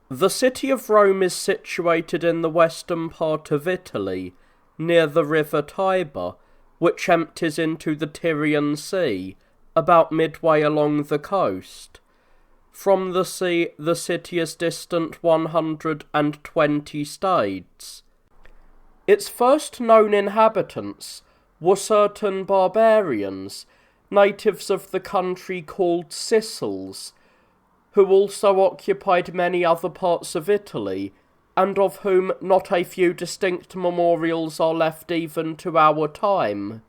The city of Rome is situated in the western part of Italy, near the river Tiber, which empties into the Tyrian Sea, about midway along the coast. From the sea, the city is distant 120 stades. Its first known inhabitants were certain barbarians, natives of the country called Sicels, who also occupied many other parts of Italy, and of whom not a few distinct memorials are left even to our time.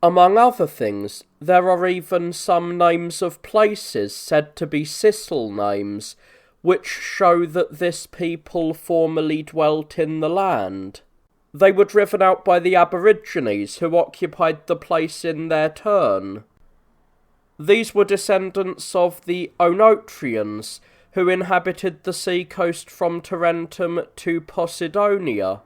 Among other things, there are even some names of places said to be Sicel names, which show that this people formerly dwelt in the land. They were driven out by the Aborigines, who occupied the place in their turn. These were descendants of the Oenotrians, who inhabited the sea coast from Tarentum to Posidonia.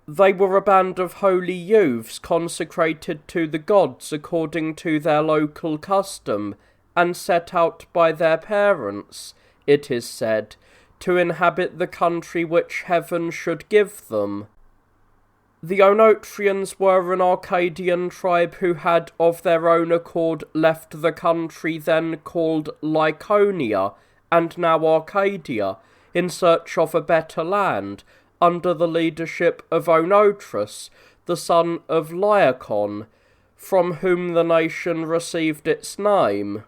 They were a band of holy youths consecrated to the gods according to their local custom, and set out by their parents, it is said, to inhabit the country which heaven should give them. The Oenotrians were an Arcadian tribe who had of their own accord left the country then called Lycaonia, and now Arcadia, in search of a better land, under the leadership of Oenotrus, the son of Laocoon, from whom the nation received its name.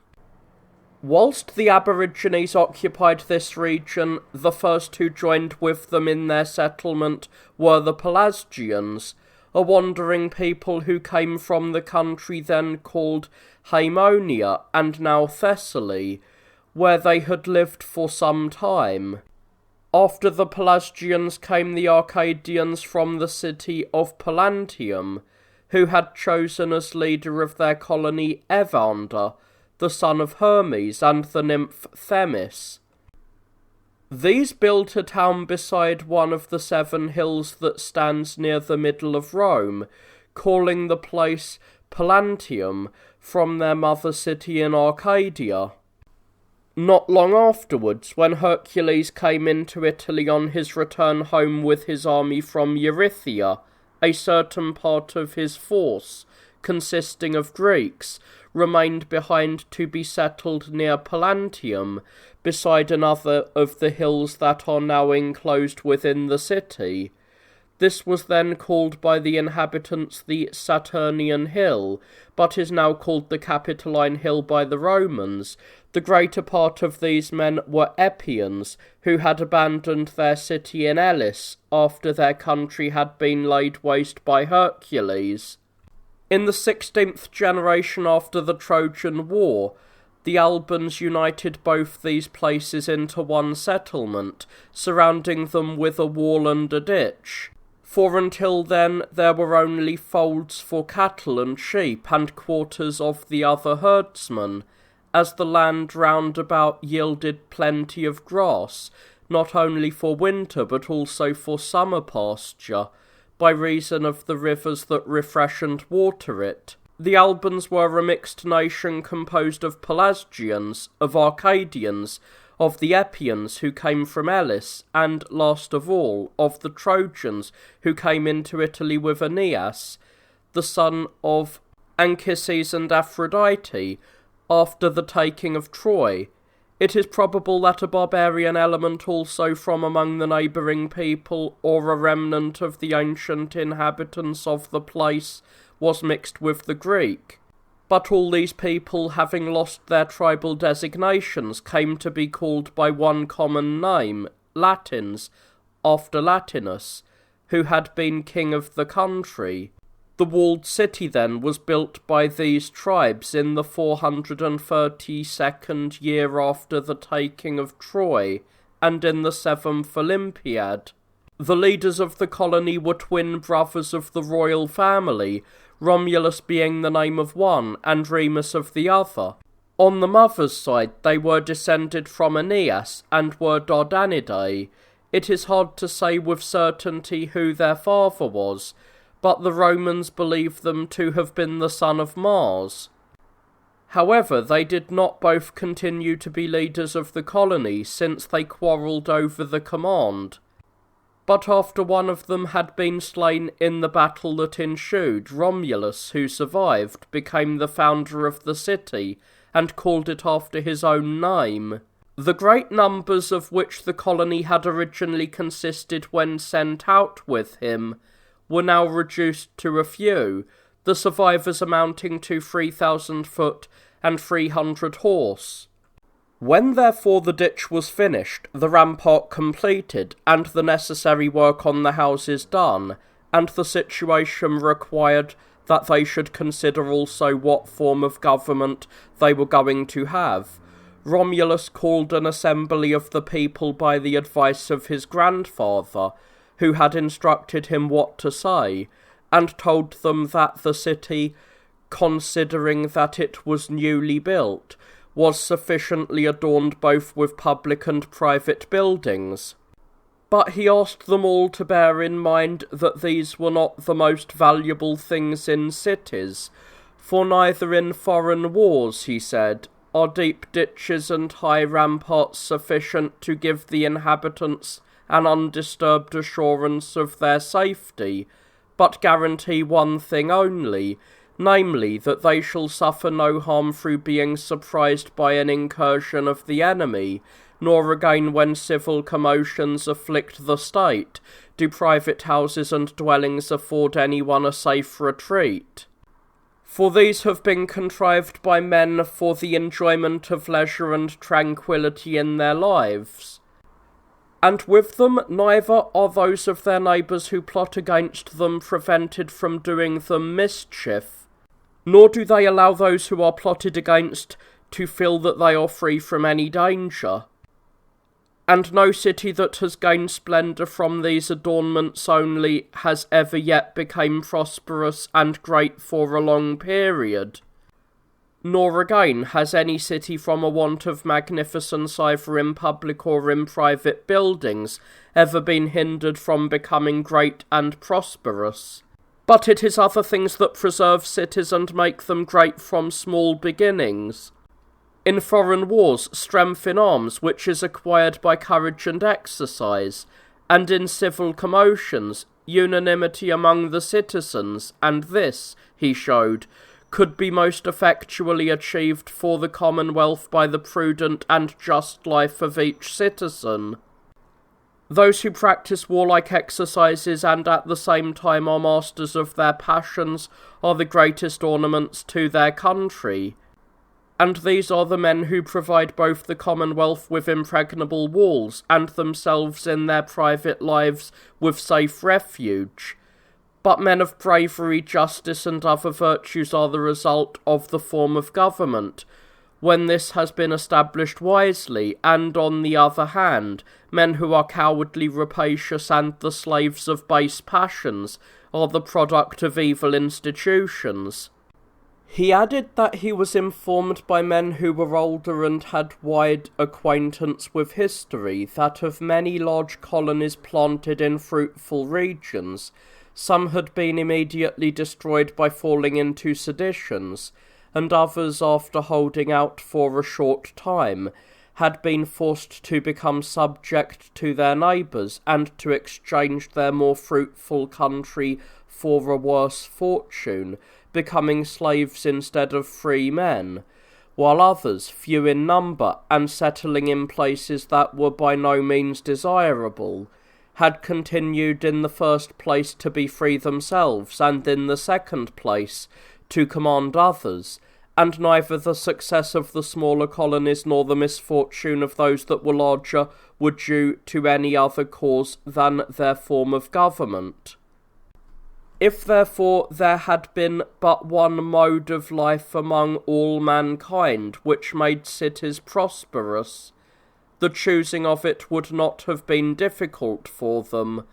Whilst the Aborigines occupied this region, the first who joined with them in their settlement were the Pelasgians, a wandering people who came from the country then called Haemonia and now Thessaly, where they had lived for some time. After the Pelasgians came the Arcadians from the city of Pallanteum, who had chosen as leader of their colony Evander, the son of Hermes, and the nymph Themis. These built a town beside one of the 7 hills that stands near the middle of Rome, calling the place Pallanteum, from their mother city in Arcadia. Not long afterwards, when Hercules came into Italy on his return home with his army from Eurythia, a certain part of his force, consisting of Greeks, remained behind to be settled near Pallanteum, beside another of the hills that are now enclosed within the city. This was then called by the inhabitants the Saturnian Hill, but is now called the Capitoline Hill by the Romans. The greater part of these men were Epians, who had abandoned their city in Elis after their country had been laid waste by Hercules. In the 16th generation after the Trojan War, the Albans united both these places into one settlement, surrounding them with a wall and a ditch. For until then there were only folds for cattle and sheep, and quarters of the other herdsmen, as the land round about yielded plenty of grass, not only for winter but also for summer pasture, by reason of the rivers that refresh and water it. The Albans were a mixed nation composed of Pelasgians, of Arcadians, of the Epians who came from Elis, and, last of all, of the Trojans who came into Italy with Aeneas, the son of Anchises and Aphrodite, after the taking of Troy. It is probable that a barbarian element also from among the neighbouring people, or a remnant of the ancient inhabitants of the place, was mixed with the Greek. But all these people, having lost their tribal designations, came to be called by one common name, Latins, after Latinus, who had been king of the country. The walled city, then, was built by these tribes in the 432nd year after the taking of Troy, and in the 7th Olympiad. The leaders of the colony were twin brothers of the royal family, Romulus being the name of one, and Remus of the other. On the mother's side they were descended from Aeneas, and were Dardanidae. It is hard to say with certainty who their father was, but the Romans believe them to have been the son of Mars. However, they did not both continue to be leaders of the colony, since they quarrelled over the command. But after one of them had been slain in the battle that ensued, Romulus, who survived, became the founder of the city, and called it after his own name. The great numbers of which the colony had originally consisted when sent out with him were now reduced to a few, the survivors amounting to 3,000 foot and 300 horse. When therefore the ditch was finished, the rampart completed, and the necessary work on the houses done, and the situation required that they should consider also what form of government they were going to have, Romulus called an assembly of the people by the advice of his grandfather, who had instructed him what to say, and told them that the city, considering that it was newly built, was sufficiently adorned both with public and private buildings. But he asked them all to bear in mind that these were not the most valuable things in cities, for neither in foreign wars, he said, are deep ditches and high ramparts sufficient to give the inhabitants an undisturbed assurance of their safety, but guarantee one thing only, namely, that they shall suffer no harm through being surprised by an incursion of the enemy, nor again when civil commotions afflict the state, do private houses and dwellings afford anyone a safe retreat. For these have been contrived by men for the enjoyment of leisure and tranquillity in their lives. And with them neither are those of their neighbours who plot against them prevented from doing them mischief, nor do they allow those who are plotted against to feel that they are free from any danger. And no city that has gained splendour from these adornments only has ever yet become prosperous and great for a long period. Nor again has any city from a want of magnificence either in public or in private buildings ever been hindered from becoming great and prosperous. But it is other things that preserve cities and make them great from small beginnings. In foreign wars, strength in arms, which is acquired by courage and exercise, and in civil commotions, unanimity among the citizens, and this, he showed, could be most effectually achieved for the commonwealth by the prudent and just life of each citizen. Those who practice warlike exercises and at the same time are masters of their passions are the greatest ornaments to their country. And these are the men who provide both the commonwealth with impregnable walls and themselves in their private lives with safe refuge. But men of bravery, justice, and other virtues are the result of the form of government, when this has been established wisely, and on the other hand, men who are cowardly, rapacious, and the slaves of base passions are the product of evil institutions. He added that he was informed by men who were older and had wide acquaintance with history that of many large colonies planted in fruitful regions, some had been immediately destroyed by falling into seditions, and others, after holding out for a short time, had been forced to become subject to their neighbours and to exchange their more fruitful country for a worse fortune, becoming slaves instead of free men, while others, few in number, and settling in places that were by no means desirable, had continued in the first place to be free themselves, and in the second place to command others, and neither the success of the smaller colonies nor the misfortune of those that were larger were due to any other cause than their form of government. If therefore there had been but one mode of life among all mankind which made cities prosperous, the choosing of it would not have been difficult for them,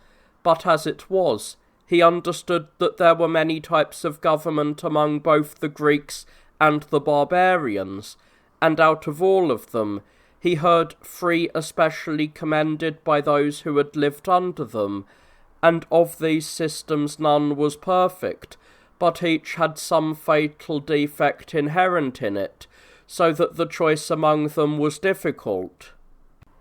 but as it was, he understood that there were many types of government among both the Greeks and the barbarians, and out of all of them he heard three especially commended by those who had lived under them, and of these systems none was perfect, but each had some fatal defect inherent in it, so that the choice among them was difficult.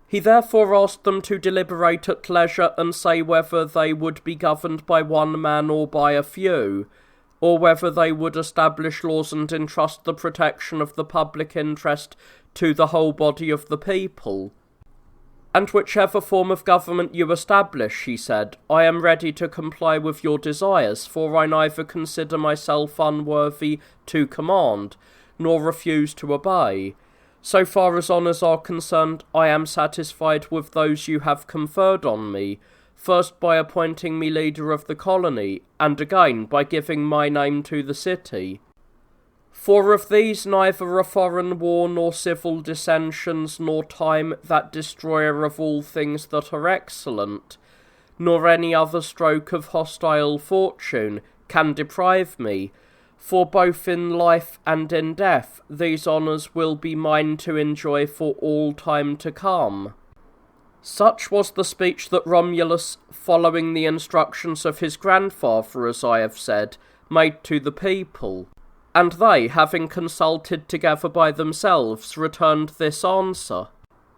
He therefore asked them to deliberate at leisure and say whether they would be governed by one man or by a few, or whether they would establish laws and entrust the protection of the public interest to the whole body of the people. And whichever form of government you establish, he said, I am ready to comply with your desires, for I neither consider myself unworthy to command, nor refuse to obey. So far as honours are concerned, I am satisfied with those you have conferred on me, first by appointing me leader of the colony, and again by giving my name to the city. For of these neither a foreign war, nor civil dissensions, nor time, that destroyer of all things that are excellent, nor any other stroke of hostile fortune, can deprive me, for both in life and in death these honours will be mine to enjoy for all time to come. Such was the speech that Romulus, following the instructions of his grandfather, as I have said, made to the people, and they, having consulted together by themselves, returned this answer: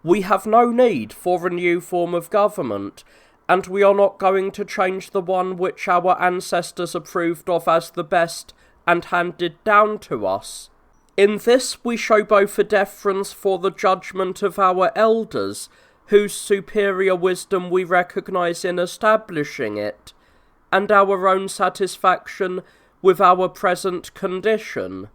We have no need for a new form of government, and we are not going to change the one which our ancestors approved of as the best and handed down to us. In this we show both a deference for the judgment of our elders, whose superior wisdom we recognise in establishing it, and our own satisfaction with our present condition.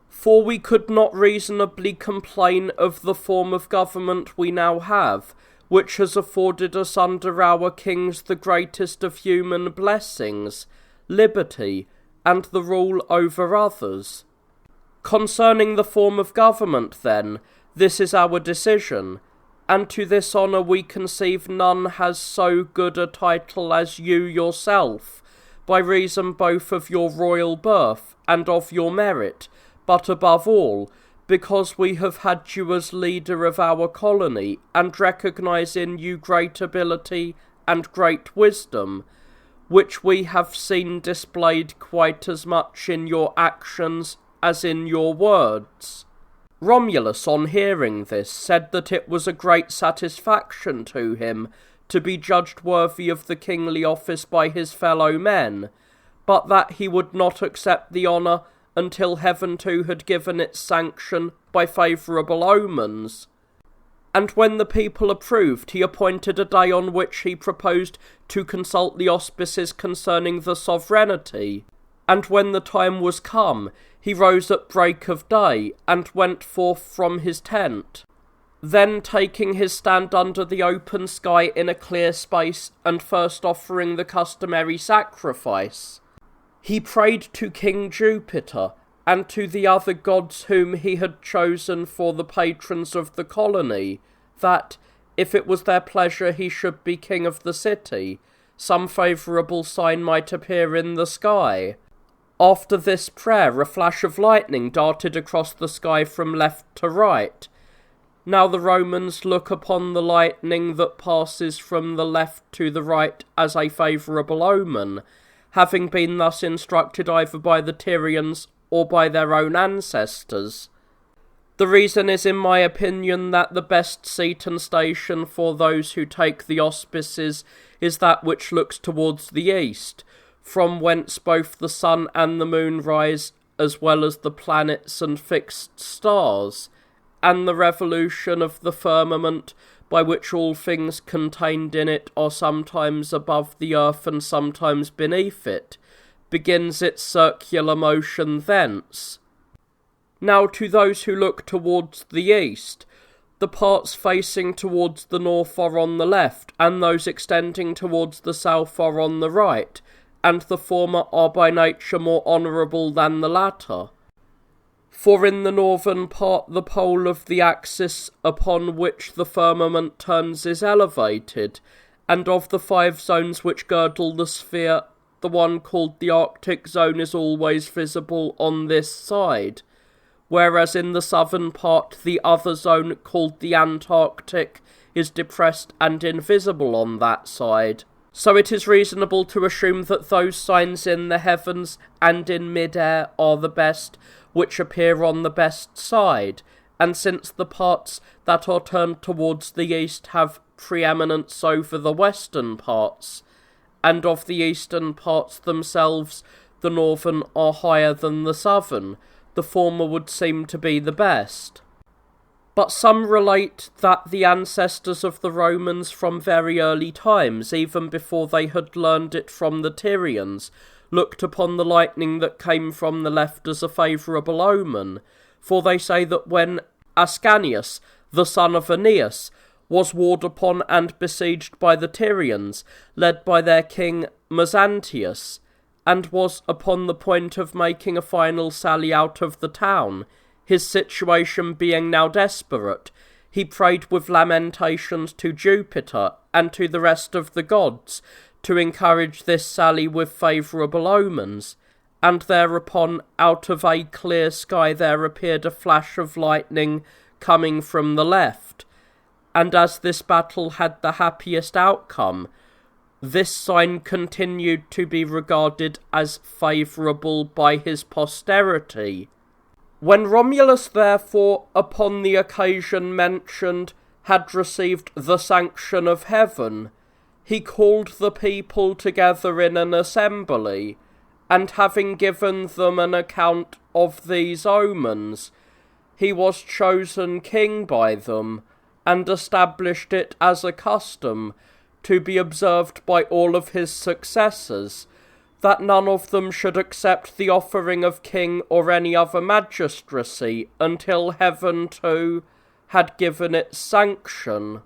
For we could not reasonably complain of the form of government we now have, which has afforded us under our kings the greatest of human blessings, liberty, and the rule over others. Concerning the form of government, then, this is our decision, and to this honour we conceive none has so good a title as you yourself, by reason both of your royal birth and of your merit, but above all, because we have had you as leader of our colony, and recognise in you great ability and great wisdom, which we have seen displayed quite as much in your actions as in your words. Romulus, on hearing this, said that it was a great satisfaction to him to be judged worthy of the kingly office by his fellow men, but that he would not accept the honour until heaven too had given its sanction by favourable omens. And when the people approved, he appointed a day on which he proposed to consult the auspices concerning the sovereignty. And when the time was come, he rose at break of day, and went forth from his tent. Then taking his stand under the open sky in a clear space, and first offering the customary sacrifice, he prayed to King Jupiter, and to the other gods whom he had chosen for the patrons of the colony, that, if it was their pleasure he should be king of the city, some favourable sign might appear in the sky. After this prayer, a flash of lightning darted across the sky from left to right. Now the Romans look upon the lightning that passes from the left to the right as a favourable omen, having been thus instructed either by the Tyrians or by their own ancestors. The reason is, in my opinion, that the best seat and station for those who take the auspices is that which looks towards the east, from whence both the sun and the moon rise, as well as the planets and fixed stars, and the revolution of the firmament, by which all things contained in it are sometimes above the earth and sometimes beneath it, begins its circular motion thence. Now to those who look towards the east, the parts facing towards the north are on the left, and those extending towards the south are on the right, and the former are by nature more honourable than the latter. For in the northern part the pole of the axis upon which the firmament turns is elevated, and of the 5 zones which girdle the sphere, the one called the Arctic zone is always visible on this side, whereas in the southern part the other zone, called the Antarctic, is depressed and invisible on that side. So it is reasonable to assume that those signs in the heavens and in mid-air are the best, which appear on the best side, and since the parts that are turned towards the east have preeminence over the western parts, and of the eastern parts themselves the northern are higher than the southern, the former would seem to be the best. But some relate that the ancestors of the Romans from very early times, even before they had learned it from the Tyrians, looked upon the lightning that came from the left as a favourable omen, for they say that when Ascanius, the son of Aeneas, was warred upon and besieged by the Tyrians, led by their king Mezantius, and was upon the point of making a final sally out of the town, his situation being now desperate, he prayed with lamentations to Jupiter and to the rest of the gods to encourage this sally with favourable omens, and thereupon out of a clear sky there appeared a flash of lightning coming from the left, and as this battle had the happiest outcome, this sign continued to be regarded as favourable by his posterity. When Romulus, therefore, upon the occasion mentioned, had received the sanction of heaven, he called the people together in an assembly, and having given them an account of these omens, he was chosen king by them, and established it as a custom to be observed by all of his successors, that none of them should accept the offering of king or any other magistracy until heaven too had given its sanction.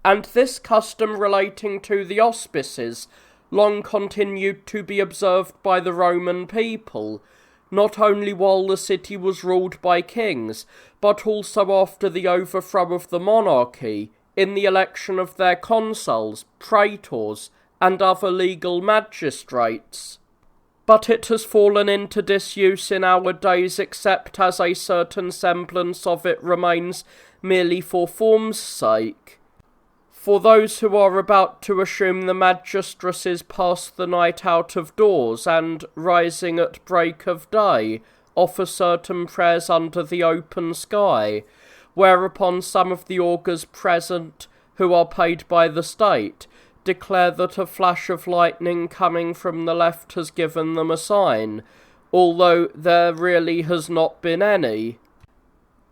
And this custom relating to the auspices long continued to be observed by the Roman people, not only while the city was ruled by kings, but also after the overthrow of the monarchy, in the election of their consuls, praetors, and other legal magistrates. But it has fallen into disuse in our days, except as a certain semblance of it remains merely for form's sake. For those who are about to assume the magistracies pass the night out of doors, and, rising at break of day, offer certain prayers under the open sky, whereupon some of the augurs present, who are paid by the state, declare that a flash of lightning coming from the left has given them a sign, although there really has not been any.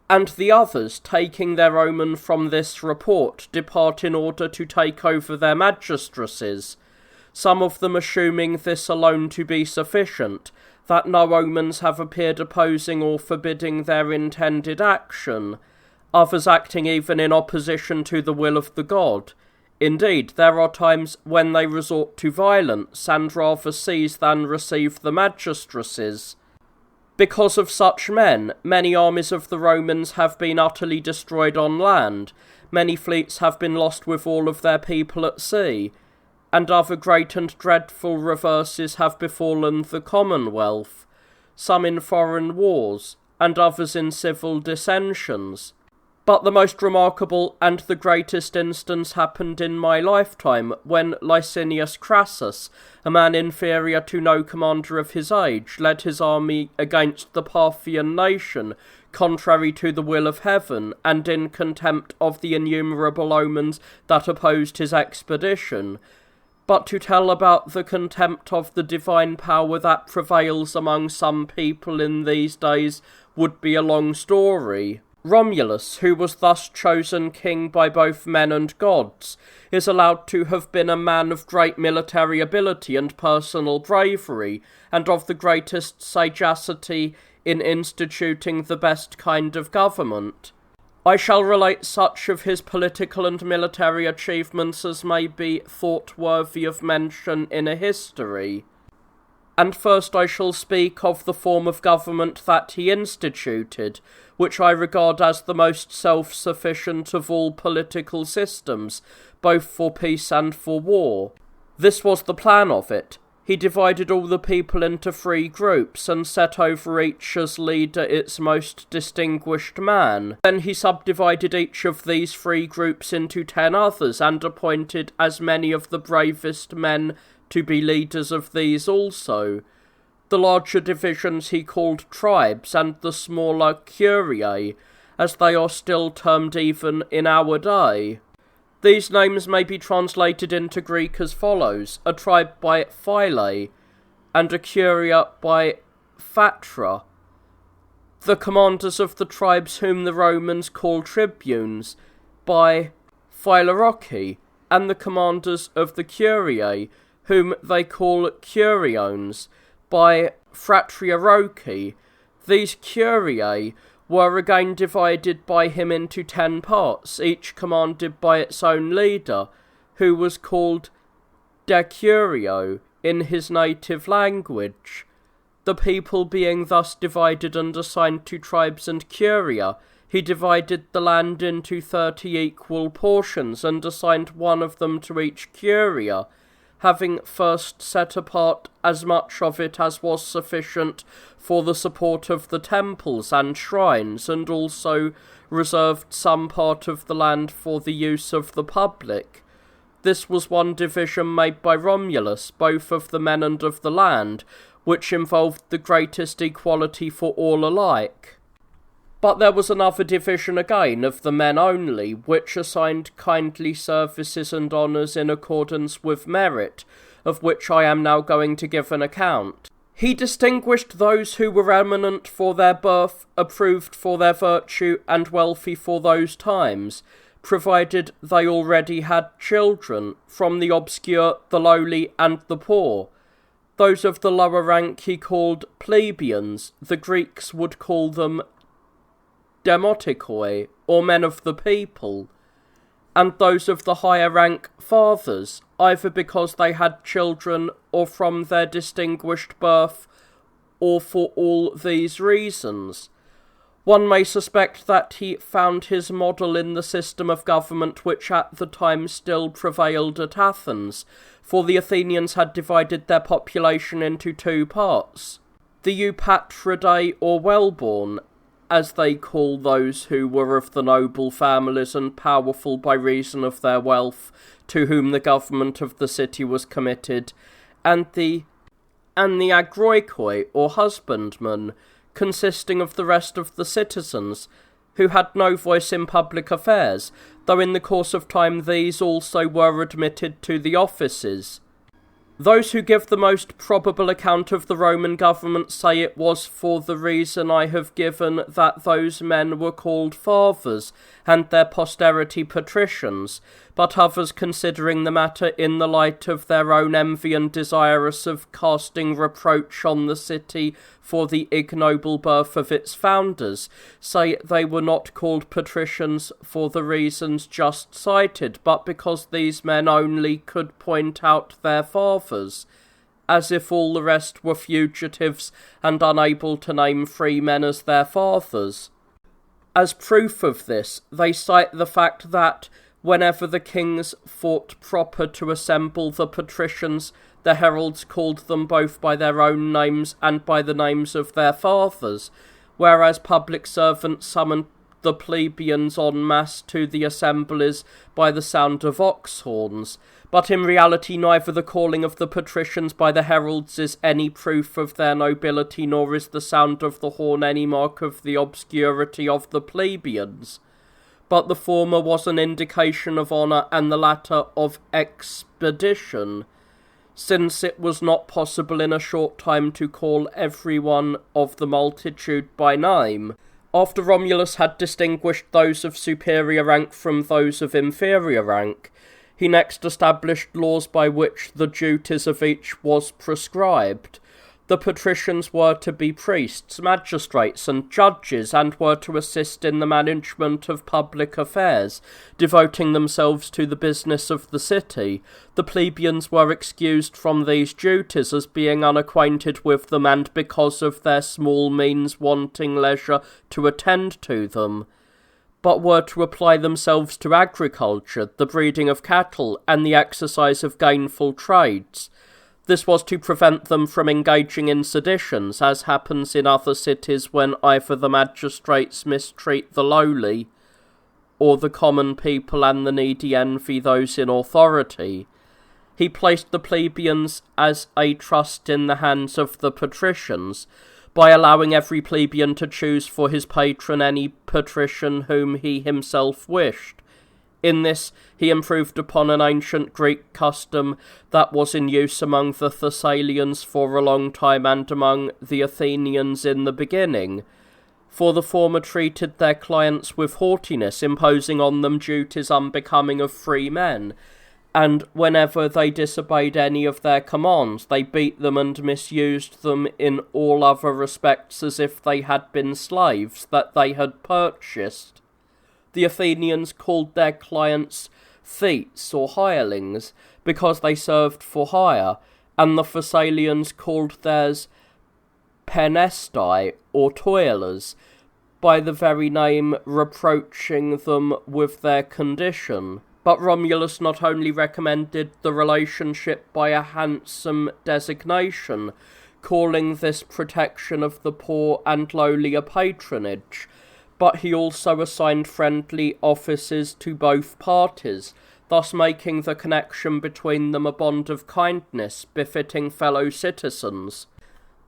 And the others, taking their omen from this report, depart in order to take over their magistracies, some of them assuming this alone to be sufficient, that no omens have appeared opposing or forbidding their intended action, others acting even in opposition to the will of the god. Indeed, there are times when they resort to violence, and rather seize than receive the magistracies. Because of such men, many armies of the Romans have been utterly destroyed on land, many fleets have been lost with all of their people at sea, and other great and dreadful reverses have befallen the Commonwealth, some in foreign wars, and others in civil dissensions. But the most remarkable and the greatest instance happened in my lifetime, when Licinius Crassus, a man inferior to no commander of his age, led his army against the Parthian nation, contrary to the will of heaven, and in contempt of the innumerable omens that opposed his expedition. But to tell about the contempt of the divine power that prevails among some people in these days would be a long story. Romulus, who was thus chosen king by both men and gods, is allowed to have been a man of great military ability and personal bravery, and of the greatest sagacity in instituting the best kind of government. I shall relate such of his political and military achievements as may be thought worthy of mention in a history. And first I shall speak of the form of government that he instituted, which I regard as the most self-sufficient of all political systems, both for peace and for war. This was the plan of it. He divided all the people into 3 groups and set over each as leader its most distinguished man. Then he subdivided each of these 3 groups into 10 others and appointed as many of the bravest men to be leaders of these also. The larger divisions he called tribes and the smaller curiae, as they are still termed even in our day. These names may be translated into Greek as follows: a tribe by phyle, and a curia by phatra. The commanders of the tribes whom the Romans call tribunes by philorochi, and the commanders of the curiae whom they call curiones by fratriarochi. These curiae were again divided by him into 10 parts, each commanded by its own leader, who was called decurio in his native language. The people being thus divided and assigned to tribes and curia, he divided the land into 30 equal portions and assigned one of them to each curia, having first set apart as much of it as was sufficient for the support of the temples and shrines, and also reserved some part of the land for the use of the public. This was one division made by Romulus, both of the men and of the land, which involved the greatest equality for all alike. But there was another division again of the men only, which assigned kindly services and honours in accordance with merit, of which I am now going to give an account. He distinguished those who were eminent for their birth, approved for their virtue, and wealthy for those times, provided they already had children, from the obscure, the lowly, and the poor. Those of the lower rank he called plebeians. The Greeks would call them demotikoi, or men of the people, and those of the higher rank fathers, either because they had children or from their distinguished birth, or for all these reasons. One may suspect that he found his model in the system of government which at the time still prevailed at Athens, for the Athenians had divided their population into 2 parts, the eupatridae, or well-born, as they call those who were of the noble families and powerful by reason of their wealth, to whom the government of the city was committed, and the agroikoi, or husbandmen, consisting of the rest of the citizens, who had no voice in public affairs, though in the course of time these also were admitted to the offices. Those who give the most probable account of the Roman government say it was for the reason I have given, that those men were called fathers, and their posterity patricians, but others, considering the matter in the light of their own envy and desirous of casting reproach on the city for the ignoble birth of its founders, say they were not called patricians for the reasons just cited, but because these men only could point out their fathers, as if all the rest were fugitives and unable to name free men as their fathers. As proof of this, they cite the fact that, whenever the kings thought proper to assemble the patricians, the heralds called them both by their own names and by the names of their fathers, whereas public servants summoned the plebeians en masse to the assemblies by the sound of ox horns. But in reality neither the calling of the patricians by the heralds is any proof of their nobility, nor is the sound of the horn any mark of the obscurity of the plebeians. But the former was an indication of honour, and the latter of expedition, since it was not possible in a short time to call every one of the multitude by name. After Romulus had distinguished those of superior rank from those of inferior rank, he next established laws by which the duties of each was prescribed. The patricians were to be priests, magistrates, and judges, and were to assist in the management of public affairs, devoting themselves to the business of the city. The plebeians were excused from these duties as being unacquainted with them, and because of their small means wanting leisure to attend to them, but were to apply themselves to agriculture, the breeding of cattle, and the exercise of gainful trades. This was to prevent them from engaging in seditions, as happens in other cities when either the magistrates mistreat the lowly, or the common people and the needy envy those in authority. He placed the plebeians as a trust in the hands of the patricians, by allowing every plebeian to choose for his patron any patrician whom he himself wished. In this he improved upon an ancient Greek custom that was in use among the Thessalians for a long time and among the Athenians in the beginning, for the former treated their clients with haughtiness, imposing on them duties unbecoming of free men, and whenever they disobeyed any of their commands, they beat them and misused them in all other respects as if they had been slaves that they had purchased. The Athenians called their clients thetes or hirelings, because they served for hire, and the Thessalians called theirs penestae or toilers, by the very name, reproaching them with their condition. But Romulus not only recommended the relationship by a handsome designation, calling this protection of the poor and lowly a patronage, but he also assigned friendly offices to both parties, thus making the connection between them a bond of kindness befitting fellow citizens.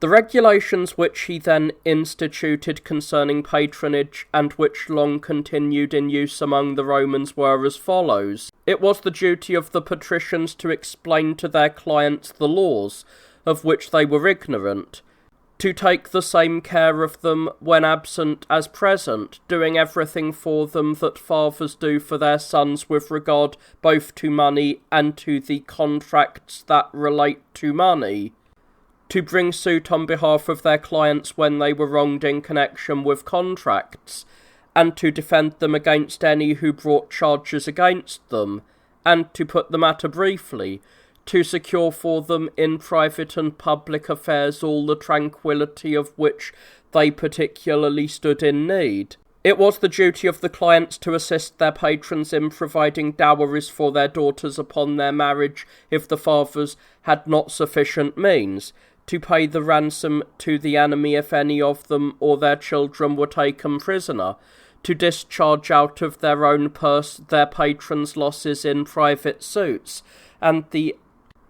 The regulations which he then instituted concerning patronage, and which long continued in use among the Romans, were as follows. It was the duty of the patricians to explain to their clients the laws, of which they were ignorant, to take the same care of them when absent as present, doing everything for them that fathers do for their sons with regard both to money and to the contracts that relate to money, to bring suit on behalf of their clients when they were wronged in connection with contracts, and to defend them against any who brought charges against them, and to put the matter briefly, to secure for them in private and public affairs all the tranquillity of which they particularly stood in need. It was the duty of the clients to assist their patrons in providing dowries for their daughters upon their marriage if the fathers had not sufficient means, to pay the ransom to the enemy if any of them or their children were taken prisoner, to discharge out of their own purse their patrons' losses in private suits, and the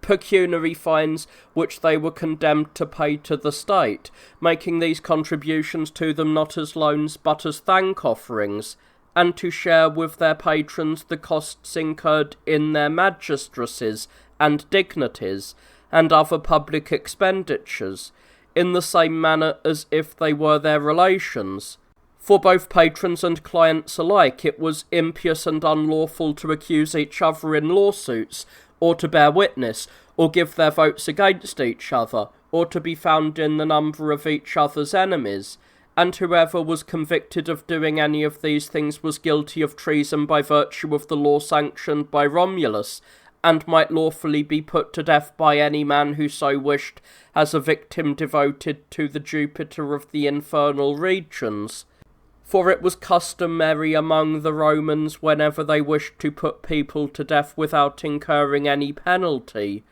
pecuniary fines which they were condemned to pay to the state, making these contributions to them not as loans but as thank-offerings, and to share with their patrons the costs incurred in their magistracies and dignities, and other public expenditures, in the same manner as if they were their relations. For both patrons and clients alike it was impious and unlawful to accuse each other in lawsuits, or to bear witness, or give their votes against each other, or to be found in the number of each other's enemies, and whoever was convicted of doing any of these things was guilty of treason by virtue of the law sanctioned by Romulus, and might lawfully be put to death by any man who so wished, as a victim devoted to the Jupiter of the infernal regions. For it was customary among the Romans, whenever they wished to put people to death without incurring any penalty,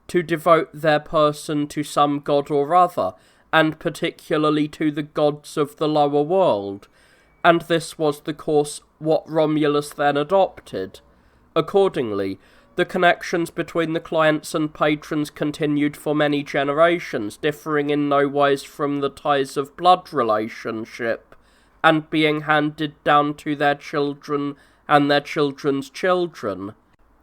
to devote their person to some god or other, and particularly to the gods of the lower world, and this was the course what Romulus then adopted. Accordingly, the connections between the clients and patrons continued for many generations, differing in no wise from the ties of blood relationship, and being handed down to their children and their children's children.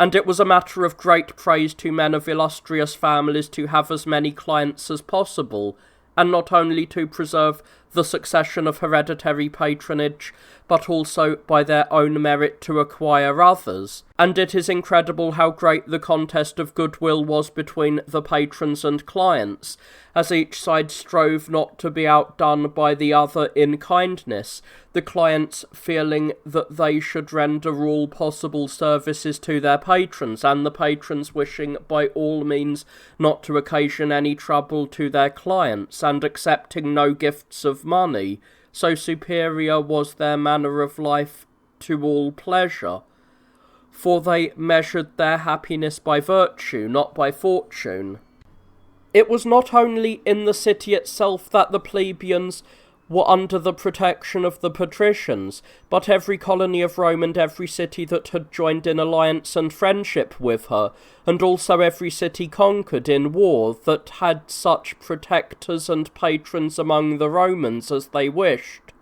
And it was a matter of great praise to men of illustrious families to have as many clients as possible, and not only to preserve the succession of hereditary patronage, but also by their own merit to acquire others. And it is incredible how great the contest of goodwill was between the patrons and clients, as each side strove not to be outdone by the other in kindness, the clients feeling that they should render all possible services to their patrons, and the patrons wishing by all means not to occasion any trouble to their clients, and accepting no gifts of money, so superior was their manner of life to all pleasure. For they measured their happiness by virtue, not by fortune. It was not only in the city itself that the plebeians were under the protection of the patricians, but every colony of Rome and every city that had joined in alliance and friendship with her, and also every city conquered in war that had such protectors and patrons among the Romans as they wished.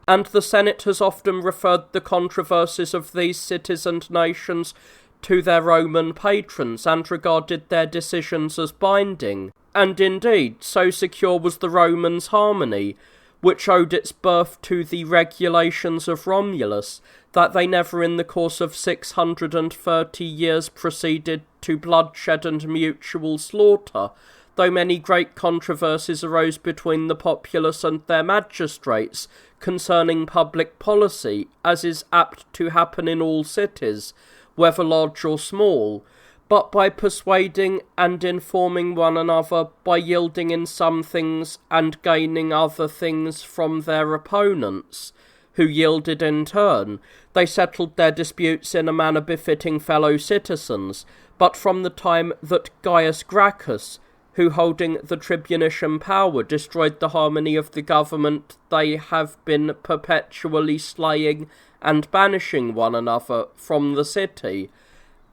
And the Senate has often referred the controversies of these cities and nations to their Roman patrons and regarded their decisions as binding. And indeed, so secure was the Romans' harmony, which owed its birth to the regulations of Romulus, that they never in the course of 630 years proceeded to bloodshed and mutual slaughter, though many great controversies arose between the populace and their magistrates concerning public policy, as is apt to happen in all cities, whether large or small, but by persuading and informing one another, by yielding in some things and gaining other things from their opponents, who yielded in turn, they settled their disputes in a manner befitting fellow citizens. But from the time that Gaius Gracchus, who holding the tribunician power destroyed the harmony of the government, they have been perpetually slaying and banishing one another from the city,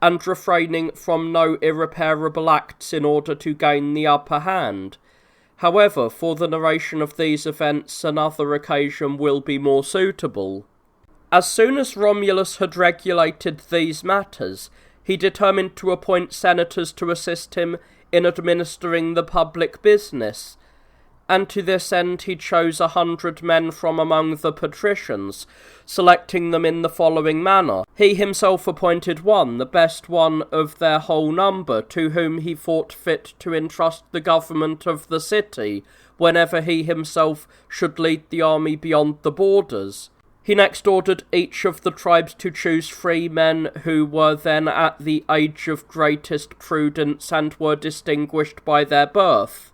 and refraining from no irreparable acts in order to gain the upper hand. However, for the narration of these events another occasion will be more suitable. As soon as Romulus had regulated these matters, he determined to appoint senators to assist him in administering the public business, and to this end he chose 100 men from among the patricians, selecting them in the following manner. He himself appointed one, the best one of their whole number, to whom he thought fit to entrust the government of the city, whenever he himself should lead the army beyond the borders. He next ordered each of the tribes to choose 3 men who were then at the age of greatest prudence and were distinguished by their birth.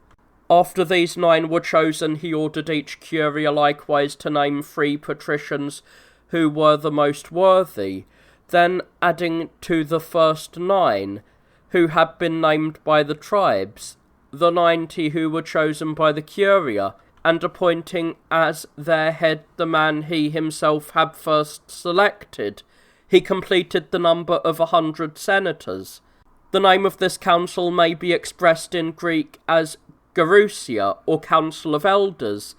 After these 9 were chosen, he ordered each curia likewise to name 3 patricians who were the most worthy, then adding to the first 9, who had been named by the tribes, the 90 who were chosen by the curia, and appointing as their head the man he himself had first selected, he completed the number of 100 senators. The name of this council may be expressed in Greek as Gerousia, or Council of Elders,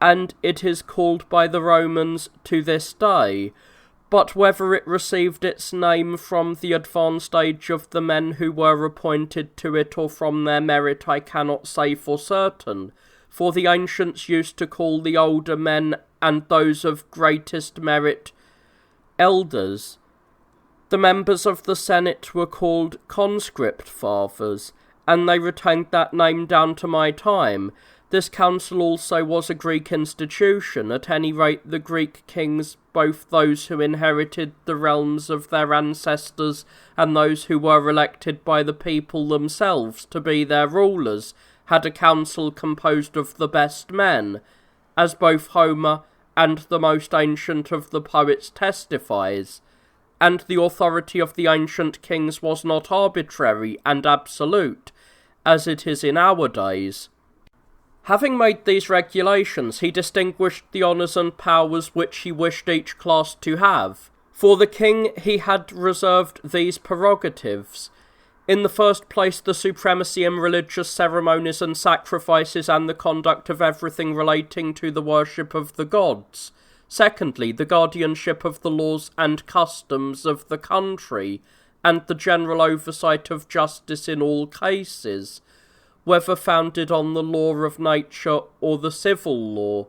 and it is called by the Romans to this day, but whether it received its name from the advanced age of the men who were appointed to it or from their merit I cannot say for certain, for the ancients used to call the older men and those of greatest merit elders. The members of the Senate were called conscript fathers, and they retained that name down to my time. This council also was a Greek institution, at any rate the Greek kings, both those who inherited the realms of their ancestors and those who were elected by the people themselves to be their rulers, had a council composed of the best men, as both Homer and the most ancient of the poets testifies, and the authority of the ancient kings was not arbitrary and absolute, as it is in our days. Having made these regulations, he distinguished the honours and powers which he wished each class to have. For the king he had reserved these prerogatives. In the first place, the supremacy in religious ceremonies and sacrifices and the conduct of everything relating to the worship of the gods. Secondly, the guardianship of the laws and customs of the country, and the general oversight of justice in all cases, whether founded on the law of nature or the civil law.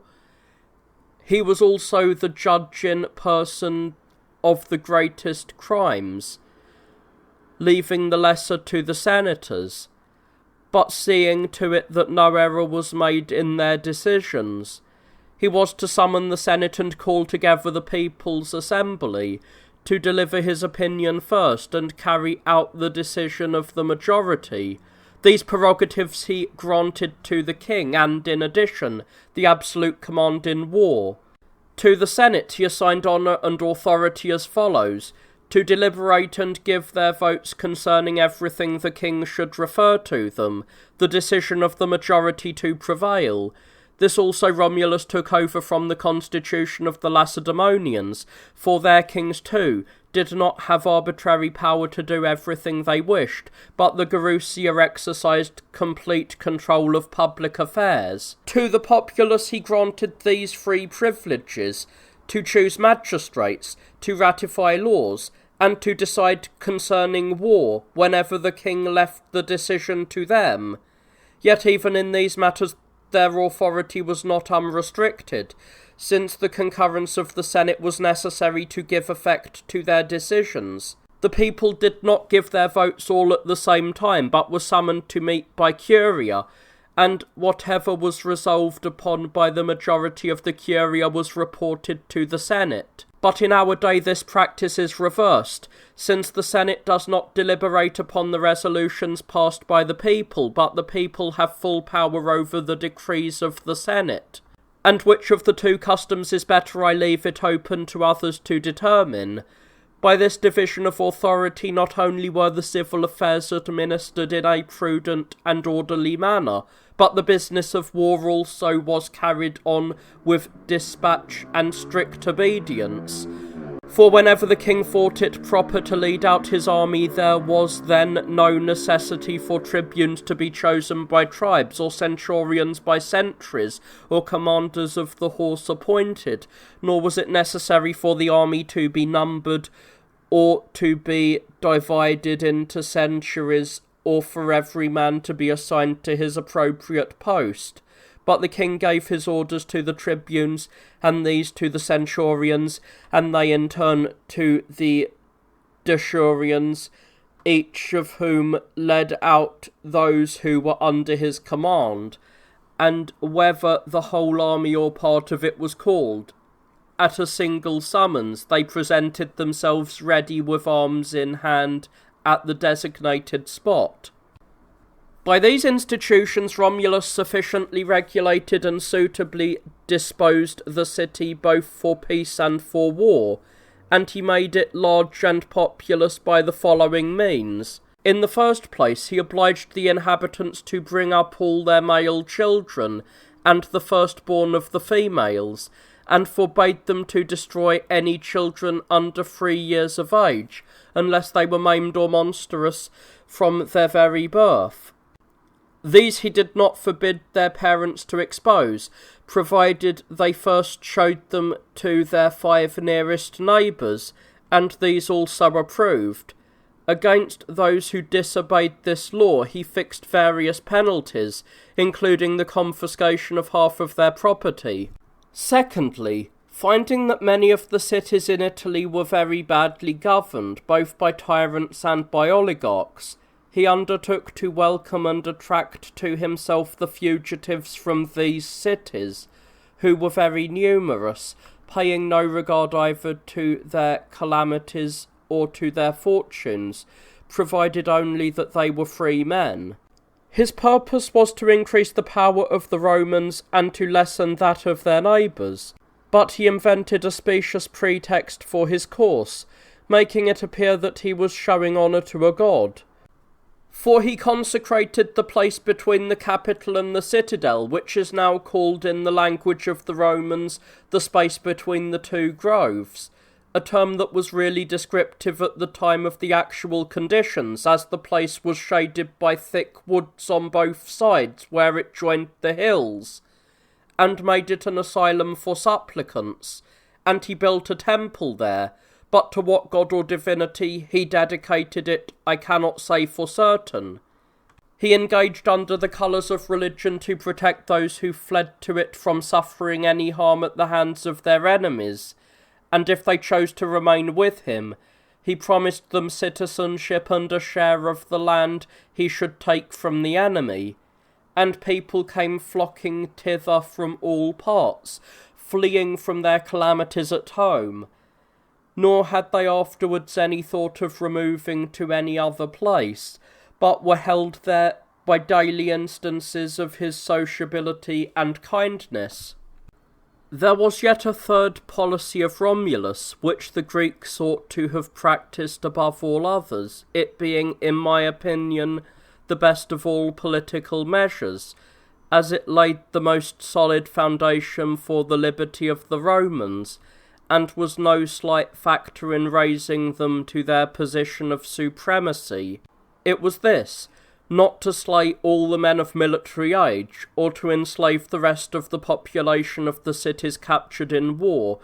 He was also the judge in person of the greatest crimes, leaving the lesser to the senators, but seeing to it that no error was made in their decisions. He was to summon the Senate and call together the people's assembly, to deliver his opinion first and carry out the decision of the majority. These prerogatives he granted to the king, and in addition, the absolute command in war. To the Senate he assigned honour and authority as follows: to deliberate and give their votes concerning everything the king should refer to them, the decision of the majority to prevail. This also Romulus took over from the constitution of the Lacedaemonians, for their kings too did not have arbitrary power to do everything they wished, but the Gerousia exercised complete control of public affairs. To the populace he granted these three privileges: to choose magistrates, to ratify laws, and to decide concerning war whenever the king left the decision to them. Yet even in these matters their authority was not unrestricted, since the concurrence of the Senate was necessary to give effect to their decisions. The people did not give their votes all at the same time, but were summoned to meet by curia, and whatever was resolved upon by the majority of the curia was reported to the Senate. But in our day this practice is reversed, since the Senate does not deliberate upon the resolutions passed by the people, but the people have full power over the decrees of the Senate. And which of the two customs is better I leave it open to others to determine. By this division of authority not only were the civil affairs administered in a prudent and orderly manner, but the business of war also was carried on with dispatch and strict obedience. For whenever the king thought it proper to lead out his army, there was then no necessity for tribunes to be chosen by tribes, or centurions by centuries, or commanders of the horse appointed, nor was it necessary for the army to be numbered, or to be divided into centuries, or for every man to be assigned to his appropriate post. But the king gave his orders to the tribunes, and these to the centurions, and they in turn to the decurions, each of whom led out those who were under his command, and whether the whole army or part of it was called, at a single summons they presented themselves ready with arms in hand at the designated spot. By these institutions Romulus sufficiently regulated and suitably disposed the city both for peace and for war, and he made it large and populous by the following means. In the first place, he obliged the inhabitants to bring up all their male children, and the firstborn of the females, and forbade them to destroy any children under 3 years of age, unless they were maimed or monstrous from their very birth. These he did not forbid their parents to expose, provided they first showed them to their 5 nearest neighbours, and these also approved. Against those who disobeyed this law he fixed various penalties, including the confiscation of half of their property. Secondly, finding that many of the cities in Italy were very badly governed, both by tyrants and by oligarchs, he undertook to welcome and attract to himself the fugitives from these cities, who were very numerous, paying no regard either to their calamities or to their fortunes, provided only that they were free men. His purpose was to increase the power of the Romans and to lessen that of their neighbours, but he invented a specious pretext for his course, making it appear that he was showing honour to a god. For he consecrated the place between the capital and the citadel, which is now called in the language of the Romans the space between the 2 groves, a term that was really descriptive at the time of the actual conditions, as the place was shaded by thick woods on both sides where it joined the hills, and made it an asylum for supplicants, and he built a temple there, but to what god or divinity he dedicated it I cannot say for certain. He engaged under the colours of religion to protect those who fled to it from suffering any harm at the hands of their enemies, and if they chose to remain with him, he promised them citizenship and a share of the land he should take from the enemy, and people came flocking thither from all parts, fleeing from their calamities at home. Nor had they afterwards any thought of removing to any other place, but were held there by daily instances of his sociability and kindness. There was yet a third policy of Romulus, which the Greeks ought to have practised above all others, it being, in my opinion, the best of all political measures, as it laid the most solid foundation for the liberty of the Romans, and was no slight factor in raising them to their position of supremacy. It was this: not to slay all the men of military age, or to enslave the rest of the population of the cities captured in war,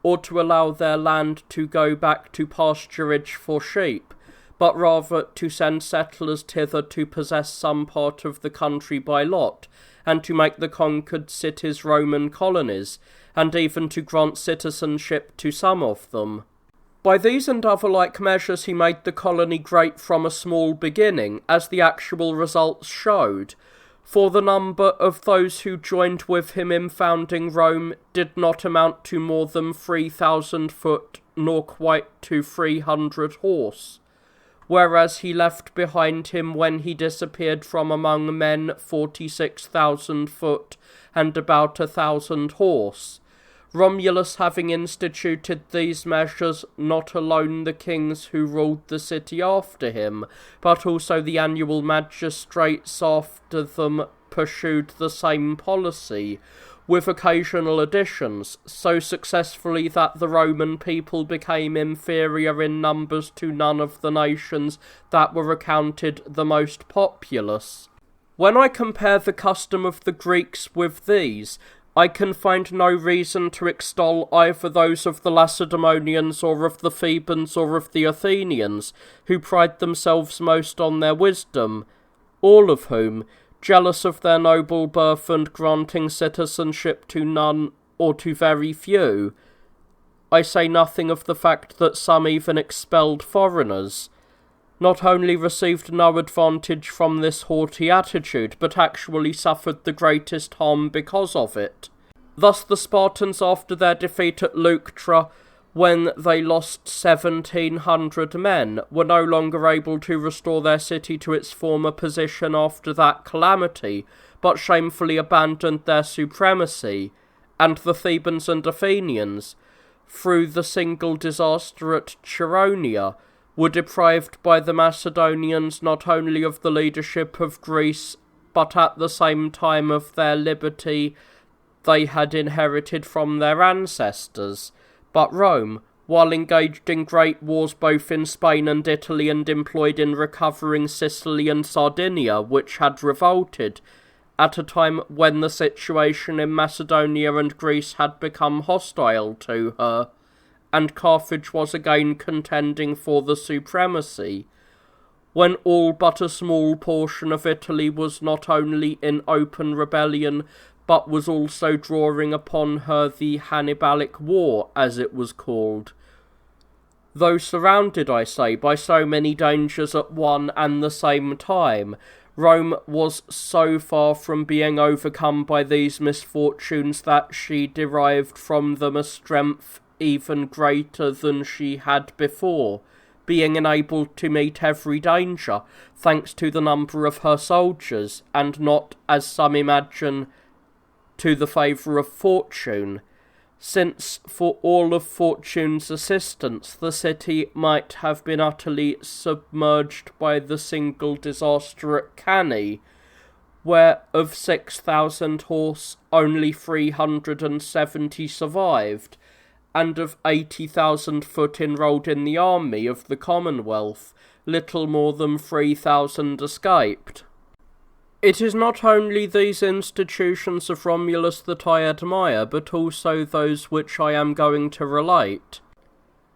or to allow their land to go back to pasturage for sheep, but rather to send settlers thither to possess some part of the country by lot, and to make the conquered cities Roman colonies, and even to grant citizenship to some of them. By these and other like measures he made the colony great from a small beginning, as the actual results showed, for the number of those who joined with him in founding Rome did not amount to more than 3,000 foot, nor quite to 300 horse, whereas he left behind him when he disappeared from among men 46,000 foot, and about 1,000 horse. Romulus having instituted these measures, not alone the kings who ruled the city after him, but also the annual magistrates after them pursued the same policy, with occasional additions, so successfully that the Roman people became inferior in numbers to none of the nations that were accounted the most populous. When I compare the custom of the Greeks with these, I can find no reason to extol either those of the Lacedaemonians or of the Thebans or of the Athenians, who pride themselves most on their wisdom, all of whom, jealous of their noble birth and granting citizenship to none or to very few, I say nothing of the fact that some even expelled foreigners, not only received no advantage from this haughty attitude, but actually suffered the greatest harm because of it. Thus the Spartans, after their defeat at Leuctra, when they lost 1,700 men, were no longer able to restore their city to its former position after that calamity, but shamefully abandoned their supremacy, and the Thebans and Athenians, through the single disaster at Chaeronea, were deprived by the Macedonians not only of the leadership of Greece, but at the same time of their liberty they had inherited from their ancestors. But Rome, while engaged in great wars both in Spain and Italy and employed in recovering Sicily and Sardinia, which had revolted, at a time when the situation in Macedonia and Greece had become hostile to her, and Carthage was again contending for the supremacy, when all but a small portion of Italy was not only in open rebellion, but was also drawing upon her the Hannibalic War, as it was called. Though surrounded, I say, by so many dangers at one and the same time, Rome was so far from being overcome by these misfortunes that she derived from them a strength even greater than she had before, being enabled to meet every danger, thanks to the number of her soldiers, and not, as some imagine, to the favour of fortune, since for all of fortune's assistance the city might have been utterly submerged by the single disaster at Cannae, where of 6,000 horse only 370 survived, and of 80,000 foot enrolled in the army of the Commonwealth, little more than 3,000 escaped. It is not only these institutions of Romulus that I admire, but also those which I am going to relate.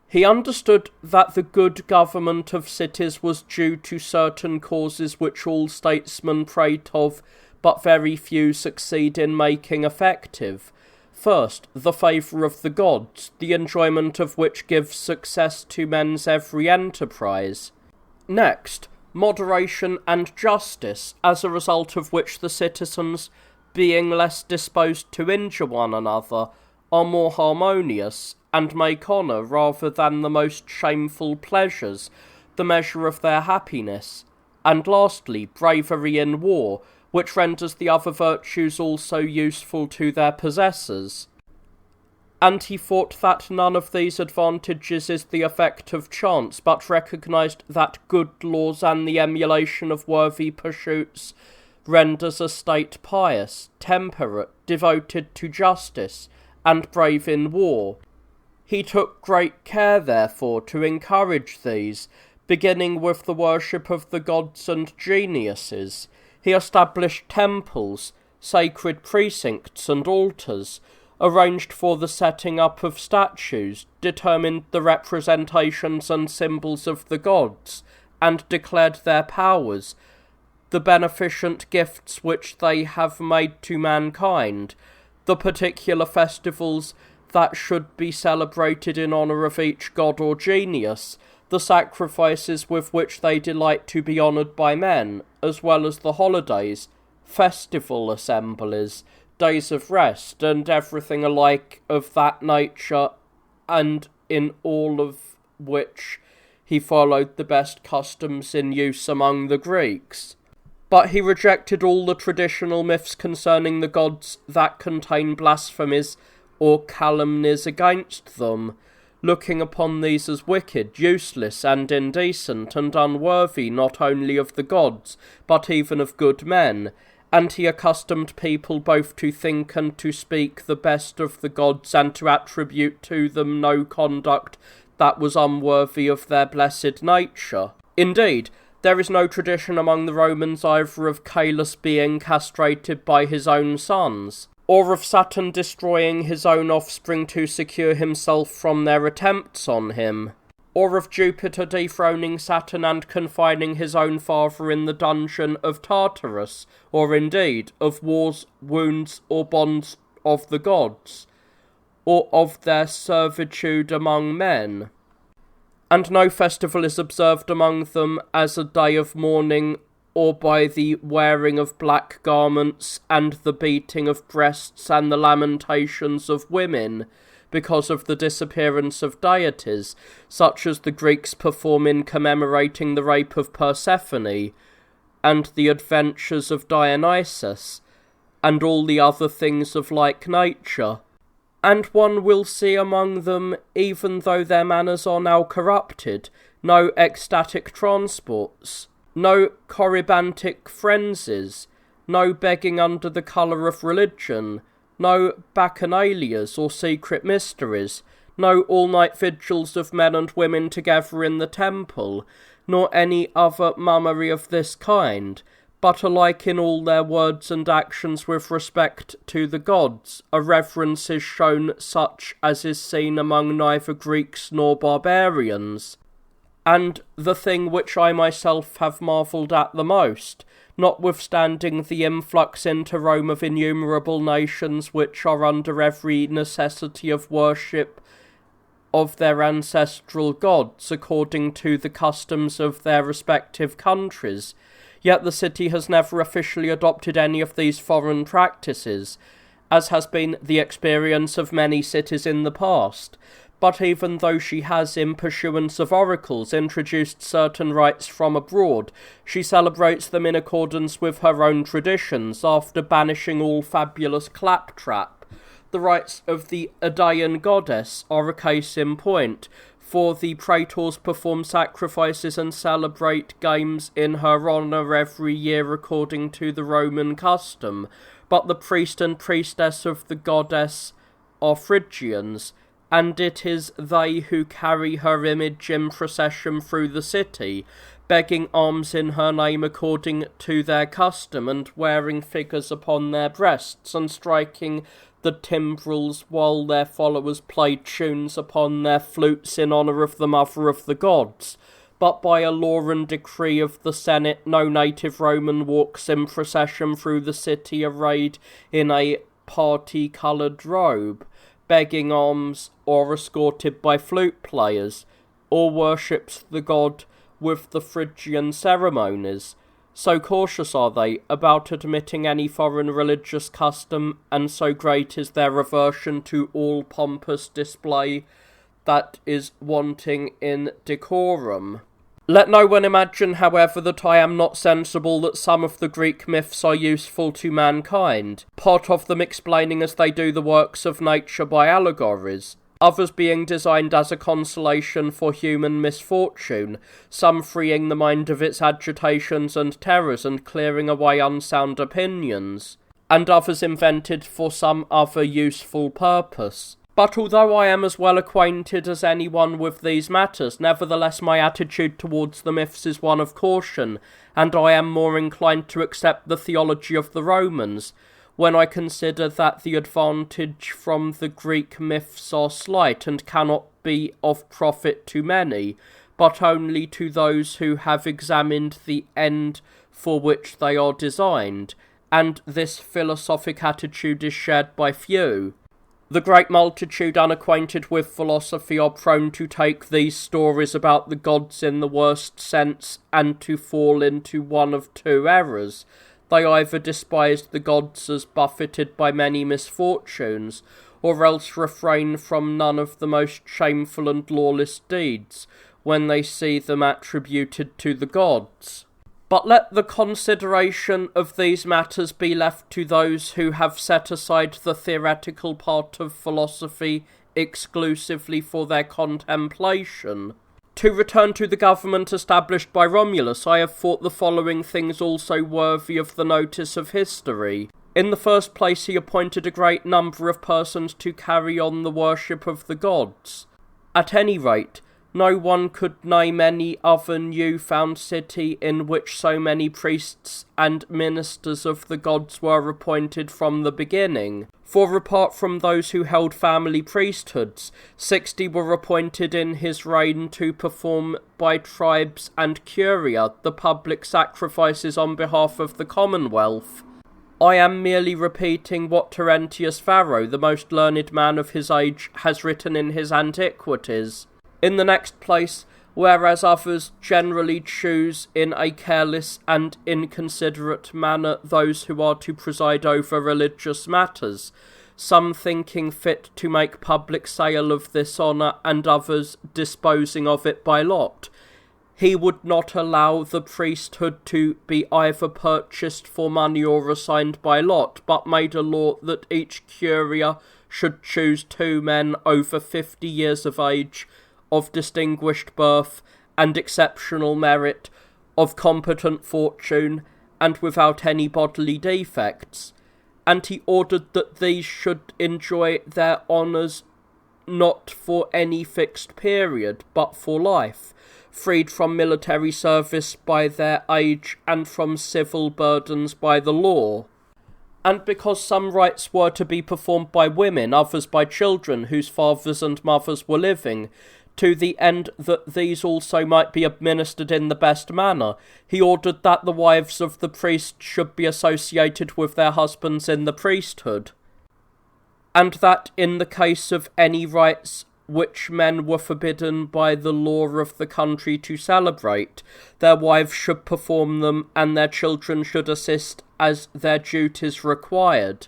He understood that the good government of cities was due to certain causes which all statesmen prate of, but very few succeed in making effective. First, the favour of the gods, the enjoyment of which gives success to men's every enterprise. Next, moderation and justice, as a result of which the citizens, being less disposed to injure one another, are more harmonious, and make honour, rather than the most shameful pleasures, the measure of their happiness. And lastly, bravery in war, which renders the other virtues also useful to their possessors. and he thought that none of these advantages is the effect of chance, but recognised that good laws and the emulation of worthy pursuits renders a state pious, temperate, devoted to justice, and brave in war. He took great care, therefore, to encourage these, beginning with the worship of the gods and geniuses. He established temples, sacred precincts and altars, arranged for the setting up of statues, determined the representations and symbols of the gods, and declared their powers, the beneficent gifts which they have made to mankind, the particular festivals that should be celebrated in honour of each god or genius, the sacrifices with which they delight to be honoured by men, as well as the holidays, festival assemblies, days of rest, and everything alike of that nature, and in all of which he followed the best customs in use among the Greeks. But he rejected all the traditional myths concerning the gods that contain blasphemies or calumnies against them, looking upon these as wicked, useless, and indecent, and unworthy not only of the gods, but even of good men, and he accustomed people both to think and to speak the best of the gods, and to attribute to them no conduct that was unworthy of their blessed nature. Indeed, there is no tradition among the Romans either of Caelus being castrated by his own sons, or of Saturn destroying his own offspring to secure himself from their attempts on him, or of Jupiter dethroning Saturn and confining his own father in the dungeon of Tartarus, or indeed of wars, wounds, or bonds of the gods, or of their servitude among men. And no festival is observed among them as a day of mourning, or by the wearing of black garments, and the beating of breasts, and the lamentations of women, because of the disappearance of deities, such as the Greeks perform in commemorating the rape of Persephone, and the adventures of Dionysius, and all the other things of like nature. And one will see among them, even though their manners are now corrupted, no ecstatic transports, no corybantic frenzies, no begging under the colour of religion, no bacchanalias or secret mysteries, no all-night vigils of men and women together in the temple, nor any other mummery of this kind, but alike in all their words and actions with respect to the gods, a reverence is shown such as is seen among neither Greeks nor barbarians. And the thing which I myself have marvelled at the most, notwithstanding the influx into Rome of innumerable nations which are under every necessity of worship of their ancestral gods according to the customs of their respective countries, yet the city has never officially adopted any of these foreign practices, as has been the experience of many cities in the past. But even though she has, in pursuance of oracles, introduced certain rites from abroad, she celebrates them in accordance with her own traditions, after banishing all fabulous claptrap. The rites of the Idaean goddess are a case in point, for the praetors perform sacrifices and celebrate games in her honour every year according to the Roman custom, but the priest and priestess of the goddess are Phrygians, and it is they who carry her image in procession through the city, begging alms in her name according to their custom, and wearing figures upon their breasts, and striking the timbrels while their followers played tunes upon their flutes in honour of the mother of the gods. But by a law and decree of the Senate, no native Roman walks in procession through the city arrayed in a party-coloured robe, begging alms, or escorted by flute players, or worships the god with the Phrygian ceremonies. So cautious are they about admitting any foreign religious custom, and so great is their aversion to all pompous display that is wanting in decorum. Let no one imagine, however, that I am not sensible that some of the Greek myths are useful to mankind, part of them explaining as they do the works of nature by allegories, others being designed as a consolation for human misfortune, some freeing the mind of its agitations and terrors and clearing away unsound opinions, and others invented for some other useful purpose. But although I am as well acquainted as anyone with these matters, nevertheless my attitude towards the myths is one of caution, and I am more inclined to accept the theology of the Romans, when I consider that the advantage from the Greek myths are slight and cannot be of profit to many, but only to those who have examined the end for which they are designed, and this philosophic attitude is shared by few. The great multitude unacquainted with philosophy are prone to take these stories about the gods in the worst sense and to fall into one of two errors. They either despise the gods as buffeted by many misfortunes, or else refrain from none of the most shameful and lawless deeds, when they see them attributed to the gods. But let the consideration of these matters be left to those who have set aside the theoretical part of philosophy exclusively for their contemplation. To return to the government established by Romulus, I have thought the following things also worthy of the notice of history. In the first place, he appointed a great number of persons to carry on the worship of the gods. At any rate, no one could name any other new-found city in which so many priests and ministers of the gods were appointed from the beginning. For apart from those who held family priesthoods, 60 were appointed in his reign to perform by tribes and curia the public sacrifices on behalf of the commonwealth. I am merely repeating what Terentius Varro, the most learned man of his age, has written in his Antiquities. In the next place, whereas others generally choose in a careless and inconsiderate manner those who are to preside over religious matters, some thinking fit to make public sale of this honour and others disposing of it by lot, he would not allow the priesthood to be either purchased for money or assigned by lot, but made a law that each curia should choose 2 men over 50 years of age, of distinguished birth and exceptional merit, of competent fortune, and without any bodily defects, and he ordered that these should enjoy their honours not for any fixed period, but for life, freed from military service by their age and from civil burdens by the law. And because some rites were to be performed by women, others by children whose fathers and mothers were living, to the end that these also might be administered in the best manner, he ordered that the wives of the priests should be associated with their husbands in the priesthood, and that in the case of any rites which men were forbidden by the law of the country to celebrate, their wives should perform them, and their children should assist as their duties required,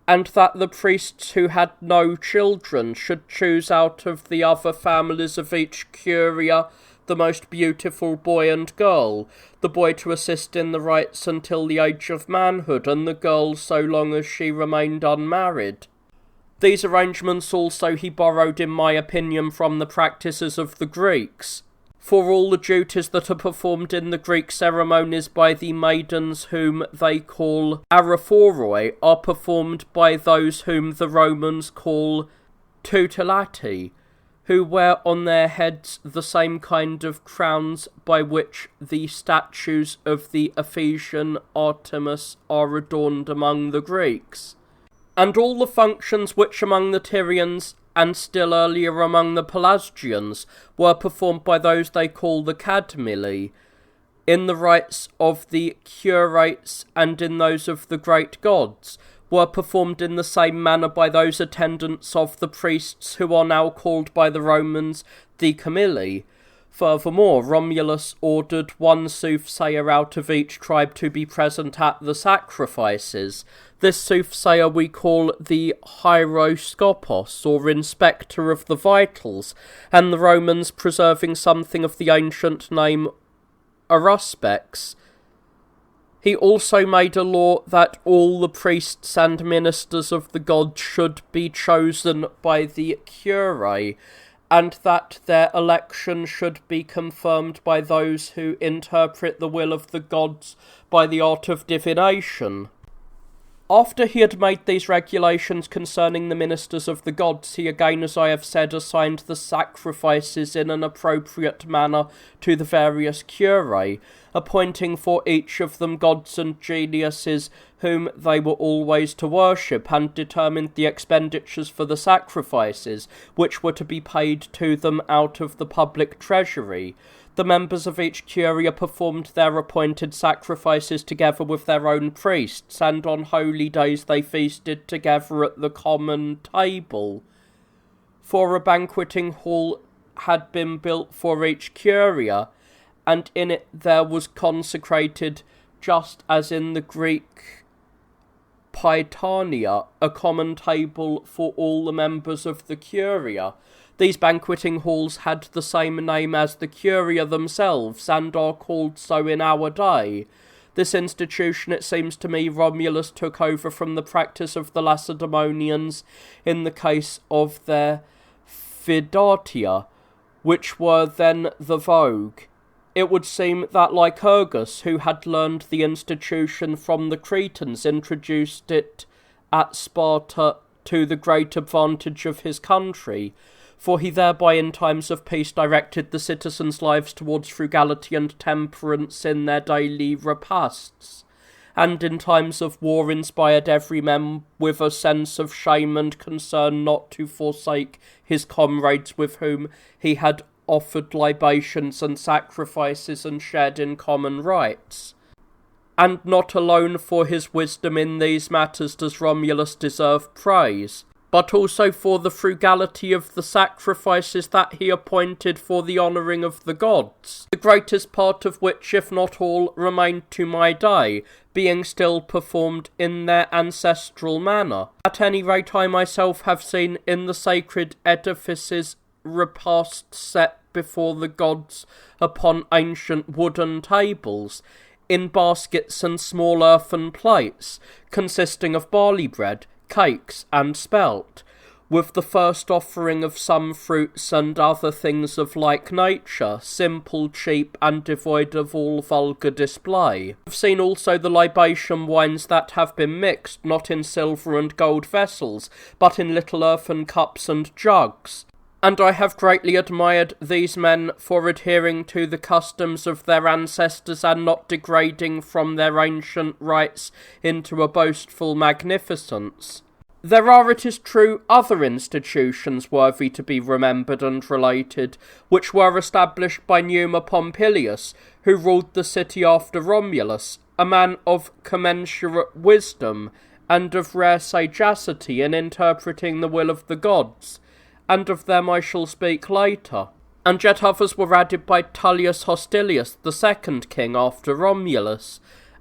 and that the priests who had no children should choose out of the other families of each curia the most beautiful boy and girl, the boy to assist in the rites until the age of manhood, and the girl so long as she remained unmarried. These arrangements also he borrowed, in my opinion, from the practices of the Greeks. For all the duties that are performed in the Greek ceremonies by the maidens whom they call araphoroi are performed by those whom the Romans call tutelati, who wear on their heads the same kind of crowns by which the statues of the Ephesian Artemis are adorned among the Greeks. And all the functions which among the Tyrians and still earlier among the Pelasgians were performed by those they call the Cadmili, in the rites of the curates and in those of the great gods, were performed in the same manner by those attendants of the priests who are now called by the Romans the Camilli. Furthermore, Romulus ordered one soothsayer out of each tribe to be present at the sacrifices. This soothsayer we call the Hieroskopos, or inspector of the vitals, and the Romans, preserving something of the ancient name Aruspex. He also made a law that all the priests and ministers of the gods should be chosen by the Curae, and that their election should be confirmed by those who interpret the will of the gods by the art of divination. After he had made these regulations concerning the ministers of the gods, he again, as I have said, assigned the sacrifices in an appropriate manner to the various curae, appointing for each of them gods and geniuses whom they were always to worship, and determined the expenditures for the sacrifices, which were to be paid to them out of the public treasury. The members of each curia performed their appointed sacrifices together with their own priests, and on holy days they feasted together at the common table. For a banqueting hall had been built for each curia, and in it there was consecrated, just as in the Greek Paetarnia, a common table for all the members of the curia. These banqueting halls had the same name as the curia themselves, and are called so in our day. This institution, it seems to me, Romulus took over from the practice of the Lacedaemonians in the case of their Fidatia, which were then the vogue. It would seem that Lycurgus, who had learned the institution from the Cretans, introduced it at Sparta to the great advantage of his country, for he thereby in times of peace directed the citizens' lives towards frugality and temperance in their daily repasts, and in times of war inspired every man with a sense of shame and concern not to forsake his comrades with whom he had offered libations and sacrifices and shared in common rites. And not alone for his wisdom in these matters does Romulus deserve praise, but also for the frugality of the sacrifices that he appointed for the honouring of the gods, the greatest part of which, if not all, remain to my day, being still performed in their ancestral manner. At any rate, I myself have seen in the sacred edifices repasts set before the gods upon ancient wooden tables, in baskets and small earthen plates, consisting of barley bread, cakes, and spelt, with the first offering of some fruits and other things of like nature, simple, cheap, and devoid of all vulgar display. I have seen also the libation wines that have been mixed, not in silver and gold vessels, but in little earthen cups and jugs. And I have greatly admired these men for adhering to the customs of their ancestors and not degrading from their ancient rites into a boastful magnificence. There are, it is true, other institutions worthy to be remembered and related, which were established by Numa Pompilius, who ruled the city after Romulus, a man of commensurate wisdom, and of rare sagacity in interpreting the will of the gods, and of them I shall speak later. And yet others were added by Tullius Hostilius, the second king after Romulus,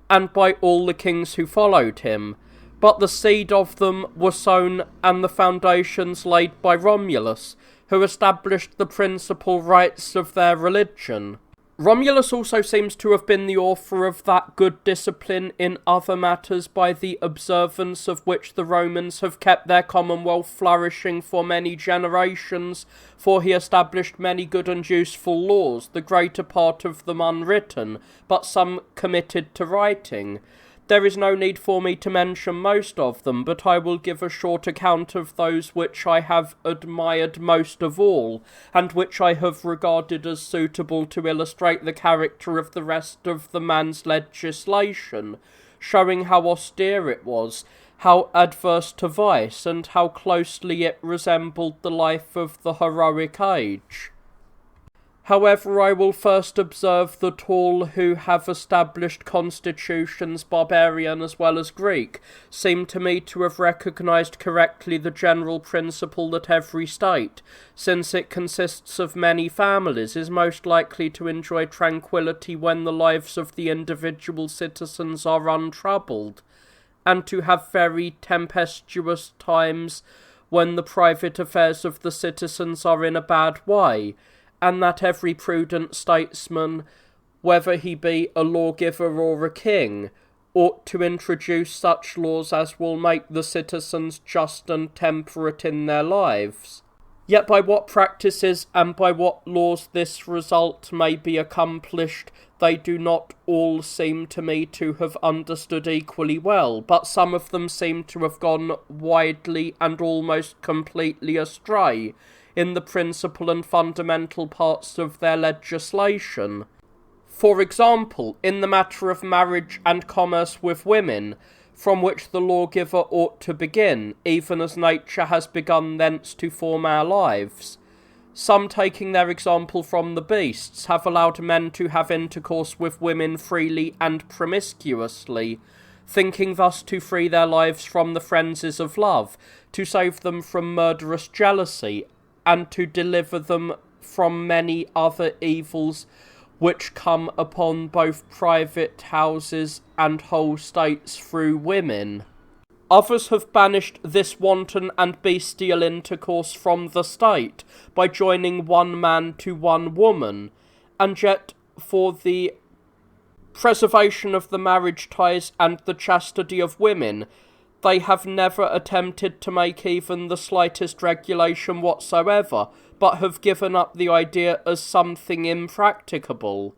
and by all the kings who followed him, but the seed of them were sown and the foundations laid by Romulus, who established the principal rites of their religion. Romulus also seems to have been the author of that good discipline in other matters by the observance of which the Romans have kept their commonwealth flourishing for many generations, for he established many good and useful laws, the greater part of them unwritten, but some committed to writing. There is no need for me to mention most of them, but I will give a short account of those which I have admired most of all, and which I have regarded as suitable to illustrate the character of the rest of the man's legislation, showing how austere it was, how adverse to vice, and how closely it resembled the life of the heroic age. However, I will first observe that all who have established constitutions, barbarian as well as Greek, seem to me to have recognised correctly the general principle that every state, since it consists of many families, is most likely to enjoy tranquillity when the lives of the individual citizens are untroubled, and to have very tempestuous times when the private affairs of the citizens are in a bad way, and that every prudent statesman, whether he be a lawgiver or a king, ought to introduce such laws as will make the citizens just and temperate in their lives. Yet by what practices and by what laws this result may be accomplished, they do not all seem to me to have understood equally well, but some of them seem to have gone widely and almost completely astray in the principal and fundamental parts of their legislation. For example, in the matter of marriage and commerce with women, from which the lawgiver ought to begin, even as nature has begun thence to form our lives. Some, taking their example from the beasts, have allowed men to have intercourse with women freely and promiscuously, thinking thus to free their lives from the frenzies of love, to save them from murderous jealousy, and to deliver them from many other evils which come upon both private houses and whole states through women. Others have banished this wanton and bestial intercourse from the state by joining one man to one woman, and yet for the preservation of the marriage ties and the chastity of women, they have never attempted to make even the slightest regulation whatsoever, but have given up the idea as something impracticable.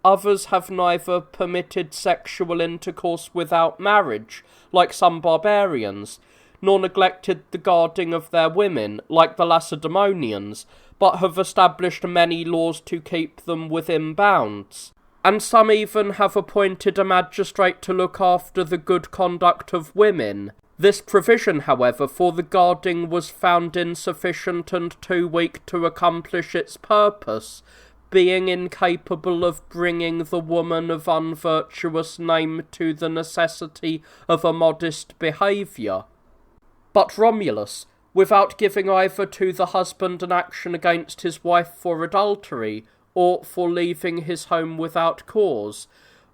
Others have neither permitted sexual intercourse without marriage, like some barbarians, nor neglected the guarding of their women, like the Lacedaemonians, but have established many laws to keep them within bounds. And some even have appointed a magistrate to look after the good conduct of women. This provision, however, for the guarding was found insufficient and too weak to accomplish its purpose, being incapable of bringing the woman of unvirtuous name to the necessity of a modest behaviour. But Romulus, without giving either to the husband an action against his wife for adultery, or for leaving his home without cause,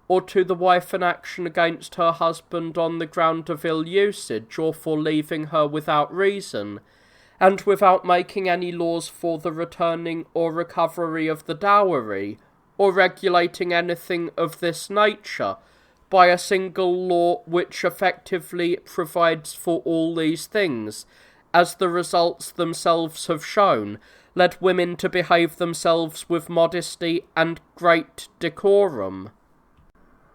or to the wife an action against her husband on the ground of ill usage, or for leaving her without reason, and without making any laws for the returning or recovery of the dowry, or regulating anything of this nature, by a single law which effectively provides for all these things, as the results themselves have shown, led women to behave themselves with modesty and great decorum.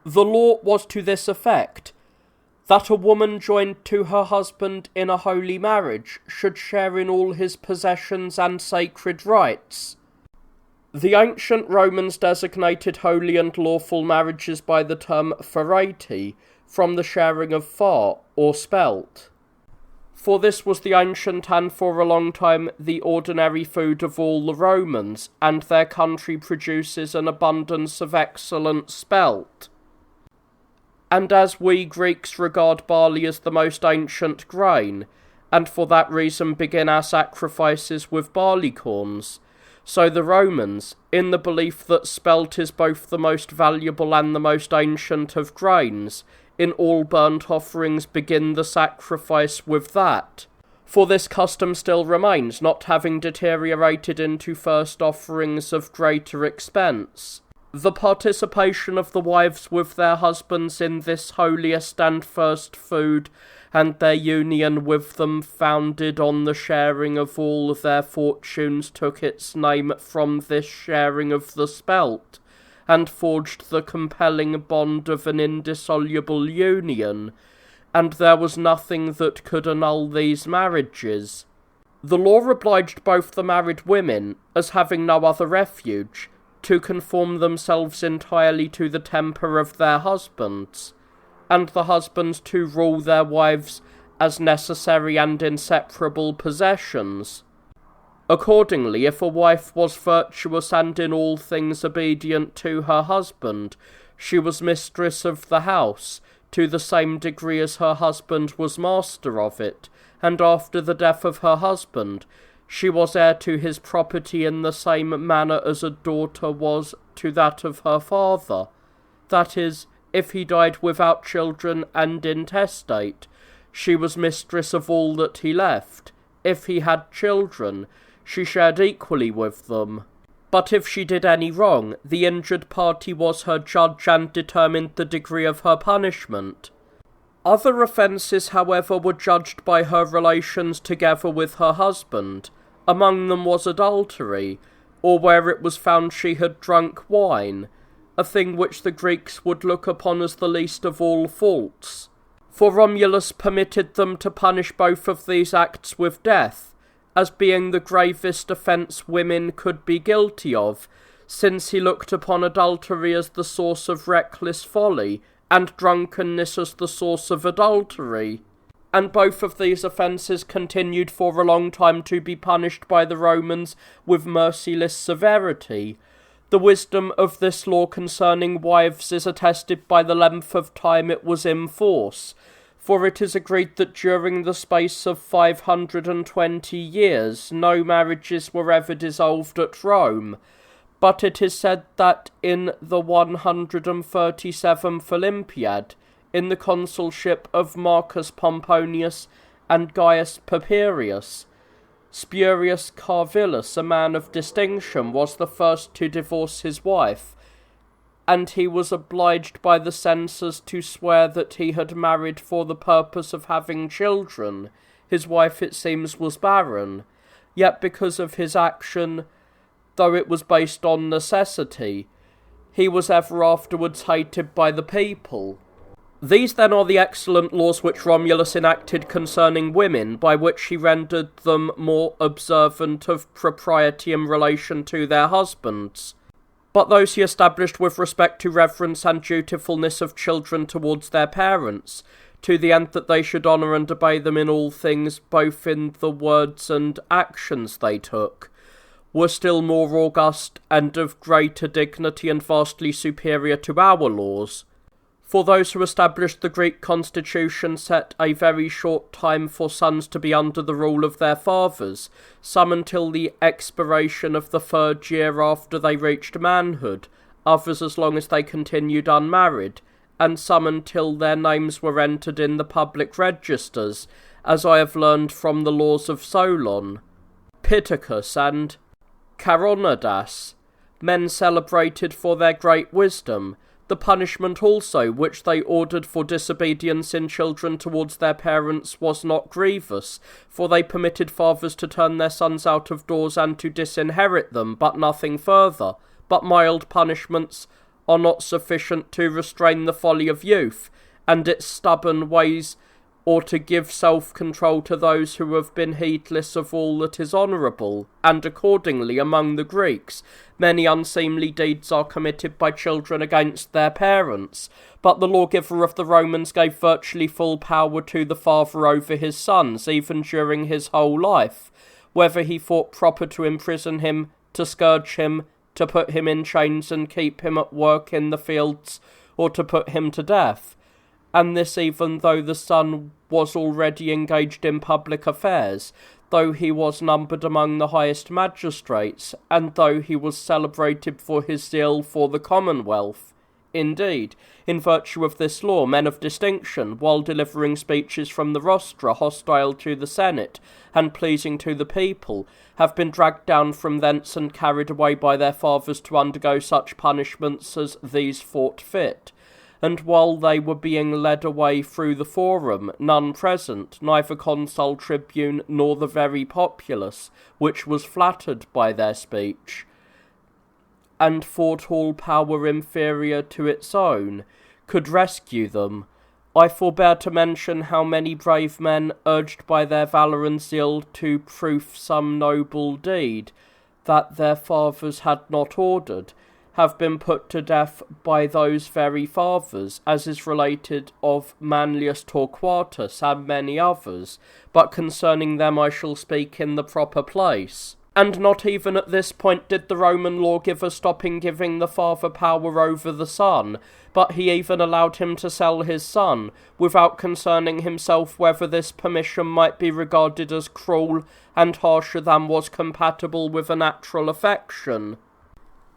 The law was to this effect, that a woman joined to her husband in a holy marriage should share in all his possessions and sacred rights. The ancient Romans designated holy and lawful marriages by the term pharetai, from the sharing of far, or spelt. For this was the ancient and for a long time the ordinary food of all the Romans, and their country produces an abundance of excellent spelt. And as we Greeks regard barley as the most ancient grain, and for that reason begin our sacrifices with barleycorns, so the Romans, in the belief that spelt is both the most valuable and the most ancient of grains, in all burnt offerings begin the sacrifice with that. For this custom still remains, not having deteriorated into first offerings of greater expense. The participation of the wives with their husbands in this holiest and first food, and their union with them founded on the sharing of all their fortunes, took its name from this sharing of the spelt, and forged the compelling bond of an indissoluble union, and there was nothing that could annul these marriages. The law obliged both the married women, as having no other refuge, to conform themselves entirely to the temper of their husbands, and the husbands to rule their wives as necessary and inseparable possessions. Accordingly, if a wife was virtuous and in all things obedient to her husband, she was mistress of the house, to the same degree as her husband was master of it, and after the death of her husband, she was heir to his property in the same manner as a daughter was to that of her father. That is, if he died without children and intestate, she was mistress of all that he left. If he had children, she shared equally with them. But if she did any wrong, the injured party was her judge and determined the degree of her punishment. Other offences, however, were judged by her relations together with her husband. Among them was adultery, or where it was found she had drunk wine, a thing which the Greeks would look upon as the least of all faults. For Romulus permitted them to punish both of these acts with death, as being the gravest offence women could be guilty of, since he looked upon adultery as the source of reckless folly, and drunkenness as the source of adultery. And both of these offences continued for a long time to be punished by the Romans with merciless severity. The wisdom of this law concerning wives is attested by the length of time it was in force, for it is agreed that during the space of 520 years no marriages were ever dissolved at Rome, but it is said that in the 137th Olympiad, in the consulship of Marcus Pomponius and Gaius Papirius, Spurius Carvillus, a man of distinction, was the first to divorce his wife, and he was obliged by the censors to swear that he had married for the purpose of having children. His wife, it seems, was barren, yet because of his action, though it was based on necessity, he was ever afterwards hated by the people. These then are the excellent laws which Romulus enacted concerning women, by which he rendered them more observant of propriety in relation to their husbands. But those he established with respect to reverence and dutifulness of children towards their parents, to the end that they should honour and obey them in all things, both in the words and actions they took, were still more august and of greater dignity and vastly superior to our laws. For those who established the Greek constitution set a very short time for sons to be under the rule of their fathers, some until the expiration of the 3rd year after they reached manhood, others as long as they continued unmarried, and some until their names were entered in the public registers, as I have learned from the laws of Solon, Pittacus, and Charondas, men celebrated for their great wisdom. The punishment also which they ordered for disobedience in children towards their parents was not grievous, for they permitted fathers to turn their sons out of doors and to disinherit them, but nothing further. But mild punishments are not sufficient to restrain the folly of youth, and its stubborn ways, or to give self-control to those who have been heedless of all that is honourable, and accordingly among the Greeks many unseemly deeds are committed by children against their parents, but the lawgiver of the Romans gave virtually full power to the father over his sons, even during his whole life, whether he thought proper to imprison him, to scourge him, to put him in chains and keep him at work in the fields, or to put him to death. And this even though the son was already engaged in public affairs, though he was numbered among the highest magistrates, and though he was celebrated for his zeal for the commonwealth. Indeed, in virtue of this law, men of distinction, while delivering speeches from the rostra hostile to the Senate, and pleasing to the people, have been dragged down from thence and carried away by their fathers to undergo such punishments as these thought fit. And while they were being led away through the forum, none present, neither consul, tribune, nor the very populace, which was flattered by their speech, and thought all power inferior to its own, could rescue them. I forbear to mention how many brave men, urged by their valour and zeal to proof some noble deed that their fathers had not ordered, have been put to death by those very fathers, as is related of Manlius Torquatus and many others, but concerning them I shall speak in the proper place. And not even at this point did the Roman lawgiver stop in giving the father power over the son, but he even allowed him to sell his son, without concerning himself whether this permission might be regarded as cruel and harsher than was compatible with a natural affection.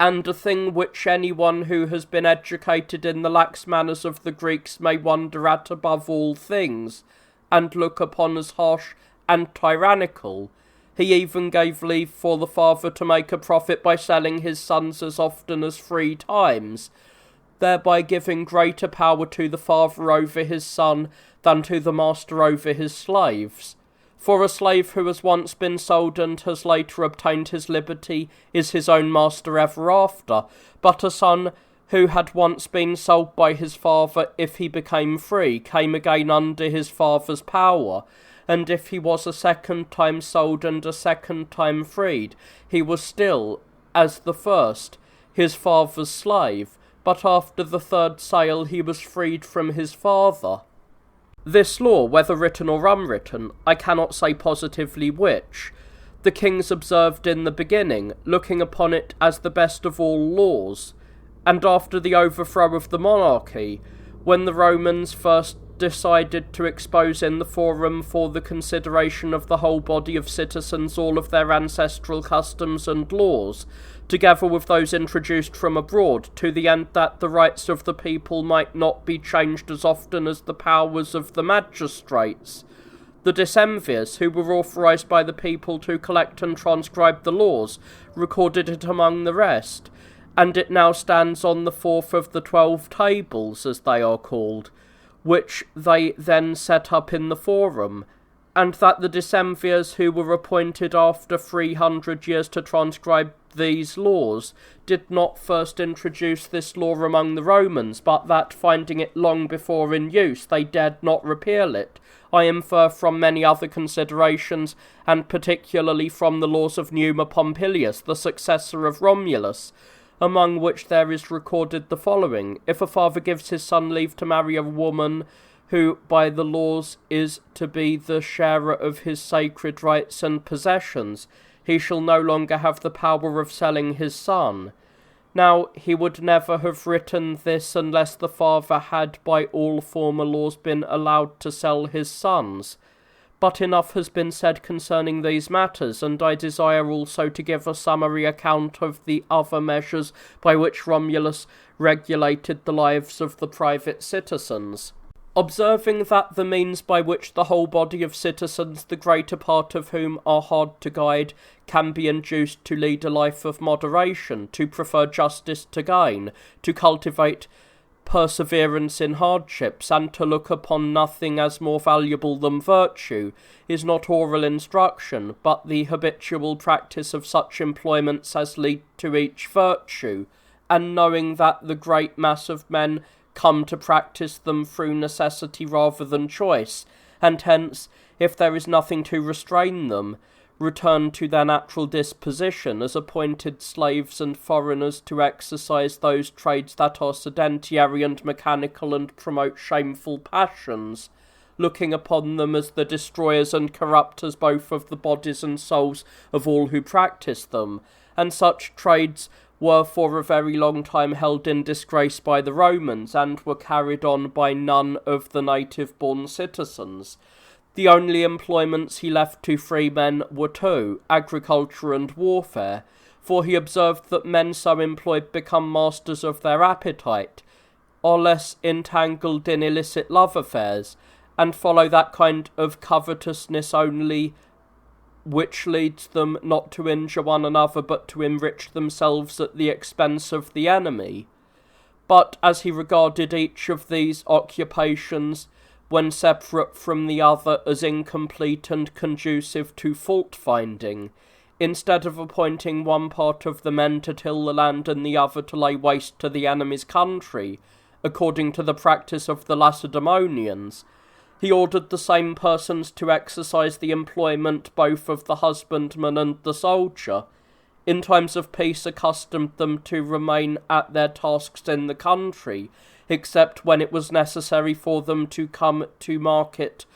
And a thing which anyone who has been educated in the lax manners of the Greeks may wonder at above all things, and look upon as harsh and tyrannical, he even gave leave for the father to make a profit by selling his sons as often as 3 times, thereby giving greater power to the father over his son than to the master over his slaves. For a slave who has once been sold and has later obtained his liberty is his own master ever after, but a son who had once been sold by his father, if he became free, came again under his father's power, and if he was a second time sold and a second time freed, he was still, as the first, his father's slave, but after the 3rd sale he was freed from his father. This law, whether written or unwritten, I cannot say positively which, the kings observed in the beginning, looking upon it as the best of all laws, and after the overthrow of the monarchy, when the Romans first decided to expose in the forum for the consideration of the whole body of citizens all of their ancestral customs and laws, together with those introduced from abroad, to the end that the rights of the people might not be changed as often as the powers of the magistrates. The Decemvirs, who were authorized by the people to collect and transcribe the laws, recorded it among the rest, and it now stands on the 4th of the 12 tables, as they are called, which they then set up in the forum, and that the Decemvirs, who were appointed after 300 years to transcribe these laws, did not first introduce this law among the Romans, but that, finding it long before in use, they dared not repeal it. I infer from many other considerations, and particularly from the laws of Numa Pompilius, the successor of Romulus, among which there is recorded the following: if a father gives his son leave to marry a woman who by the laws is to be the sharer of his sacred rights and possessions, he shall no longer have the power of selling his son. Now, he would never have written this unless the father had by all former laws been allowed to sell his sons. But enough has been said concerning these matters, and I desire also to give a summary account of the other measures by which Romulus regulated the lives of the private citizens. Observing that the means by which the whole body of citizens, the greater part of whom are hard to guide, can be induced to lead a life of moderation, to prefer justice to gain, to cultivate perseverance in hardships, and to look upon nothing as more valuable than virtue, is not oral instruction, but the habitual practice of such employments as lead to each virtue, and knowing that the great mass of men come to practice them through necessity rather than choice, and hence, if there is nothing to restrain them, return to their natural disposition as appointed slaves and foreigners to exercise those trades that are sedentary and mechanical and promote shameful passions, looking upon them as the destroyers and corrupters both of the bodies and souls of all who practice them, and such trades were for a very long time held in disgrace by the Romans, and were carried on by none of the native-born citizens. The only employments he left to free men were 2, agriculture and warfare, for he observed that men so employed become masters of their appetite, are less entangled in illicit love affairs, and follow that kind of covetousness only which leads them not to injure one another but to enrich themselves at the expense of the enemy. But as he regarded each of these occupations, when separate from the other, as incomplete and conducive to fault-finding, instead of appointing one part of the men to till the land and the other to lay waste to the enemy's country, according to the practice of the Lacedaemonians, he ordered the same persons to exercise the employment both of the husbandman and the soldier, in times of peace accustomed them to remain at their tasks in the country, except when it was necessary for them to come to market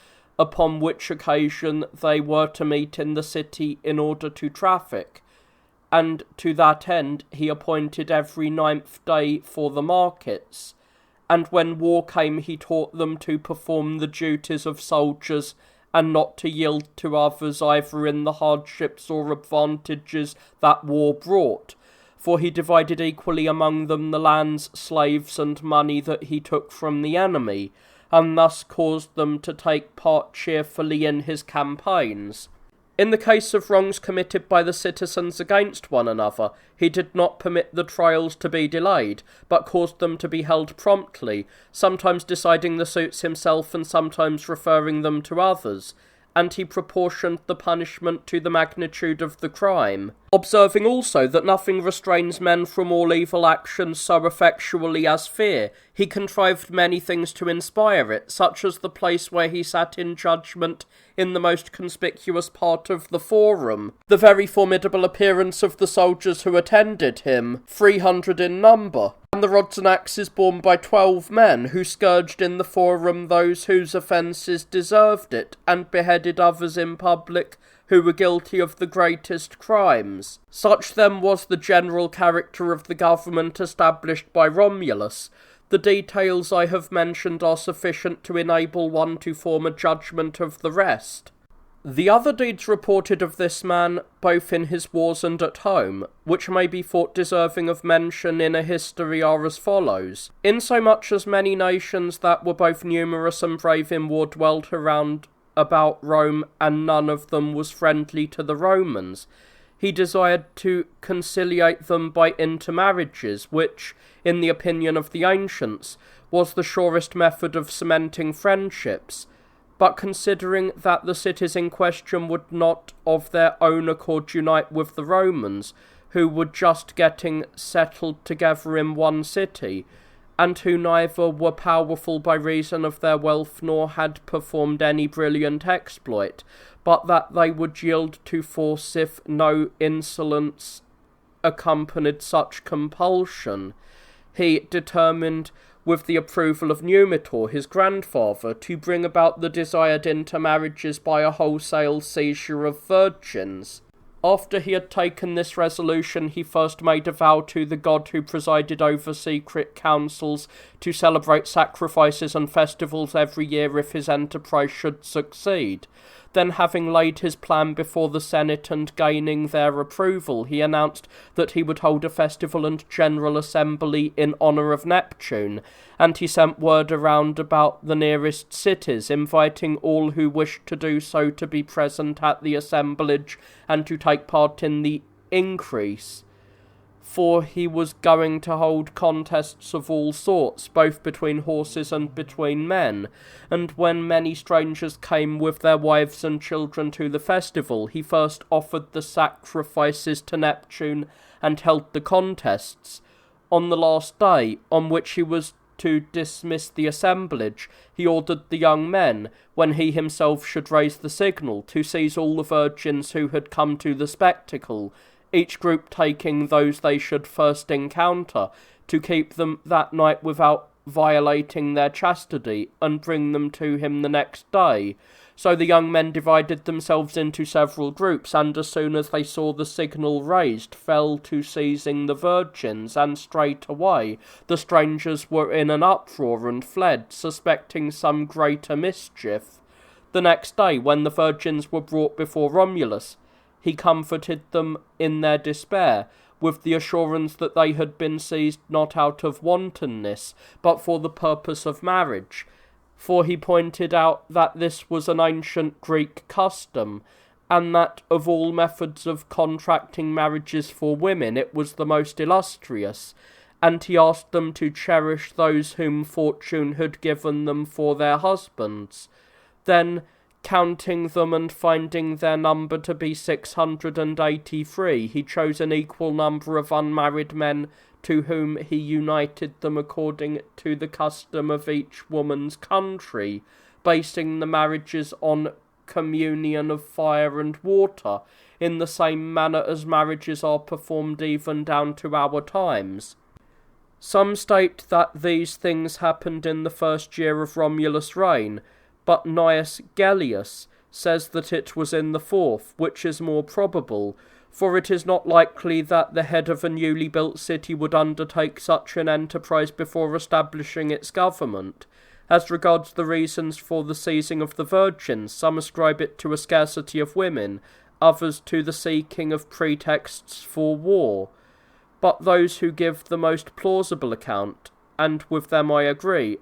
upon which occasion they were to meet in the city in order to traffic, and to that end he appointed every 9th day for the markets, and when war came he taught them to perform the duties of soldiers, and not to yield to others either in the hardships or advantages that war brought, for he divided equally among them the lands, slaves, and money that he took from the enemy, and thus caused them to take part cheerfully in his campaigns. In the case of wrongs committed by the citizens against one another, he did not permit the trials to be delayed, but caused them to be held promptly, sometimes deciding the suits himself and sometimes referring them to others, and he proportioned the punishment to the magnitude of the crime, observing also that nothing restrains men from all evil actions so effectually as fear. He contrived many things to inspire it, such as the place where he sat in judgment in the most conspicuous part of the forum, the very formidable appearance of the soldiers who attended him, 300 in number, and the rods and axes borne by 12 men, who scourged in the forum those whose offences deserved it, and beheaded others in public who were guilty of the greatest crimes. Such then was the general character of the government established by Romulus. The details I have mentioned are sufficient to enable one to form a judgment of the rest. The other deeds reported of this man, both in his wars and at home, which may be thought deserving of mention in a history, are as follows. Insomuch as many nations that were both numerous and brave in war dwelt around about Rome, and none of them was friendly to the Romans, he desired to conciliate them by intermarriages, which, in the opinion of the ancients, was the surest method of cementing friendships. But considering that the cities in question would not of their own accord unite with the Romans, who were just getting settled together in one city, and who neither were powerful by reason of their wealth nor had performed any brilliant exploit, but that they would yield to force if no insolence accompanied such compulsion, he determined, with the approval of Numitor, his grandfather, to bring about the desired intermarriages by a wholesale seizure of virgins. After he had taken this resolution, he first made a vow to the god who presided over secret councils to celebrate sacrifices and festivals every year if his enterprise should succeed. Then, having laid his plan before the Senate and gaining their approval, he announced that he would hold a festival and general assembly in honour of Neptune, and he sent word around about the nearest cities, inviting all who wished to do so to be present at the assemblage and to take part in the increase. For he was going to hold contests of all sorts, both between horses and between men, and when many strangers came with their wives and children to the festival, he first offered the sacrifices to Neptune and held the contests. On the last day, on which he was to dismiss the assemblage, he ordered the young men, when he himself should raise the signal, to seize all the virgins who had come to the spectacle, each group taking those they should first encounter, to keep them that night without violating their chastity, and bring them to him the next day. So the young men divided themselves into several groups, and as soon as they saw the signal raised, fell to seizing the virgins, and straightway the strangers were in an uproar and fled, suspecting some greater mischief. The next day, when the virgins were brought before Romulus, he comforted them in their despair, with the assurance that they had been seized not out of wantonness, but for the purpose of marriage. For he pointed out that this was an ancient Greek custom, and that of all methods of contracting marriages for women it was the most illustrious, and he asked them to cherish those whom fortune had given them for their husbands. Then, counting them and finding their number to be 683, he chose an equal number of unmarried men, to whom he united them according to the custom of each woman's country, basing the marriages on communion of fire and water, in the same manner as marriages are performed even down to our times. Some state that these things happened in the first year of Romulus' reign, but Gnaeus Gellius says that it was in the 4th, which is more probable, for it is not likely that the head of a newly built city would undertake such an enterprise before establishing its government. As regards the reasons for the seizing of the virgins, some ascribe it to a scarcity of women, others to the seeking of pretexts for war. But those who give the most plausible account, and with them I agree,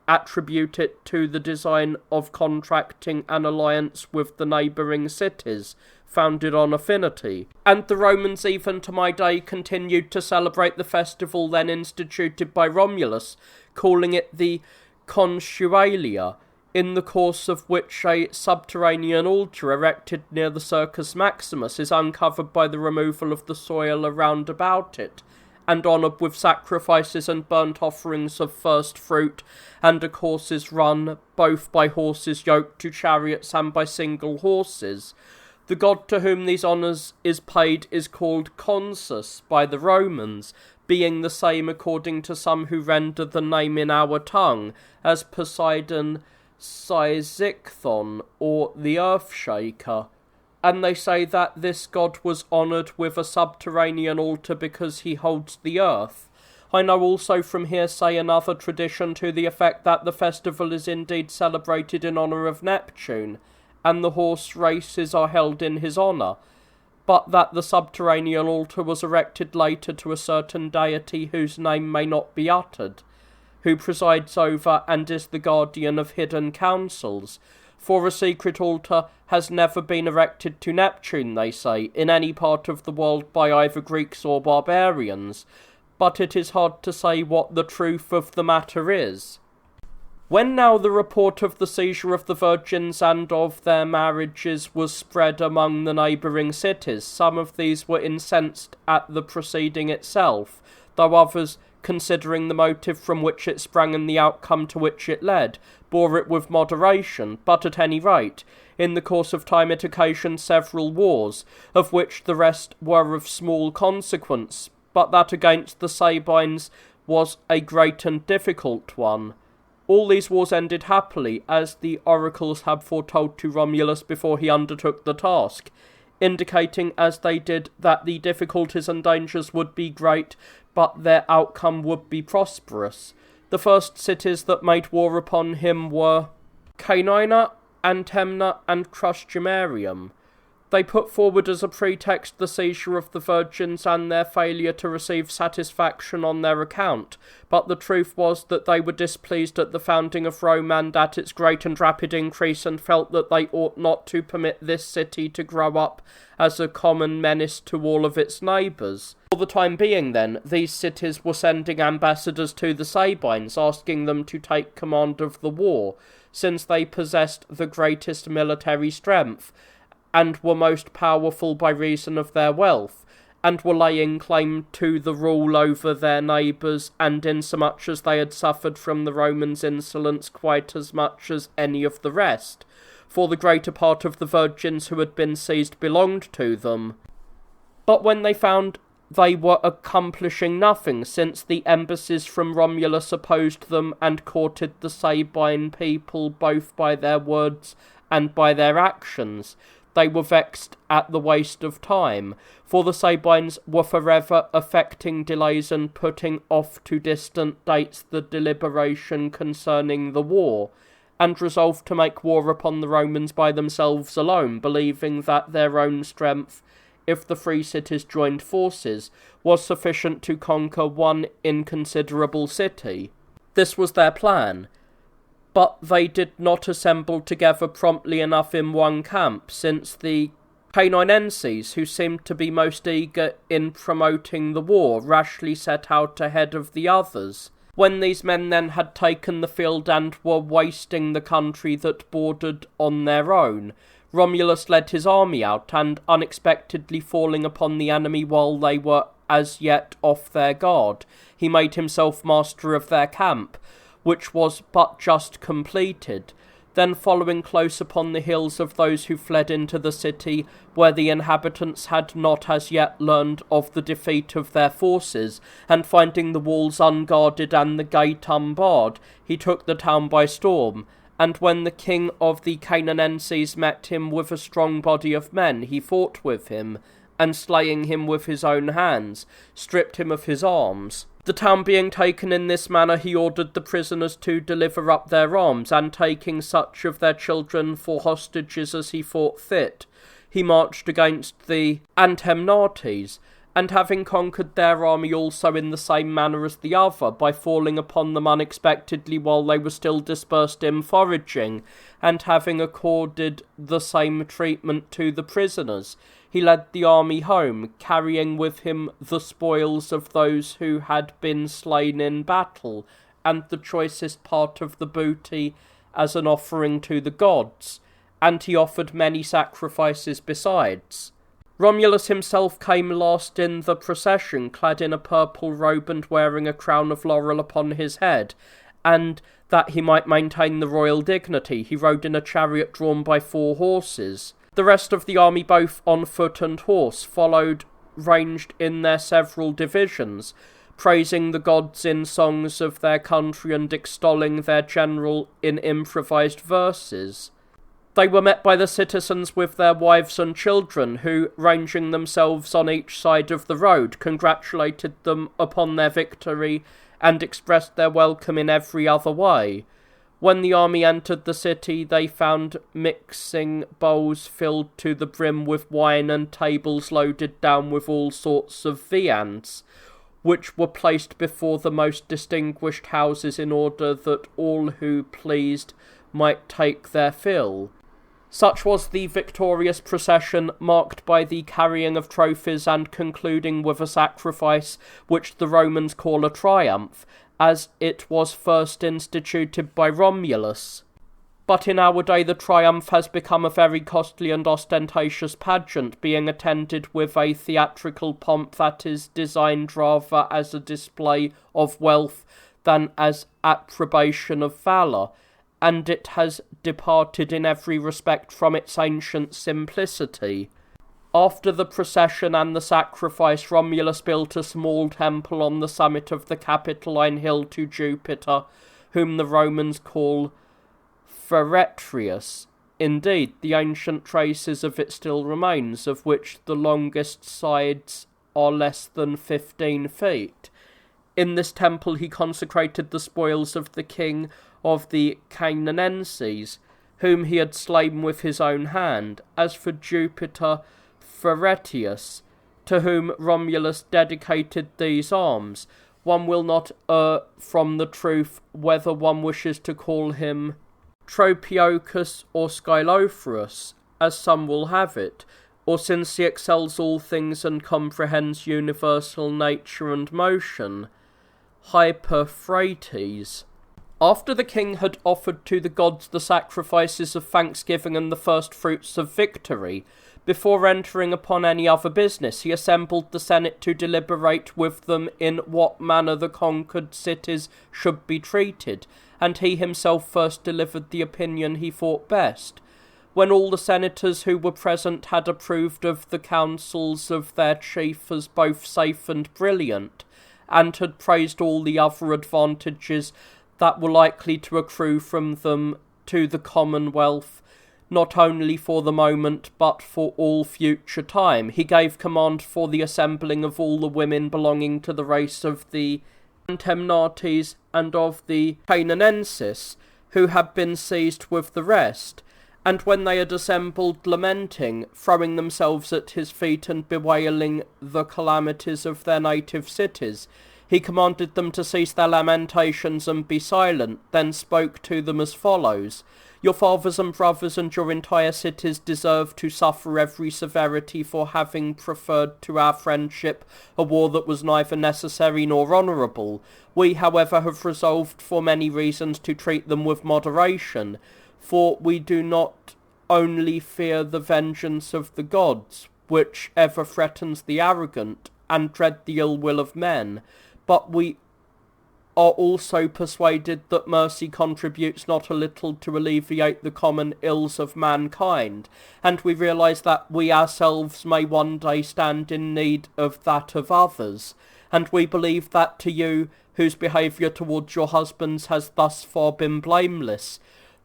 attribute it to the design of contracting an alliance with the neighbouring cities, founded on affinity. And the Romans even to my day continued to celebrate the festival then instituted by Romulus, calling it the Consualia, in the course of which a subterranean altar erected near the Circus Maximus is uncovered by the removal of the soil around about it, and honoured with sacrifices and burnt offerings of first fruit, and a course is run both by horses yoked to chariots and by single horses. The god to whom these honours is paid is called Consus by the Romans, being the same according to some who render the name in our tongue as Poseidon Sizichthon, or the Earth Shaker. And they say that this god was honoured with a subterranean altar because he holds the earth. I know also from hearsay another tradition to the effect that the festival is indeed celebrated in honour of Neptune, and the horse races are held in his honour, but that the subterranean altar was erected later to a certain deity whose name may not be uttered, who presides over and is the guardian of hidden councils. For a secret altar has never been erected to Neptune, they say, in any part of the world by either Greeks or barbarians, but it is hard to say what the truth of the matter is. When now the report of the seizure of the virgins and of their marriages was spread among the neighbouring cities, some of these were incensed at the proceeding itself, though others, considering the motive from which it sprang and the outcome to which it led, bore it with moderation. But at any rate, in the course of time it occasioned several wars, of which the rest were of small consequence, but that against the Sabines was a great and difficult one. All these wars ended happily, as the oracles had foretold to Romulus before he undertook the task, indicating as they did that the difficulties and dangers would be great, but their outcome would be prosperous. The first cities that made war upon him were Canina, Antemna, and Crustumerium. They put forward as a pretext the seizure of the virgins and their failure to receive satisfaction on their account, but the truth was that they were displeased at the founding of Rome and at its great and rapid increase, and felt that they ought not to permit this city to grow up as a common menace to all of its neighbours. For the time being, then, these cities were sending ambassadors to the Sabines, asking them to take command of the war, since they possessed the greatest military strength, and were most powerful by reason of their wealth, and were laying claim to the rule over their neighbours, and insomuch as they had suffered from the Romans' insolence quite as much as any of the rest, for the greater part of the virgins who had been seized belonged to them. But when they found they were accomplishing nothing, since the embassies from Romulus opposed them and courted the Sabine people both by their words and by their actions, they were vexed at the waste of time, for the Sabines were forever effecting delays and putting off to distant dates the deliberation concerning the war, and resolved to make war upon the Romans by themselves alone, believing that their own strength, if the free cities joined forces, was sufficient to conquer one inconsiderable city. This was their plan. But they did not assemble together promptly enough in one camp, since the Canonenses, who seemed to be most eager in promoting the war, rashly set out ahead of the others. When these men then had taken the field and were wasting the country that bordered on their own, Romulus led his army out, and unexpectedly falling upon the enemy while they were as yet off their guard, he made himself master of their camp, which was but just completed, then following close upon the heels of those who fled into the city, where the inhabitants had not as yet learned of the defeat of their forces, and finding the walls unguarded and the gate unbarred, he took the town by storm, And when the king of the Canaanenses met him with a strong body of men, he fought with him, and slaying him with his own hands, stripped him of his arms. The town being taken in this manner, he ordered the prisoners to deliver up their arms, and taking such of their children for hostages as he thought fit, he marched against the Antemnates, and having conquered their army also in the same manner as the other, by falling upon them unexpectedly while they were still dispersed in foraging, and having accorded the same treatment to the prisoners, he led the army home, carrying with him the spoils of those who had been slain in battle, and the choicest part of the booty as an offering to the gods, and he offered many sacrifices besides. Romulus himself came last in the procession, clad in a purple robe and wearing a crown of laurel upon his head, and that he might maintain the royal dignity, he rode in a chariot drawn by 4 horses. The rest of the army, both on foot and horse, followed, ranged in their several divisions, praising the gods in songs of their country and extolling their general in improvised verses. They were met by the citizens with their wives and children, who, ranging themselves on each side of the road, congratulated them upon their victory, and expressed their welcome in every other way. When the army entered the city, they found mixing bowls filled to the brim with wine, and tables loaded down with all sorts of viands, which were placed before the most distinguished houses in order that all who pleased might take their fill. Such was the victorious procession, marked by the carrying of trophies and concluding with a sacrifice which the Romans call a triumph, as it was first instituted by Romulus. But in our day the triumph has become a very costly and ostentatious pageant, being attended with a theatrical pomp that is designed rather as a display of wealth than as approbation of valour, and it has departed in every respect from its ancient simplicity. After the procession and the sacrifice, Romulus built a small temple on the summit of the Capitoline hill to Jupiter, whom the Romans call Feretrius. Indeed, the ancient traces of it still remains, of which the longest sides are less than 15 feet. In this temple he consecrated the spoils of the king of the Canaanenses, whom he had slain with his own hand. As for Jupiter Ferretius, to whom Romulus dedicated these arms, one will not err from the truth whether one wishes to call him Tropiochus or Scylophorus, as some will have it, or since he excels all things and comprehends universal nature and motion, Hyperphrates. After the king had offered to the gods the sacrifices of thanksgiving and the first fruits of victory, before entering upon any other business, he assembled the Senate to deliberate with them in what manner the conquered cities should be treated, and he himself first delivered the opinion he thought best. When all the senators who were present had approved of the counsels of their chief as both safe and brilliant, and had praised all the other advantages that were likely to accrue from them to the Commonwealth, not only for the moment, but for all future time, he gave command for the assembling of all the women belonging to the race of the Antemnates and of the Canaanensis, who had been seized with the rest. And when they had assembled, lamenting, throwing themselves at his feet and bewailing the calamities of their native cities, he commanded them to cease their lamentations and be silent, then spoke to them as follows: Your fathers and brothers and your entire cities deserve to suffer every severity for having preferred to our friendship a war that was neither necessary nor honourable. We, however, have resolved for many reasons to treat them with moderation, for we do not only fear the vengeance of the gods, which ever threatens the arrogant, and dread the ill will of men, but we are also persuaded that mercy contributes not a little to alleviate the common ills of mankind, and we realize that we ourselves may one day stand in need of that of others, and we believe that to you, whose behaviour towards your husbands has thus far been blameless,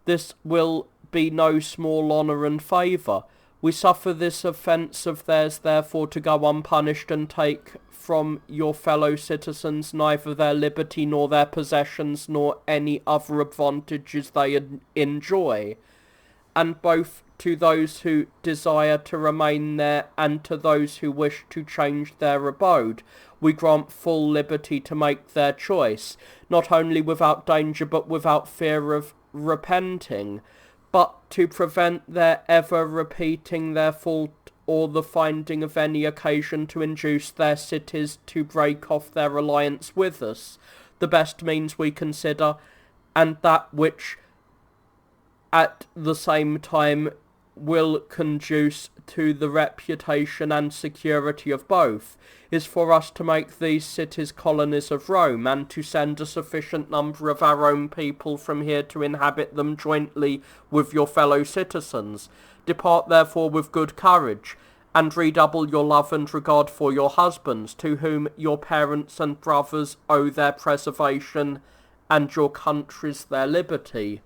this will be no small honour and favour. We suffer this offence of theirs therefore to go unpunished, and take from your fellow citizens neither their liberty nor their possessions nor any other advantages they enjoy. And both to those who desire to remain there and to those who wish to change their abode, we grant full liberty to make their choice, not only without danger but without fear of repenting, but to prevent their ever repeating their fault or the finding of any occasion to induce their cities to break off their alliance with us, the best means we consider, and that which at the same time will conduce to the reputation and security of both, is for us to make these cities colonies of Rome, and to send a sufficient number of our own people from here to inhabit them jointly with your fellow citizens. Depart therefore with good courage, and redouble your love and regard for your husbands, to whom your parents and brothers owe their preservation, and your countries their liberty.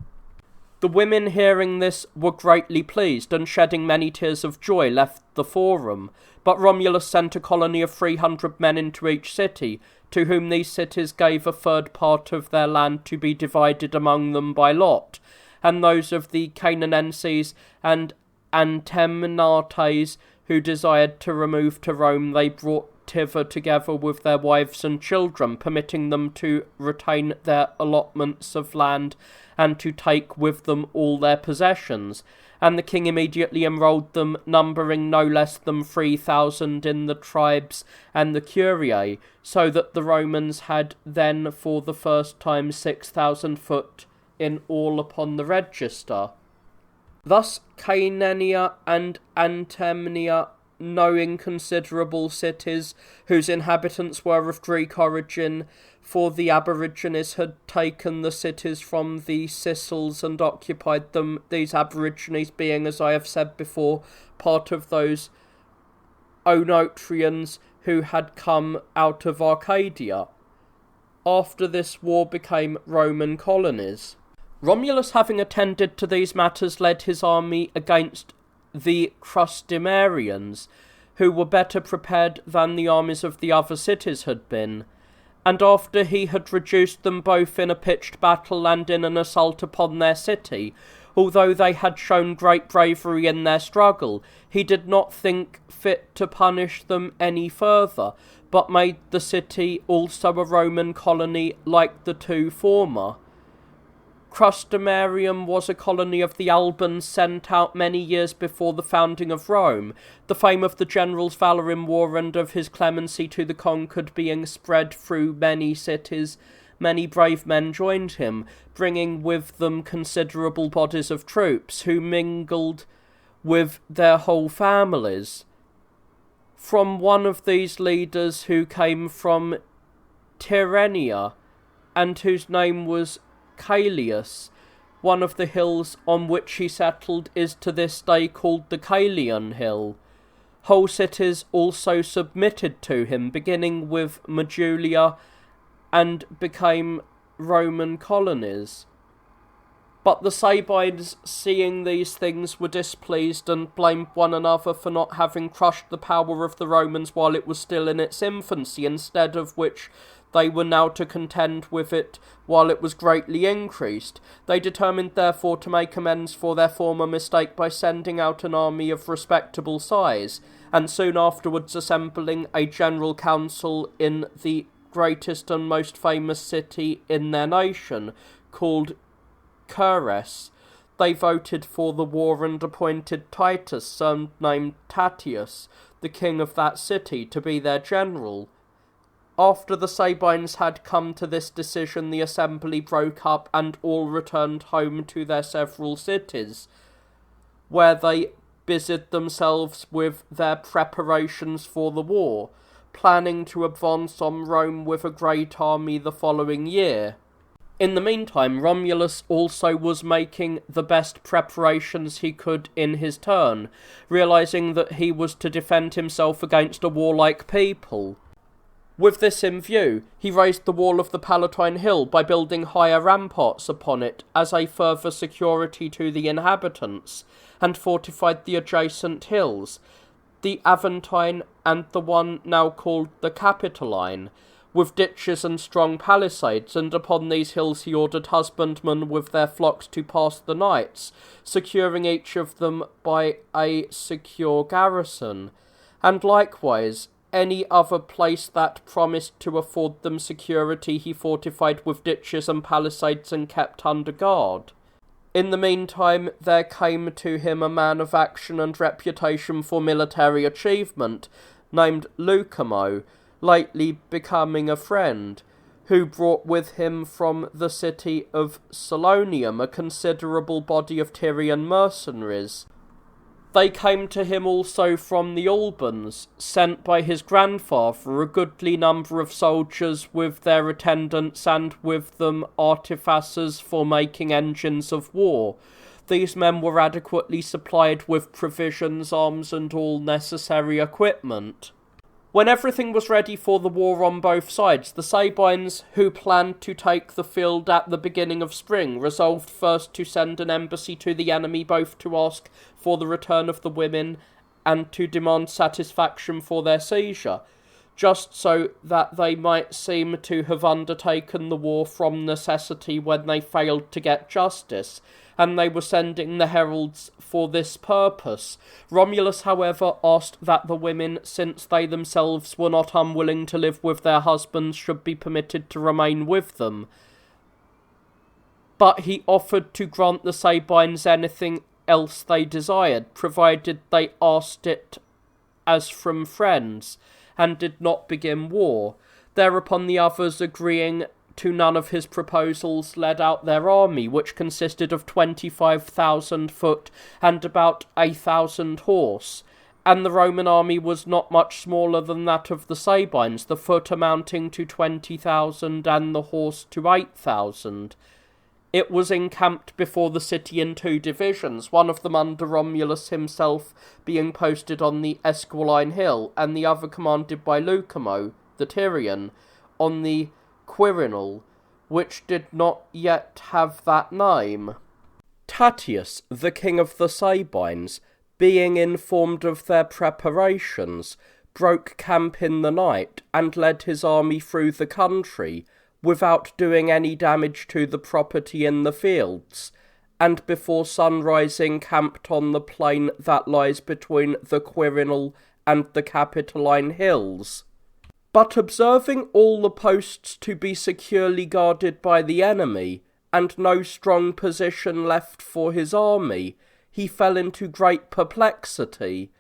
The women, hearing this, were greatly pleased, and shedding many tears of joy left the forum. But Romulus sent a colony of 300 men into each city, to whom these cities gave a third part of their land to be divided among them by lot, and those of the Canaanenses and Antemnates who desired to remove to Rome they brought thither together with their wives and children, permitting them to retain their allotments of land and to take with them all their possessions. And the king immediately enrolled them, numbering no less than 3,000 in the tribes and the curiae, so that the Romans had then for the first time 6,000 foot in all upon the register. Thus Caenania and Antemnia, knowing considerable cities, whose inhabitants were of Greek origin, for the Aborigines had taken the cities from the Sicels and occupied them, these Aborigines being, as I have said before, part of those Onotrians who had come out of Arcadia. After this war became Roman colonies. Romulus, having attended to these matters, led his army against the Crustumerians, who were better prepared than the armies of the other cities had been. And after he had reduced them both in a pitched battle and in an assault upon their city, although they had shown great bravery in their struggle, he did not think fit to punish them any further, but made the city also a Roman colony like the two former. Crustumerium was a colony of the Albans sent out many years before the founding of Rome, the fame of the general's valour in war and of his clemency to the conquered being spread through many cities. Many brave men joined him, bringing with them considerable bodies of troops, who mingled with their whole families. From one of these leaders, who came from Tyrrhenia, and whose name was Caelius, one of the hills on which he settled is to this day called the Caelian Hill. Whole cities also submitted to him, beginning with Majulia, and became Roman colonies. But the Sabines, seeing these things, were displeased, and blamed one another for not having crushed the power of the Romans while it was still in its infancy, instead of which they were now to contend with it while it was greatly increased. They determined therefore to make amends for their former mistake by sending out an army of respectable size, and soon afterwards assembling a general council in the greatest and most famous city in their nation, called Cures. They voted for the war and appointed Titus, surnamed Tatius, the king of that city, to be their general. After the Sabines had come to this decision, the assembly broke up, and all returned home to their several cities, where they busied themselves with their preparations for the war, planning to advance on Rome with a great army the following year. In the meantime, Romulus also was making the best preparations he could in his turn, realizing that he was to defend himself against a warlike people. With this in view, he raised the wall of the Palatine Hill by building higher ramparts upon it as a further security to the inhabitants, and fortified the adjacent hills, the Aventine and the one now called the Capitoline, with ditches and strong palisades, and upon these hills he ordered husbandmen with their flocks to pass the nights, securing each of them by a secure garrison, and likewise any other place that promised to afford them security he fortified with ditches and palisades and kept under guard. In the meantime there came to him a man of action and reputation for military achievement, named Lucumo, lately becoming a friend, who brought with him from the city of Salonium a considerable body of Tyrian mercenaries. They came to him also from the Albans, sent by his grandfather, a goodly number of soldiers with their attendants, and with them artificers for making engines of war. These men were adequately supplied with provisions, arms, and all necessary equipment. When everything was ready for the war on both sides, the Sabines, who planned to take the field at the beginning of spring, resolved first to send an embassy to the enemy, both to ask for the return of the women and to demand satisfaction for their seizure, just so that they might seem to have undertaken the war from necessity when they failed to get justice, and they were sending the heralds for this purpose. Romulus, however, asked that the women, since they themselves were not unwilling to live with their husbands, should be permitted to remain with them. But he offered to grant the Sabines anything else they desired, provided they asked it as from friends, and did not begin war. Thereupon the others, agreeing to none of his proposals, led out their army, which consisted of 25,000 foot and about 1,000 horse, and the Roman army was not much smaller than that of the Sabines, the foot amounting to 20,000 and the horse to 8,000. It was encamped before the city in two divisions, one of them under Romulus himself being posted on the Esquiline Hill, and the other commanded by Lucumo, the Tyrian, on the Quirinal, which did not yet have that name. Tatius, the king of the Sabines, being informed of their preparations, broke camp in the night, and led his army through the country, without doing any damage to the property in the fields, and before sunrise encamped on the plain that lies between the Quirinal and the Capitoline hills. But observing all the posts to be securely guarded by the enemy, and no strong position left for his army, he fell into great perplexity,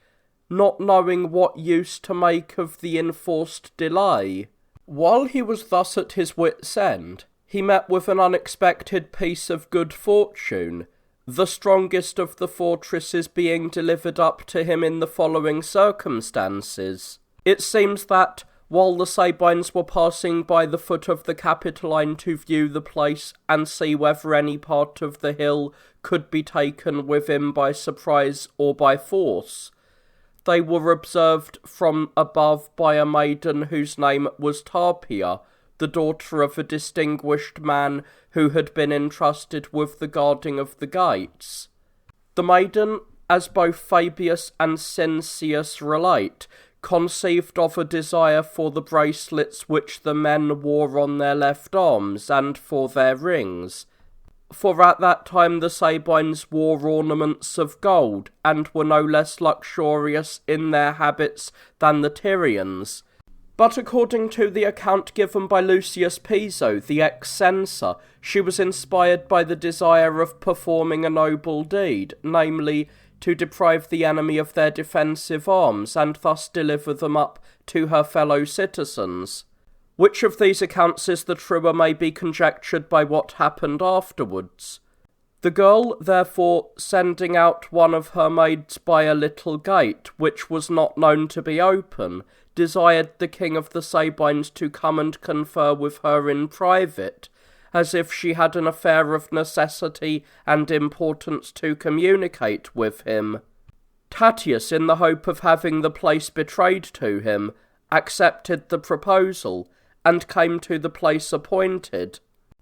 not knowing what use to make of the enforced delay. While he was thus at his wit's end, he met with an unexpected piece of good fortune, the strongest of the fortresses being delivered up to him in the following circumstances. It seems that, while the Sabines were passing by the foot of the Capitoline to view the place and see whether any part of the hill could be taken within by surprise or by force, they were observed from above by a maiden whose name was Tarpeia, the daughter of a distinguished man who had been entrusted with the guarding of the gates. The maiden, as both Fabius and Cincius relate, conceived of a desire for the bracelets which the men wore on their left arms, and for their rings. For at that time the Sabines wore ornaments of gold, and were no less luxurious in their habits than the Tyrians. But according to the account given by Lucius Piso, the ex-censor, she was inspired by the desire of performing a noble deed, namely, to deprive the enemy of their defensive arms, and thus deliver them up to her fellow citizens. Which of these accounts is the truer may be conjectured by what happened afterwards. The girl, therefore, sending out one of her maids by a little gate, which was not known to be open, desired the king of the Sabines to come and confer with her in private, as if she had an affair of necessity and importance to communicate with him. Tatius, in the hope of having the place betrayed to him, accepted the proposal, and came to the place appointed.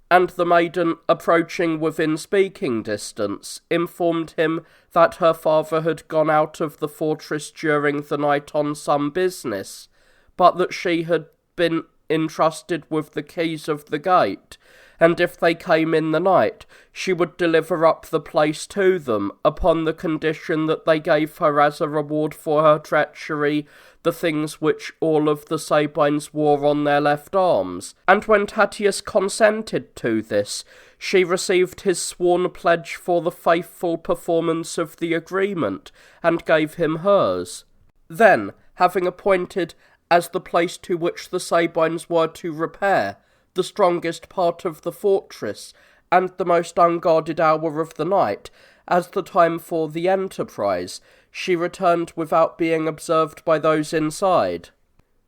And the maiden, approaching within speaking distance, informed him that her father had gone out of the fortress during the night on some business, but that she had been entrusted with the keys of the gate, and if they came in the night, she would deliver up the place to them, upon the condition that they gave her as a reward for her treachery the things which all of the Sabines wore on their left arms. And when Tatius consented to this, she received his sworn pledge for the faithful performance of the agreement, and gave him hers. Then, having appointed as the place to which the Sabines were to repair, the strongest part of the fortress, and the most unguarded hour of the night, as the time for the enterprise, she returned without being observed by those inside.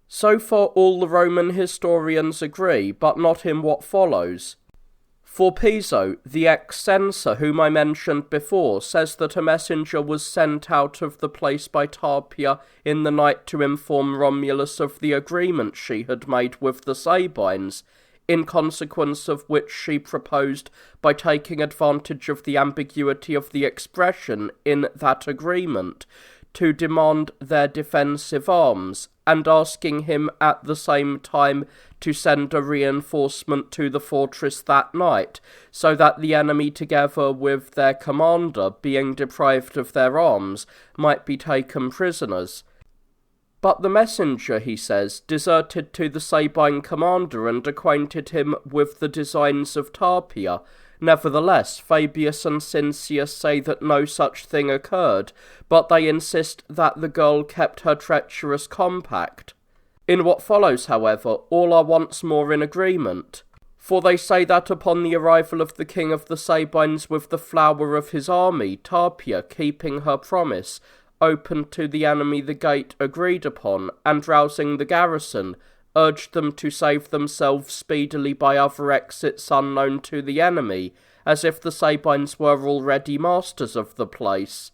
So far all the Roman historians agree, but not in what follows. For Piso, the ex-censor whom I mentioned before, says that a messenger was sent out of the place by Tarpeia in the night to inform Romulus of the agreement she had made with the Sabines, in consequence of which she proposed, by taking advantage of the ambiguity of the expression in that agreement, to demand their defensive arms, and asking him at the same time to send a reinforcement to the fortress that night, so that the enemy, together with their commander, being deprived of their arms, might be taken prisoners. But the messenger, he says, deserted to the Sabine commander and acquainted him with the designs of Tarpeia. Nevertheless, Fabius and Cincius say that no such thing occurred, but they insist that the girl kept her treacherous compact. In what follows, however, all are once more in agreement, for they say that upon the arrival of the king of the Sabines with the flower of his army, Tarpeia, keeping her promise, opened to the enemy the gate agreed upon, and rousing the garrison, urged them to save themselves speedily by other exits unknown to the enemy, as if the Sabines were already masters of the place.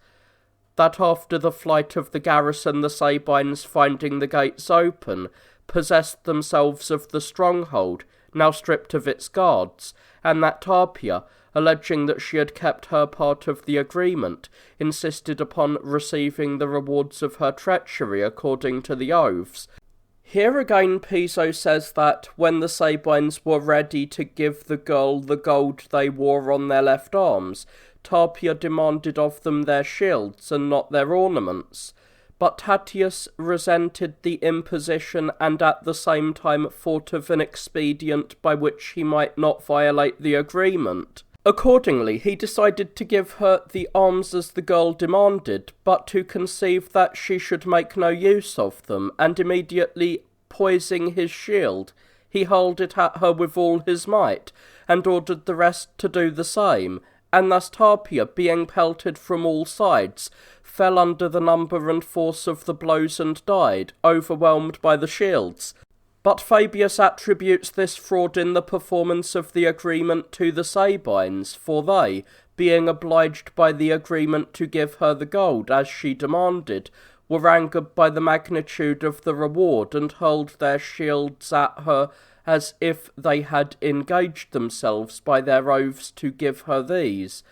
That after the flight of the garrison, the Sabines, finding the gates open, possessed themselves of the stronghold, now stripped of its guards, and that Tarpeia, alleging that she had kept her part of the agreement, insisted upon receiving the rewards of her treachery according to the oaths. Here again Piso says that when the Sabines were ready to give the girl the gold they wore on their left arms, Tarpeia demanded of them their shields and not their ornaments. But Tatius resented the imposition and at the same time thought of an expedient by which he might not violate the agreement. Accordingly, he decided to give her the arms as the girl demanded, but to conceive that she should make no use of them, and immediately poising his shield, he hurled it at her with all his might, and ordered the rest to do the same, and thus Tarpeia, being pelted from all sides, fell under the number and force of the blows and died, overwhelmed by the shields. But Fabius attributes this fraud in the performance of the agreement to the Sabines, for they, being obliged by the agreement to give her the gold as she demanded, were angered by the magnitude of the reward, and hurled their shields at her as if they had engaged themselves by their oaths to give her these.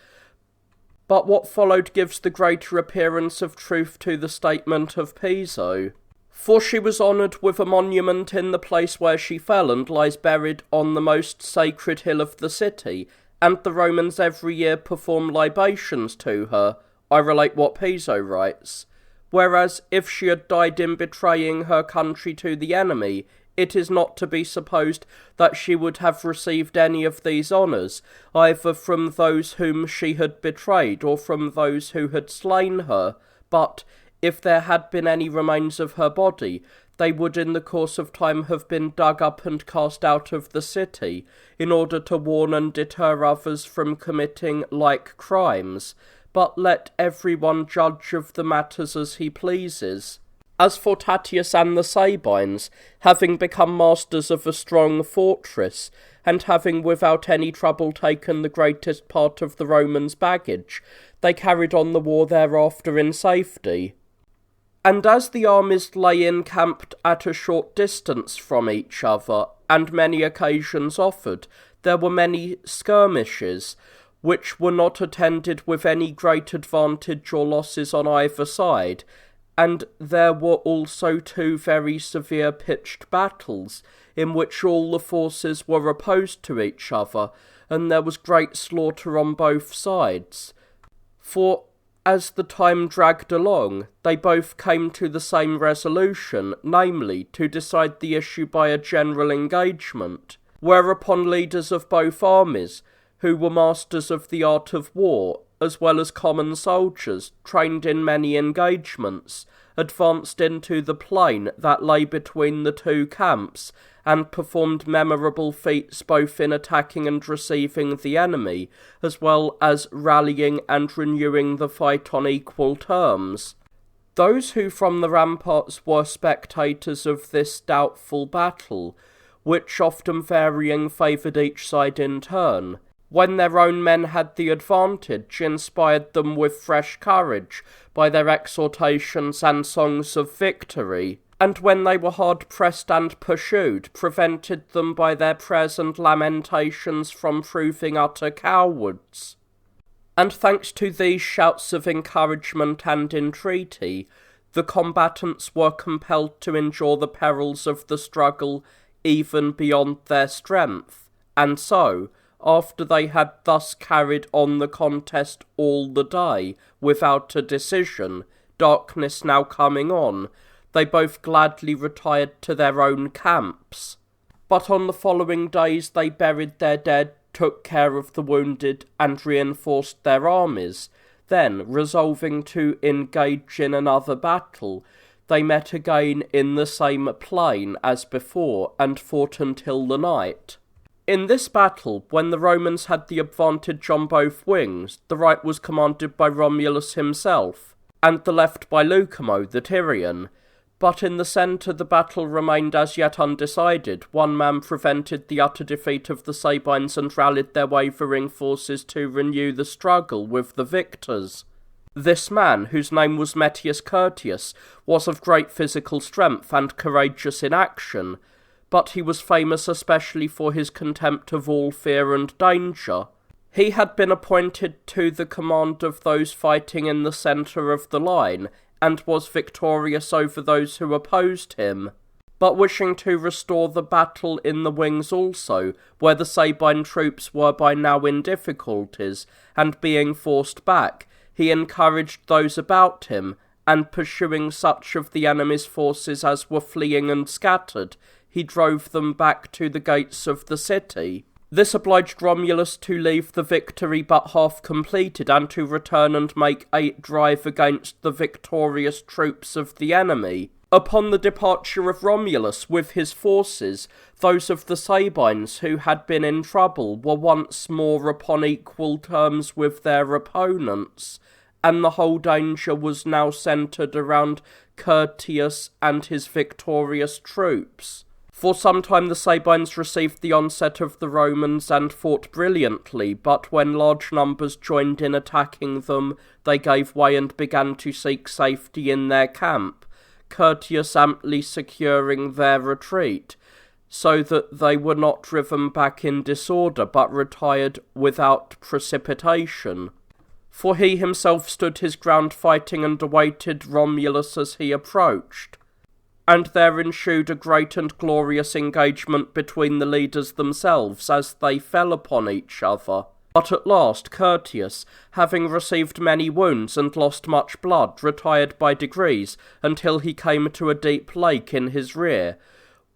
But what followed gives the greater appearance of truth to the statement of Piso. For she was honoured with a monument in the place where she fell, and lies buried on the most sacred hill of the city, and the Romans every year perform libations to her. I relate what Piso writes. Whereas, if she had died in betraying her country to the enemy, it is not to be supposed that she would have received any of these honours, either from those whom she had betrayed, or from those who had slain her, but if there had been any remains of her body, they would in the course of time have been dug up and cast out of the city, in order to warn and deter others from committing like crimes. But let every one judge of the matters as he pleases. As for Tatius and the Sabines, having become masters of a strong fortress, and having without any trouble taken the greatest part of the Romans' baggage, they carried on the war thereafter in safety. And as the armies lay encamped at a short distance from each other, and many occasions offered, there were many skirmishes, which were not attended with any great advantage or losses on either side, and there were also 2 very severe pitched battles, in which all the forces were opposed to each other, and there was great slaughter on both sides. For as the time dragged along, they both came to the same resolution, namely, to decide the issue by a general engagement, whereupon leaders of both armies, who were masters of the art of war, as well as common soldiers, trained in many engagements, advanced into the plain that lay between the 2 camps, and performed memorable feats both in attacking and receiving the enemy, as well as rallying and renewing the fight on equal terms. Those who from the ramparts were spectators of this doubtful battle, which often varying favoured each side in turn, when their own men had the advantage, inspired them with fresh courage by their exhortations and songs of victory, and when they were hard-pressed and pursued, prevented them by their prayers and lamentations from proving utter cowards. And thanks to these shouts of encouragement and entreaty, the combatants were compelled to endure the perils of the struggle even beyond their strength, and so, after they had thus carried on the contest all the day without a decision, darkness now coming on, they both gladly retired to their own camps. But on the following days they buried their dead, took care of the wounded, and reinforced their armies. Then, resolving to engage in another battle, they met again in the same plain as before, and fought until the night. In this battle, when the Romans had the advantage on both wings, the right was commanded by Romulus himself, and the left by Lucumo the Tyrian. But in the centre the battle remained as yet undecided. One man prevented the utter defeat of the Sabines and rallied their wavering forces to renew the struggle with the victors. This man, whose name was Metius Curtius, was of great physical strength and courageous in action, but he was famous especially for his contempt of all fear and danger. He had been appointed to the command of those fighting in the centre of the line, and was victorious over those who opposed him. But wishing to restore the battle in the wings also, where the Sabine troops were by now in difficulties, and being forced back, he encouraged those about him, and pursuing such of the enemy's forces as were fleeing and scattered, he drove them back to the gates of the city. This obliged Romulus to leave the victory but half completed, and to return and make a drive against the victorious troops of the enemy. Upon the departure of Romulus with his forces, those of the Sabines who had been in trouble were once more upon equal terms with their opponents, and the whole danger was now centred around Curtius and his victorious troops. For some time the Sabines received the onset of the Romans and fought brilliantly, but when large numbers joined in attacking them, they gave way and began to seek safety in their camp, Curtius amply securing their retreat, so that they were not driven back in disorder, but retired without precipitation. For he himself stood his ground fighting and awaited Romulus as he approached. And there ensued a great and glorious engagement between the leaders themselves as they fell upon each other. But at last Curtius, having received many wounds and lost much blood, retired by degrees until he came to a deep lake in his rear,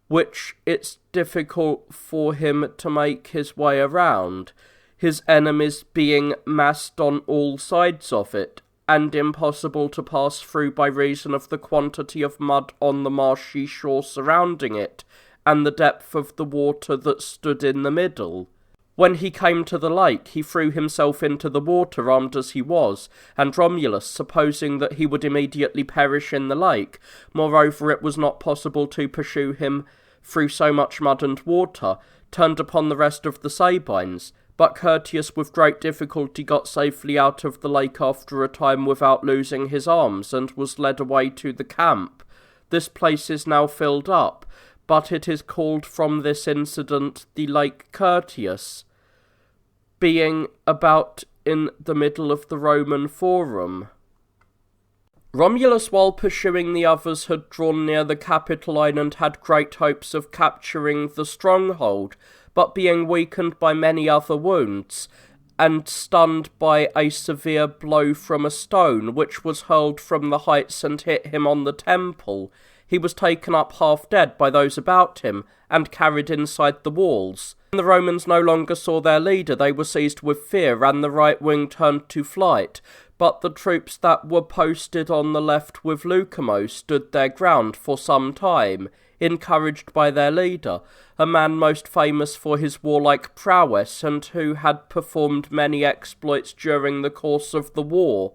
which it's difficult for him to make his way around, his enemies being massed on all sides of it, and impossible to pass through by reason of the quantity of mud on the marshy shore surrounding it, and the depth of the water that stood in the middle. When he came to the lake, he threw himself into the water, armed as he was, and Romulus, supposing that he would immediately perish in the lake, moreover it was not possible to pursue him through so much mud and water, turned upon the rest of the Sabines, but Curtius with great difficulty got safely out of the lake after a time without losing his arms, and was led away to the camp. This place is now filled up, but it is called from this incident the Lake Curtius, being about in the middle of the Roman Forum. Romulus, while pursuing the others, had drawn near the Capitoline and had great hopes of capturing the stronghold, but being weakened by many other wounds, and stunned by a severe blow from a stone, which was hurled from the heights and hit him on the temple, he was taken up half dead by those about him, and carried inside the walls. When the Romans no longer saw their leader, they were seized with fear, and the right wing turned to flight. But the troops that were posted on the left with Lucamo stood their ground for some time, encouraged by their leader, a man most famous for his warlike prowess, and who had performed many exploits during the course of the war.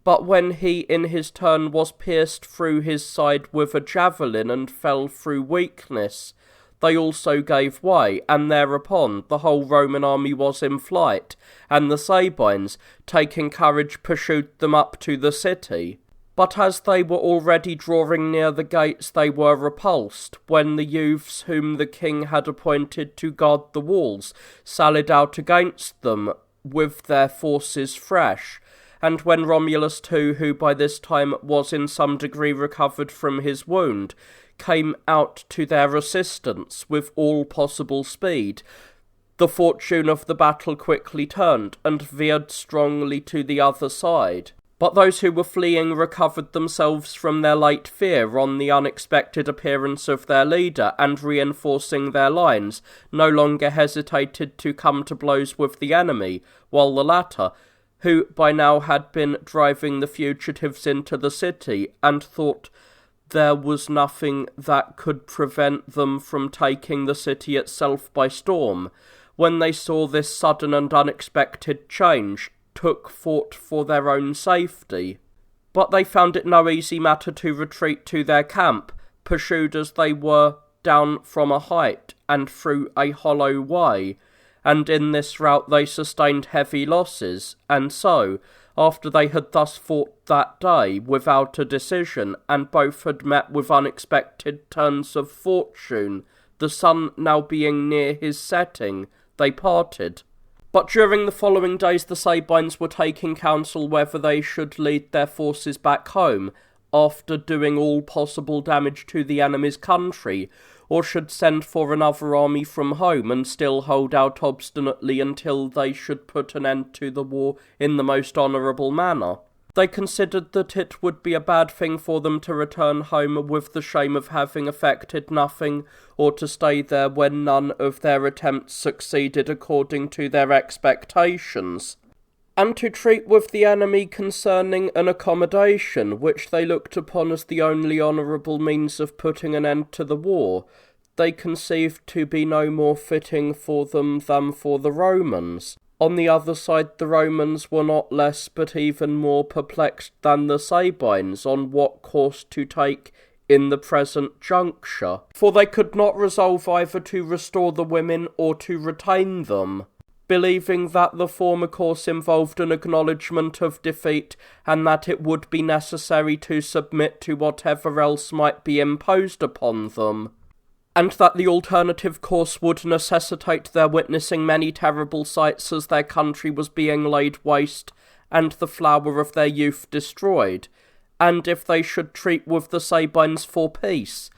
But when he in his turn was pierced through his side with a javelin and fell through weakness, they also gave way, and thereupon the whole Roman army was in flight, and the Sabines, taking courage, pursued them up to the city. But as they were already drawing near the gates, they were repulsed, when the youths whom the king had appointed to guard the walls sallied out against them with their forces fresh. And when Romulus too, who by this time was in some degree recovered from his wound, came out to their assistance with all possible speed, the fortune of the battle quickly turned, and veered strongly to the other side. But those who were fleeing recovered themselves from their late fear on the unexpected appearance of their leader, and reinforcing their lines, no longer hesitated to come to blows with the enemy, while the latter, who by now had been driving the fugitives into the city, and thought there was nothing that could prevent them from taking the city itself by storm, when they saw this sudden and unexpected change, took thought for their own safety. But they found it no easy matter to retreat to their camp, pursued as they were down from a height and through a hollow way, and in this rout they sustained heavy losses, and so, after they had thus fought that day without a decision, and both had met with unexpected turns of fortune, the sun now being near his setting, they parted. But during the following days the Sabines were taking counsel whether they should lead their forces back home, after doing all possible damage to the enemy's country, or should send for another army from home and still hold out obstinately until they should put an end to the war in the most honourable manner. They considered that it would be a bad thing for them to return home with the shame of having effected nothing, or to stay there when none of their attempts succeeded according to their expectations, and to treat with the enemy concerning an accommodation, which they looked upon as the only honourable means of putting an end to the war, they conceived to be no more fitting for them than for the Romans. On the other side, the Romans were not less but even more perplexed than the Sabines on what course to take in the present juncture, for they could not resolve either to restore the women or to retain them, believing that the former course involved an acknowledgment of defeat, and that it would be necessary to submit to whatever else might be imposed upon them, and that the alternative course would necessitate their witnessing many terrible sights as their country was being laid waste, and the flower of their youth destroyed, and if they should treat with the Sabines for peace,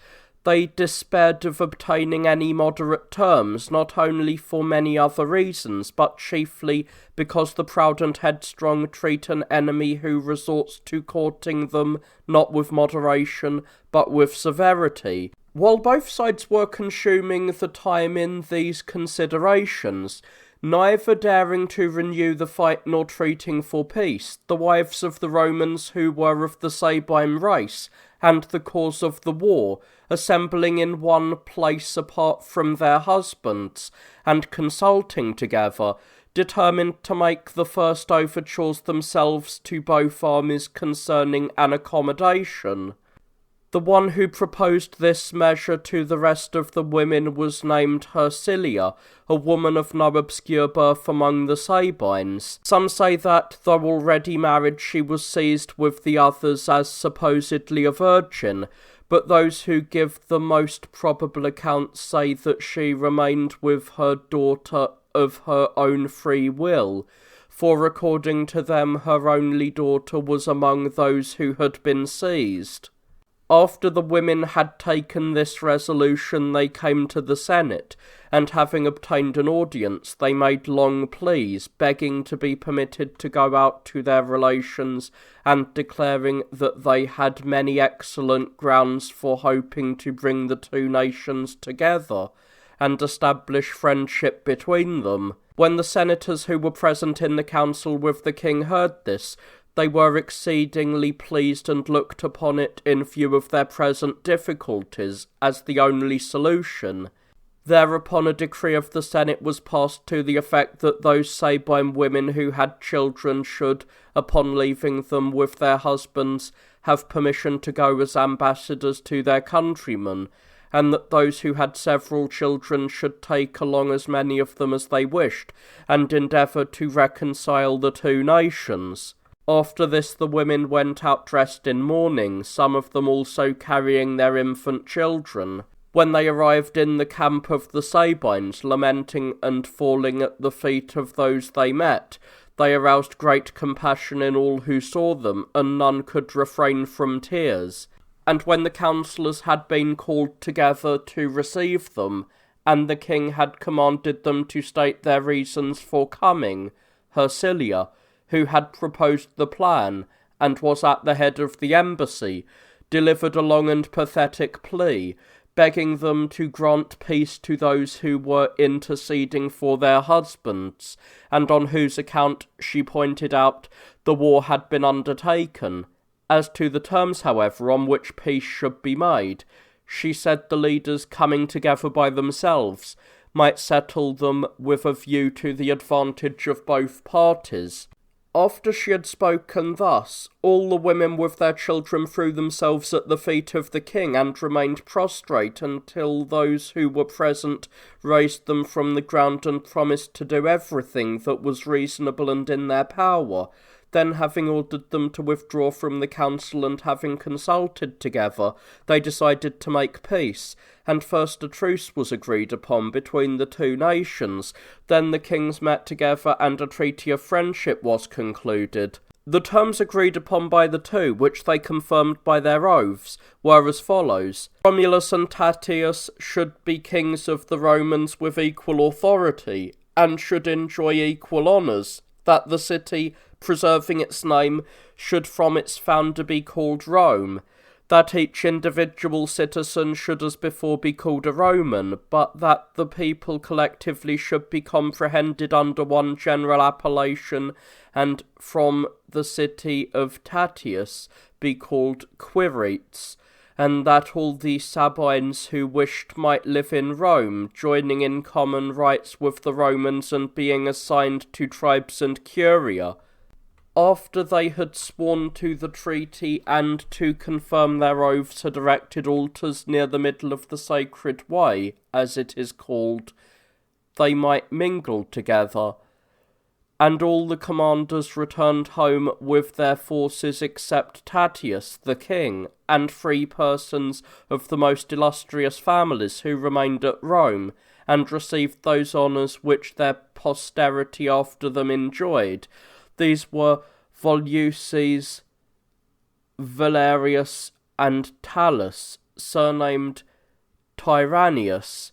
they despaired of obtaining any moderate terms, not only for many other reasons, but chiefly because the proud and headstrong treat an enemy who resorts to courting them not with moderation, but with severity. While both sides were consuming the time in these considerations, neither daring to renew the fight nor treating for peace, the wives of the Romans who were of the Sabine race, and the cause of the war, assembling in one place apart from their husbands, and consulting together, determined to make the first overtures themselves to both armies concerning an accommodation. The one who proposed this measure to the rest of the women was named Hersilia, a woman of no obscure birth among the Sabines. Some say that, though already married, she was seized with the others as supposedly a virgin, but those who give the most probable accounts say that she remained with her daughter of her own free will, for according to them her only daughter was among those who had been seized. After the women had taken this resolution, they came to the Senate, and having obtained an audience, they made long pleas, begging to be permitted to go out to their relations, and declaring that they had many excellent grounds for hoping to bring the two nations together, and establish friendship between them. When the senators who were present in the council with the king heard this, they were exceedingly pleased and looked upon it, in view of their present difficulties, as the only solution. Thereupon a decree of the Senate was passed to the effect that those Sabine women who had children should, upon leaving them with their husbands, have permission to go as ambassadors to their countrymen, and that those who had several children should take along as many of them as they wished, and endeavour to reconcile the two nations. After this the women went out dressed in mourning, some of them also carrying their infant children. When they arrived in the camp of the Sabines, lamenting and falling at the feet of those they met, they aroused great compassion in all who saw them, and none could refrain from tears. And when the councillors had been called together to receive them, and the king had commanded them to state their reasons for coming, Hersilia, who had proposed the plan, and was at the head of the embassy, delivered a long and pathetic plea, begging them to grant peace to those who were interceding for their husbands, and on whose account, she pointed out, the war had been undertaken. As to the terms, however, on which peace should be made, she said the leaders, coming together by themselves, might settle them with a view to the advantage of both parties. After she had spoken thus, all the women with their children threw themselves at the feet of the king, and remained prostrate until those who were present raised them from the ground and promised to do everything that was reasonable and in their power. Then, having ordered them to withdraw from the council and having consulted together, they decided to make peace, and first a truce was agreed upon between the two nations. Then the kings met together, and a treaty of friendship was concluded. The terms agreed upon by the two, which they confirmed by their oaths, were as follows. Romulus and Tatius should be kings of the Romans with equal authority, and should enjoy equal honours, that the city, preserving its name, should from its founder be called Rome, that each individual citizen should as before be called a Roman, but that the people collectively should be comprehended under one general appellation, and from the city of Tatius be called Quirites, and that all the Sabines who wished might live in Rome, joining in common rights with the Romans and being assigned to tribes and curia. After they had sworn to the treaty and to confirm their oaths had erected altars near the middle of the sacred way, as it is called, they might mingle together. And all the commanders returned home with their forces except Tatius, the king, and 3 persons of the most illustrious families who remained at Rome, and received those honours which their posterity after them enjoyed. These were Voluses, Valerius, and Talus, surnamed Tyrannius,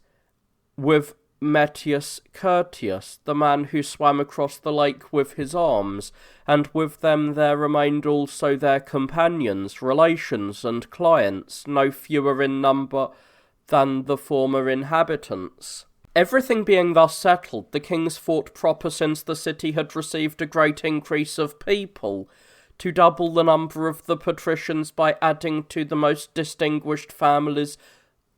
with Metius Curtius, the man who swam across the lake with his arms, and with them there remained also their companions, relations, and clients, no fewer in number than the former inhabitants. Everything being thus settled, the kings thought proper, since the city had received a great increase of people, to double the number of the patricians by adding to the most distinguished families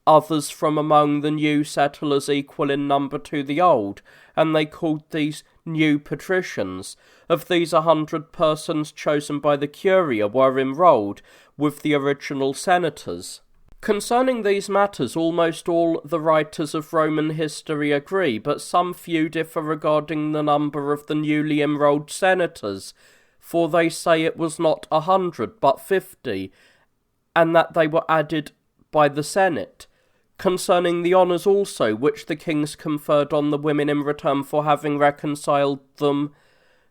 others from among the new settlers equal in number to the old, and they called these new patricians. Of these 100 persons chosen by the Curia were enrolled with the original senators. Concerning these matters, almost all the writers of Roman history agree, but some few differ regarding the number of the newly enrolled senators, for they say it was not 100, but 50, and that they were added by the Senate. Concerning the honours also, which the kings conferred on the women in return for having reconciled them,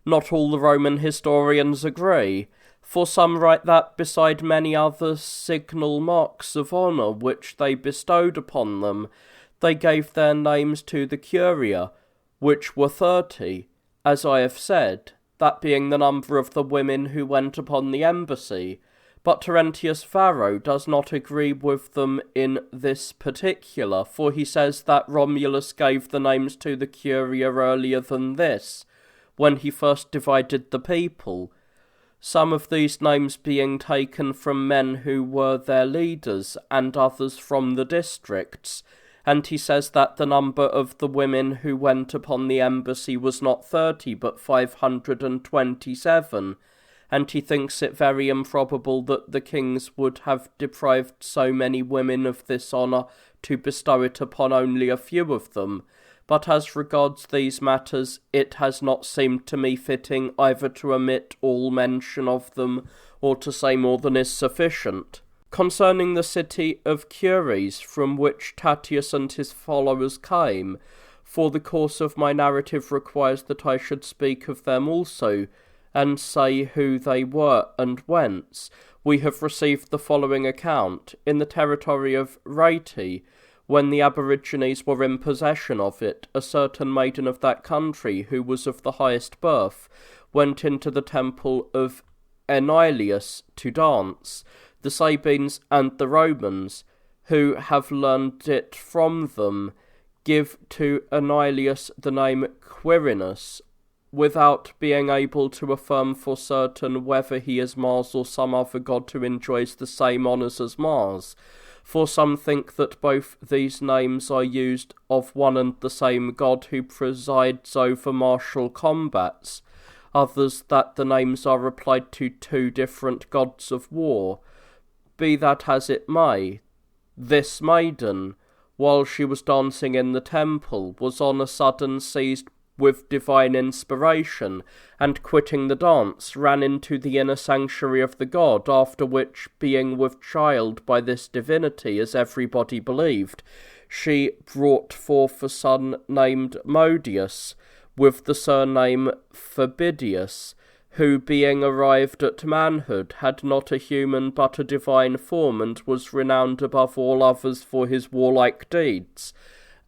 not all the Roman historians agree, for some write that, beside many other signal marks of honour which they bestowed upon them, they gave their names to the Curia, which were 30, as I have said, that being the number of the women who went upon the embassy. But Terentius Varro does not agree with them in this particular, for he says that Romulus gave the names to the Curia earlier than this, when he first divided the people, some of these names being taken from men who were their leaders, and others from the districts, and he says that the number of the women who went upon the embassy was not 30, but 527, and he thinks it very improbable that the kings would have deprived so many women of this honour to bestow it upon only a few of them. But as regards these matters, it has not seemed to me fitting either to omit all mention of them, or to say more than is sufficient. Concerning the city of Cures, from which Tatius and his followers came, for the course of my narrative requires that I should speak of them also, and say who they were and whence, we have received the following account. In the territory of Raeti, when the aborigines were in possession of it, a certain maiden of that country, who was of the highest birth, went into the temple of Aeneas to dance. The Sabines and the Romans, who have learned it from them, give to Aeneas the name Quirinus, without being able to affirm for certain whether he is Mars or some other god who enjoys the same honours as Mars. For some think that both these names are used of one and the same god who presides over martial combats, others that the names are applied to two different gods of war. Be that as it may, this maiden, while she was dancing in the temple, was on a sudden seized with divine inspiration, and quitting the dance, ran into the inner sanctuary of the god, after which, being with child by this divinity, as everybody believed, she brought forth a son named Modius, with the surname Fabidius, who, being arrived at manhood, had not a human but a divine form, and was renowned above all others for his warlike deeds,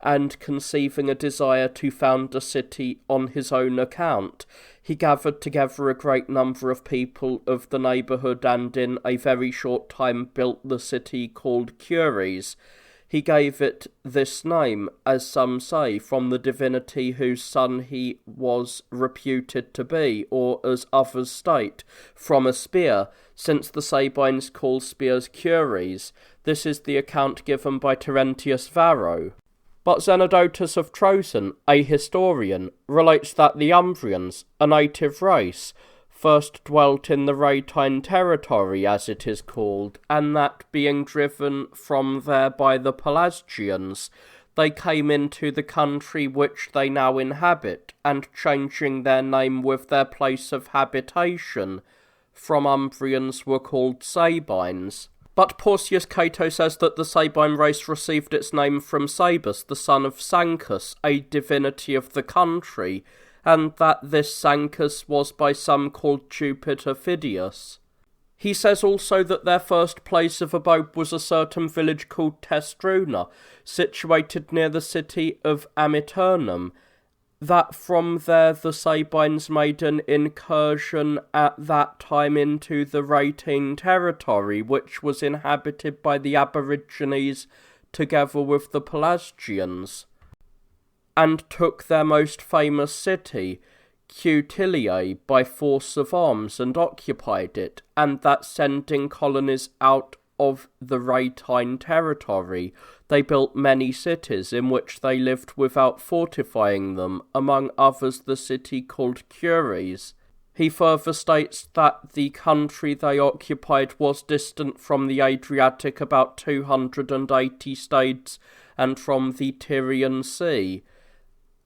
and conceiving a desire to found a city on his own account, he gathered together a great number of people of the neighbourhood, and in a very short time built the city called Cures. He gave it this name, as some say, from the divinity whose son he was reputed to be, or, as others state, from a spear, since the Sabines call spears Cures. This is the account given by Terentius Varro. But Zenodotus of Troezen, a historian, relates that the Umbrians, a native race, first dwelt in the Raetine territory, as it is called, and that, being driven from there by the Pelasgians, they came into the country which they now inhabit, and changing their name with their place of habitation, from Umbrians were called Sabines. But Porcius Cato says that the Sabine race received its name from Sabus, the son of Sancus, a divinity of the country, and that this Sancus was by some called Jupiter Phidias. He says also that their first place of abode was a certain village called Testruna, situated near the city of Amiternum, that from there the Sabines made an incursion at that time into the Raetine territory, which was inhabited by the aborigines together with the Pelasgians, and took their most famous city, Cutiliae, by force of arms, and occupied it, and that sending colonies out of the Rhatine territory. They built many cities in which they lived without fortifying them, among others the city called Cures. He further states that the country they occupied was distant from the Adriatic about 280 stades and from the Tyrian Sea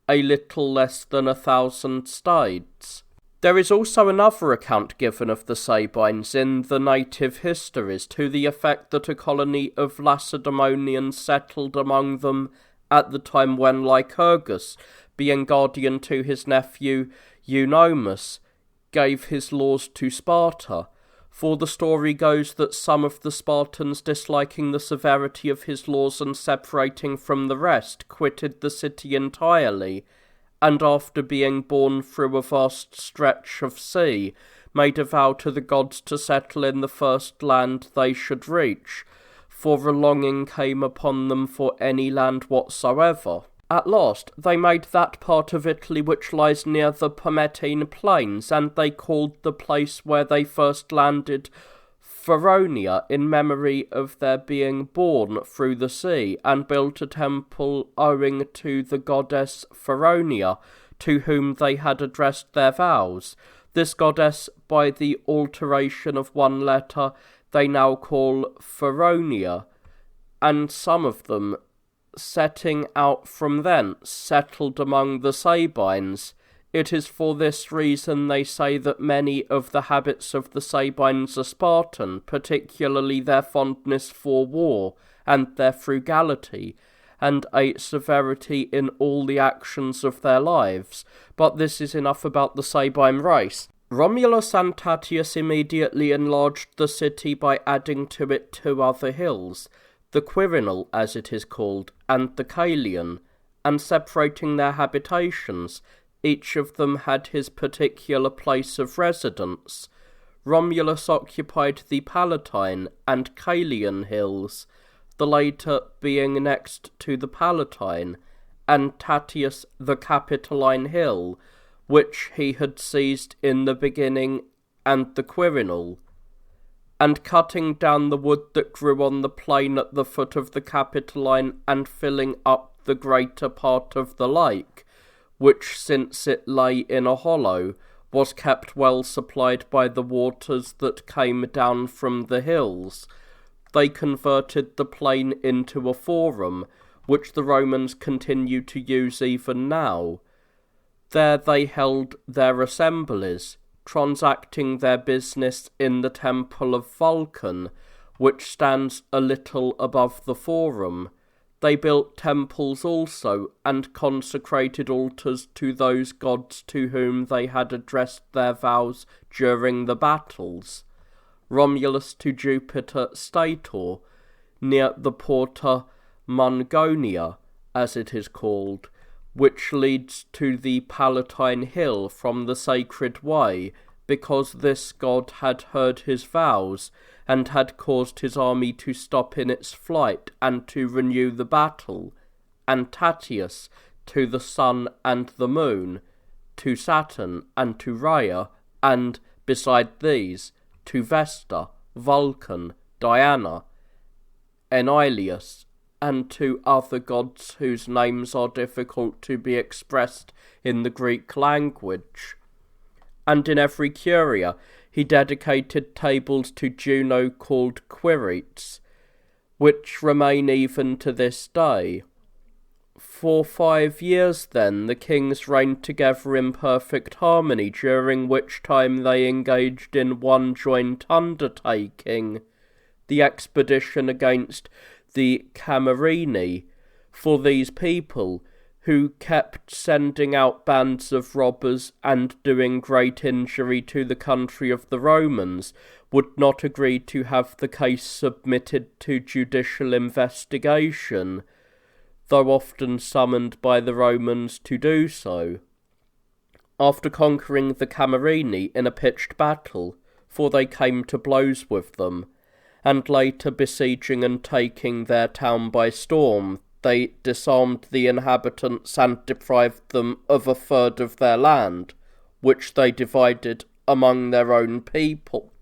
a little less than 1,000 stades. There is also another account given of the Sabines in the native histories to the effect that a colony of Lacedaemonians settled among them at the time when Lycurgus, being guardian to his nephew Eunomus, gave his laws to Sparta, for the story goes that some of the Spartans, disliking the severity of his laws and separating from the rest, quitted the city entirely, and after being borne through a vast stretch of sea, made a vow to the gods to settle in the first land they should reach, for a longing came upon them for any land whatsoever. At last they made that part of Italy which lies near the Pometine plains, and they called the place where they first landed Feronia, in memory of their being borne through the sea, and built a temple owing to the goddess Feronia, to whom they had addressed their vows. This goddess, by the alteration of one letter, they now call Feronia, and some of them, setting out from thence, settled among the Sabines. It is for this reason they say that many of the habits of the Sabines are Spartan, particularly their fondness for war, and their frugality, and a severity in all the actions of their lives. But this is enough about the Sabine race. Romulus and Tatius immediately enlarged the city by adding to it 2 other hills, the Quirinal, as it is called, and the Caelian, and separating their habitations. Each of them had his particular place of residence. Romulus occupied the Palatine and Caelian hills, the later being next to the Palatine, and Tatius the Capitoline hill, which he had seized in the beginning, and the Quirinal, and cutting down the wood that grew on the plain at the foot of the Capitoline, and filling up the greater part of the lake, which, since it lay in a hollow, was kept well supplied by the waters that came down from the hills. They converted the plain into a forum, which the Romans continue to use even now. There they held their assemblies, transacting their business in the temple of Vulcan, which stands a little above the forum. They built temples also, and consecrated altars to those gods to whom they had addressed their vows during the battles. Romulus to Jupiter Stator, near the Porta Mungonia, as it is called, which leads to the Palatine Hill from the Sacred Way, because this god had heard his vows, and had caused his army to stop in its flight, and to renew the battle. And Tatius to the sun and the moon, to Saturn and to Rhea, and, beside these, to Vesta, Vulcan, Diana, Enilius, and to other gods whose names are difficult to be expressed in the Greek language. And in every curia he dedicated tables to Juno called Quirites, which remain even to this day. For 5 years then the kings reigned together in perfect harmony, during which time they engaged in one joint undertaking, the expedition against the Camarine. For these people, who kept sending out bands of robbers and doing great injury to the country of the Romans, would not agree to have the case submitted to judicial investigation, though often summoned by the Romans to do so. After conquering the Camarine in a pitched battle, for they came to blows with them, and later besieging and taking their town by storm, they disarmed the inhabitants and deprived them of 1/3 of their land, which they divided among their own people.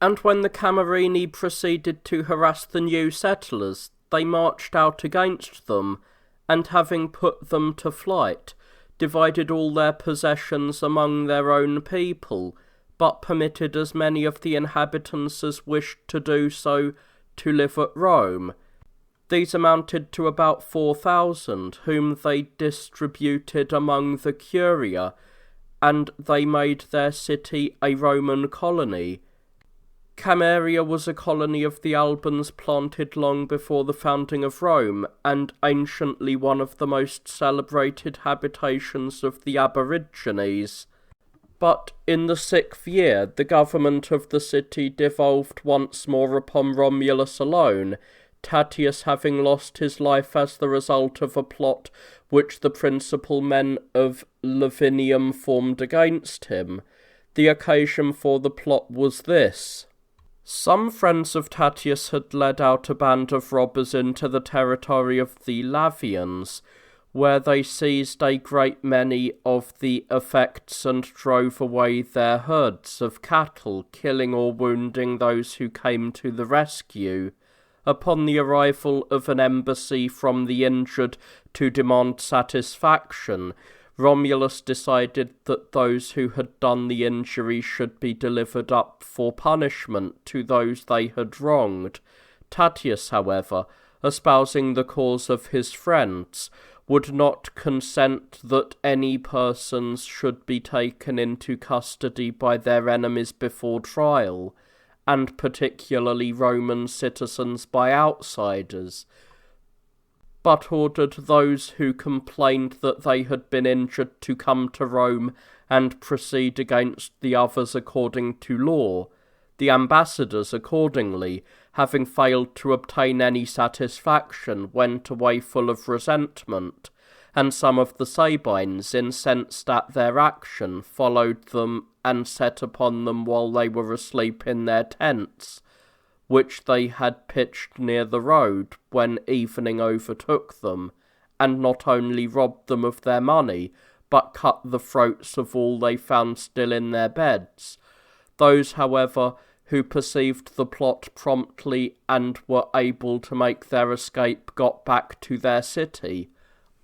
And when the Camerini proceeded to harass the new settlers, they marched out against them, and having put them to flight, divided all their possessions among their own people, but permitted as many of the inhabitants as wished to do so to live at Rome. These amounted to about 4,000, whom they distributed among the curia, and they made their city a Roman colony. Cameria was a colony of the Albans planted long before the founding of Rome, and anciently one of the most celebrated habitations of the Aborigines. But in the 6th year the government of the city devolved once more upon Romulus alone, Tatius having lost his life as the result of a plot which the principal men of Lavinium formed against him. The occasion for the plot was this. Some friends of Tatius had led out a band of robbers into the territory of the Lavians, where they seized a great many of the effects and drove away their herds of cattle, killing or wounding those who came to the rescue. Upon the arrival of an embassy from the injured to demand satisfaction, Romulus decided that those who had done the injury should be delivered up for punishment to those they had wronged. Tatius, however, espousing the cause of his friends, would not consent that any persons should be taken into custody by their enemies before trial, and particularly Roman citizens by outsiders, but ordered those who complained that they had been injured to come to Rome and proceed against the others according to law. The ambassadors, accordingly, having failed to obtain any satisfaction, went away full of resentment, and some of the Sabines, incensed at their action, followed them and set upon them while they were asleep in their tents, which they had pitched near the road, when evening overtook them, and not only robbed them of their money, but cut the throats of all they found still in their beds. Those, however, who perceived the plot promptly and were able to make their escape got back to their city.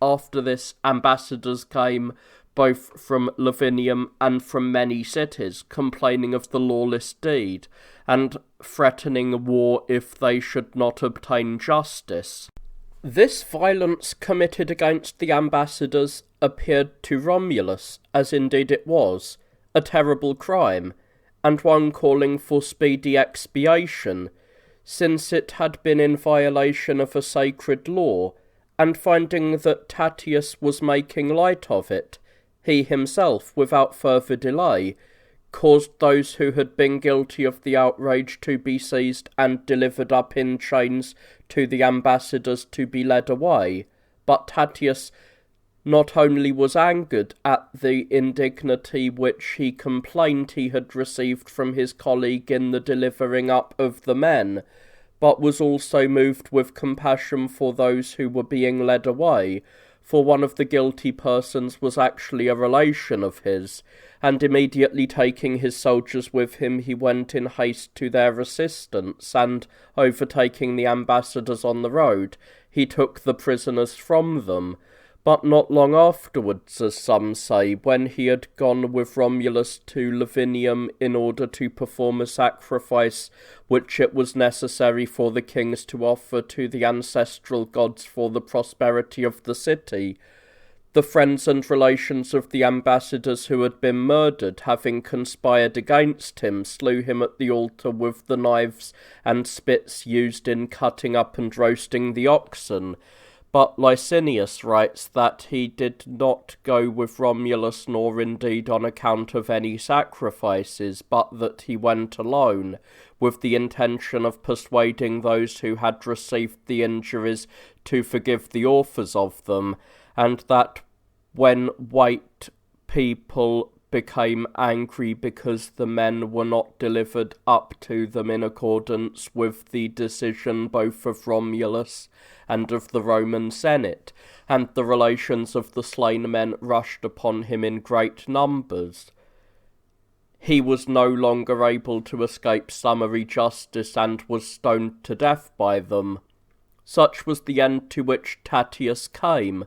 After this, ambassadors came, both from Lavinium and from many cities, complaining of the lawless deed, and threatening war if they should not obtain justice. This violence committed against the ambassadors appeared to Romulus, as indeed it was, a terrible crime, and one calling for speedy expiation, since it had been in violation of a sacred law, and finding that Tatius was making light of it, he himself, without further delay, caused those who had been guilty of the outrage to be seized and delivered up in chains to the ambassadors to be led away. But Tatius not only was angered at the indignity which he complained he had received from his colleague in the delivering up of the men, but was also moved with compassion for those who were being led away, for one of the guilty persons was actually a relation of his, and immediately taking his soldiers with him he went in haste to their assistance, and, overtaking the ambassadors on the road, he took the prisoners from them. But not long afterwards, as some say, when he had gone with Romulus to Lavinium in order to perform a sacrifice which it was necessary for the kings to offer to the ancestral gods for the prosperity of the city, the friends and relations of the ambassadors who had been murdered, having conspired against him, slew him at the altar with the knives and spits used in cutting up and roasting the oxen. But Licinius writes that he did not go with Romulus, nor indeed on account of any sacrifices, but that he went alone, with the intention of persuading those who had received the injuries to forgive the authors of them, and that when white people became angry because the men were not delivered up to them in accordance with the decision both of Romulus and of the Roman Senate, and the relations of the slain men rushed upon him in great numbers, he was no longer able to escape summary justice and was stoned to death by them. Such was the end to which Tatius came,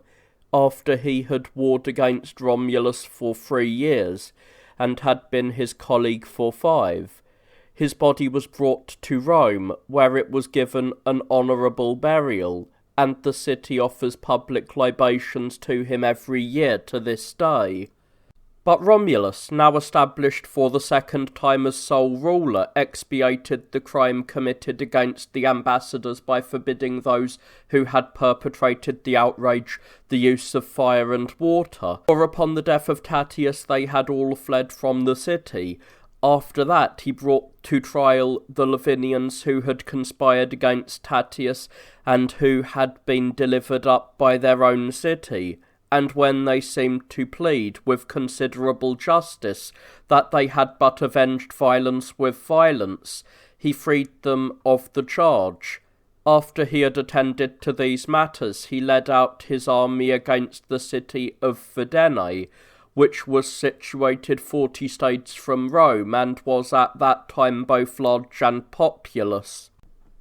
after he had warred against Romulus for 3 years, and had been his colleague for 5. His body was brought to Rome, where it was given an honourable burial, and the city offers public libations to him every year to this day. But Romulus, now established for the second time as sole ruler, expiated the crime committed against the ambassadors by forbidding those who had perpetrated the outrage the use of fire and water, for upon the death of Tatius they had all fled from the city. After that he brought to trial the Lavinians who had conspired against Tatius and who had been delivered up by their own city, and when they seemed to plead with considerable justice that they had but avenged violence with violence, he freed them of the charge. After he had attended to these matters, he led out his army against the city of Fidenae, which was situated 40 stades from Rome, and was at that time both large and populous.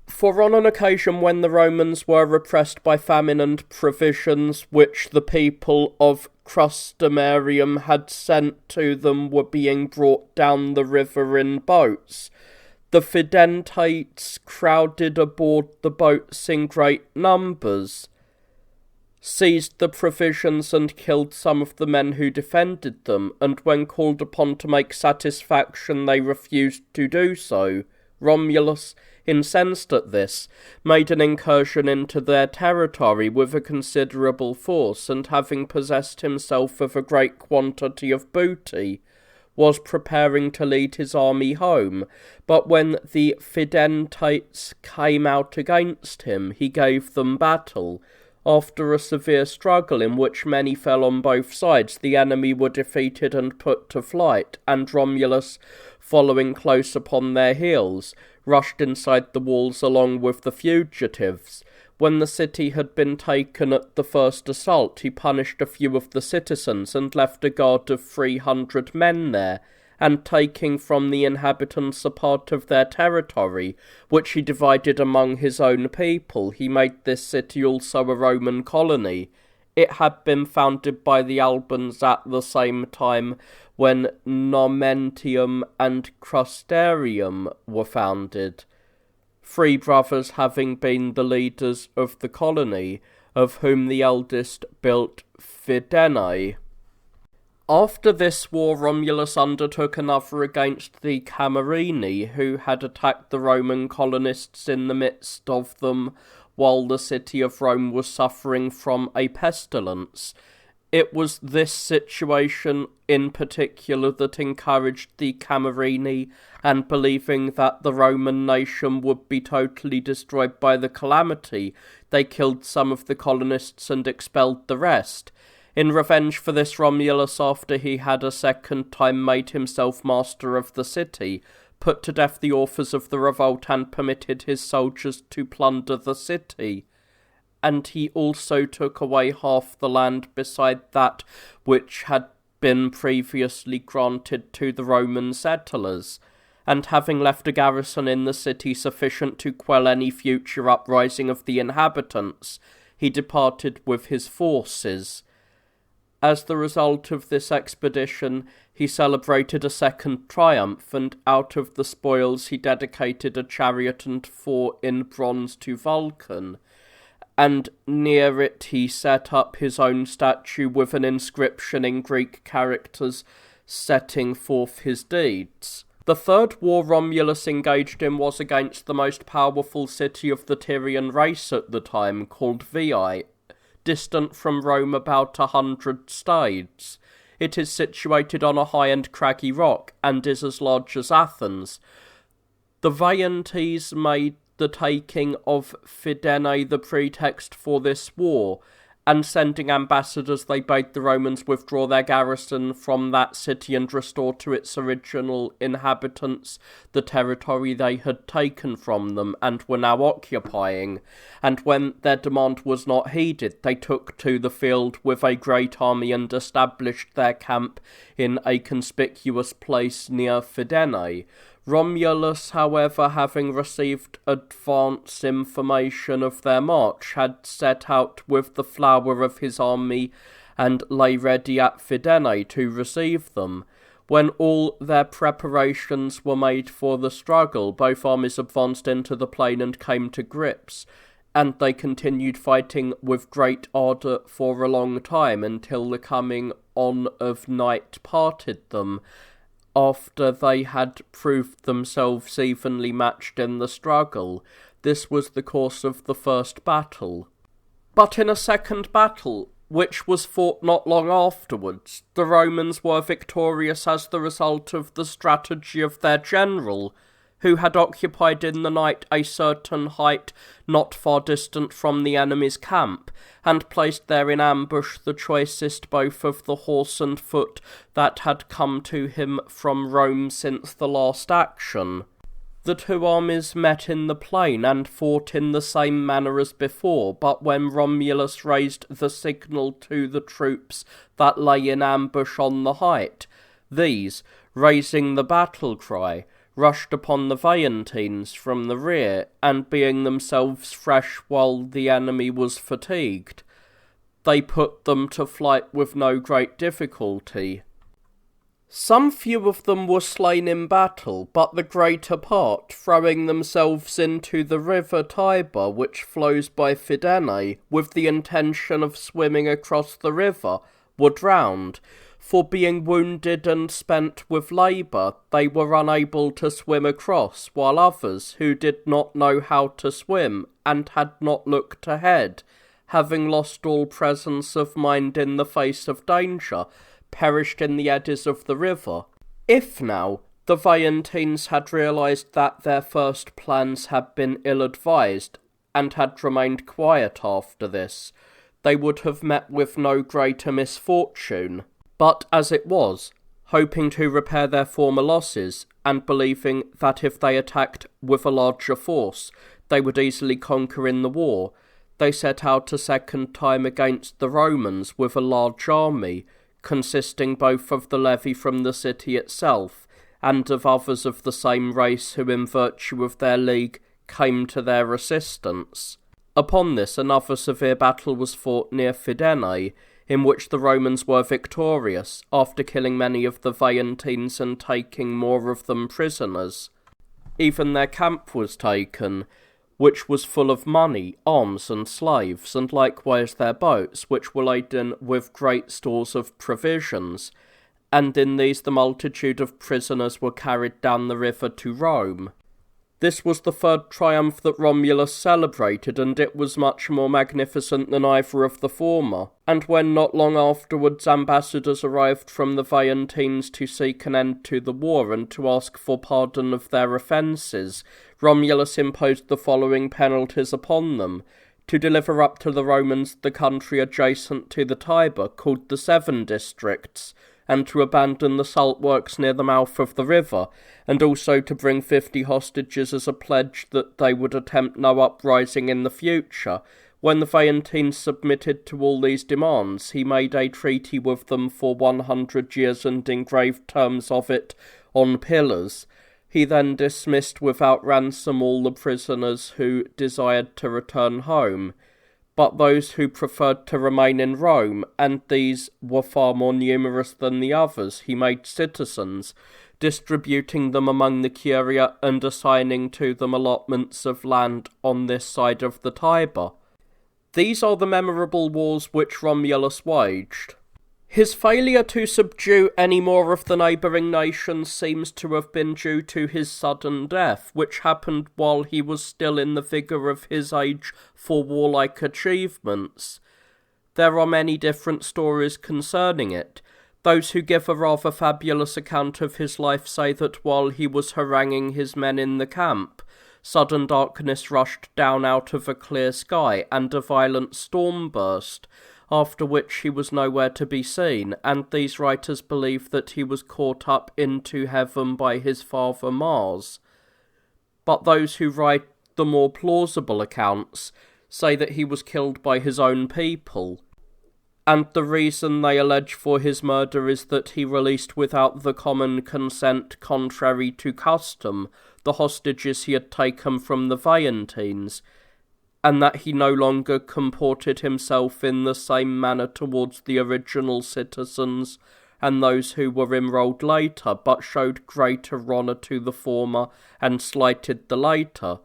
For on an occasion when the Romans were oppressed by famine and provisions which the people of Crustumerium had sent to them were being brought down the river in boats, the Fidentates crowded aboard the boats in great numbers, seized the provisions and killed some of the men who defended them, and when called upon to make satisfaction they refused to do so. Romulus, incensed at this, made an incursion into their territory with a considerable force, and having possessed himself of a great quantity of booty, was preparing to lead his army home, but when the Fidentates came out against him, he gave them battle. After a severe struggle in which many fell on both sides, the enemy were defeated and put to flight, and Romulus, following close upon their heels, rushed inside the walls along with the fugitives. When the city had been taken at the first assault, he punished a few of the citizens and left a guard of 300 men there, and taking from the inhabitants a part of their territory, which he divided among his own people, he made this city also a Roman colony. It had been founded by the Albans at the same time when Nomentum and Crusterium were founded, 3 brothers having been the leaders of the colony, of whom the eldest built Fidenae. After this war, Romulus undertook another against the Camarine, who had attacked the Roman colonists in the midst of them, while the city of Rome was suffering from a pestilence. It was this situation in particular that encouraged the Camarine, and believing that the Roman nation would be totally destroyed by the calamity, they killed some of the colonists and expelled the rest. In revenge for this, Romulus, after he had a second time made himself master of the city, put to death the authors of the revolt and permitted his soldiers to plunder the city. And he also took away half the land beside that which had been previously granted to the Roman settlers, and having left a garrison in the city sufficient to quell any future uprising of the inhabitants, he departed with his forces. As the result of this expedition, he celebrated a second triumph, and out of the spoils he dedicated a chariot and 4 in bronze to Vulcan, and near it he set up his own statue with an inscription in Greek characters setting forth his deeds. The third war Romulus engaged in was against the most powerful city of the Tyrian race at the time, called Veii, distant from Rome about 100 stades. It is situated on a high and craggy rock, and is as large as Athens. The Veientes made the taking of Fidenae the pretext for this war, and sending ambassadors they bade the Romans withdraw their garrison from that city and restore to its original inhabitants the territory they had taken from them and were now occupying. And when their demand was not heeded, they took to the field with a great army and established their camp in a conspicuous place near Fidenae. Romulus, however, having received advance information of their march, had set out with the flower of his army and lay ready at Fidenae to receive them. When all their preparations were made for the struggle, both armies advanced into the plain and came to grips, and they continued fighting with great ardour for a long time until the coming on of night parted them, after they had proved themselves evenly matched in the struggle. This was the course of the first battle. But in a second battle, which was fought not long afterwards, the Romans were victorious as the result of the strategy of their general, who had occupied in the night a certain height not far distant from the enemy's camp, and placed there in ambush the choicest both of the horse and foot that had come to him from Rome since the last action. The two armies met in the plain and fought in the same manner as before, but when Romulus raised the signal to the troops that lay in ambush on the height, these, raising the battle cry, rushed upon the Veientines from the rear, and being themselves fresh while the enemy was fatigued, they put them to flight with no great difficulty. Some few of them were slain in battle, but the greater part, throwing themselves into the river Tiber, which flows by Fidenae, with the intention of swimming across the river, were drowned, for being wounded and spent with labour, they were unable to swim across, while others, who did not know how to swim, and had not looked ahead, having lost all presence of mind in the face of danger, perished in the eddies of the river. If now the Veientines had realised that their first plans had been ill-advised, and had remained quiet after this, they would have met with no greater misfortune. But as it was, hoping to repair their former losses, and believing that if they attacked with a larger force, they would easily conquer in the war, they set out a second time against the Romans with a large army, consisting both of the levy from the city itself, and of others of the same race who in virtue of their league came to their assistance. Upon this another severe battle was fought near Fidenae, in which the Romans were victorious, after killing many of the Veientines and taking more of them prisoners. Even their camp was taken, which was full of money, arms, and slaves, and likewise their boats, which were laden with great stores of provisions, and in these the multitude of prisoners were carried down the river to Rome. This was the third triumph that Romulus celebrated, and it was much more magnificent than either of the former. And when not long afterwards ambassadors arrived from the Veientines to seek an end to the war and to ask for pardon of their offences, Romulus imposed the following penalties upon them: to deliver up to the Romans the country adjacent to the Tiber, called the Seven Districts, and to abandon the salt works near the mouth of the river, and also to bring 50 hostages as a pledge that they would attempt no uprising in the future. When the Veientines submitted to all these demands, he made a treaty with them for 100 years and engraved terms of it on pillars. He then dismissed without ransom all the prisoners who desired to return home, but those who preferred to remain in Rome, and these were far more numerous than the others, he made citizens, distributing them among the curia and assigning to them allotments of land on this side of the Tiber. These are the memorable wars which Romulus waged. His failure to subdue any more of the neighbouring nations seems to have been due to his sudden death, which happened while he was still in the vigour of his age for warlike achievements. There are many different stories concerning it. Those who give a rather fabulous account of his life say that while he was haranguing his men in the camp, sudden darkness rushed down out of a clear sky, and a violent storm burst. after which he was nowhere to be seen, and these writers believe that he was caught up into heaven by his father Mars. But those who write the more plausible accounts say that he was killed by his own people, and the reason they allege for his murder is that he released without the common consent, contrary to custom, the hostages he had taken from the Veientines, and that he no longer comported himself in the same manner towards the original citizens and those who were enrolled later, but showed greater honour to the former and slighted the later,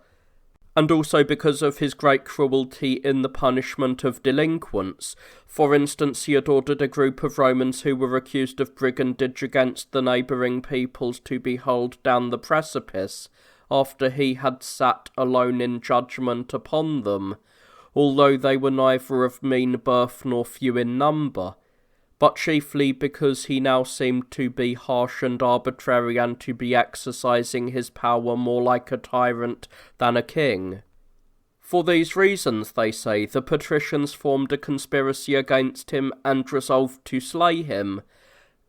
and also because of his great cruelty in the punishment of delinquents. For instance, he had ordered a group of Romans who were accused of brigandage against the neighbouring peoples to be hurled down the precipice, after he had sat alone in judgment upon them, although they were neither of mean birth nor few in number, but chiefly because he now seemed to be harsh and arbitrary, and to be exercising his power more like a tyrant than a king. For these reasons, they say, the patricians formed a conspiracy against him and resolved to slay him,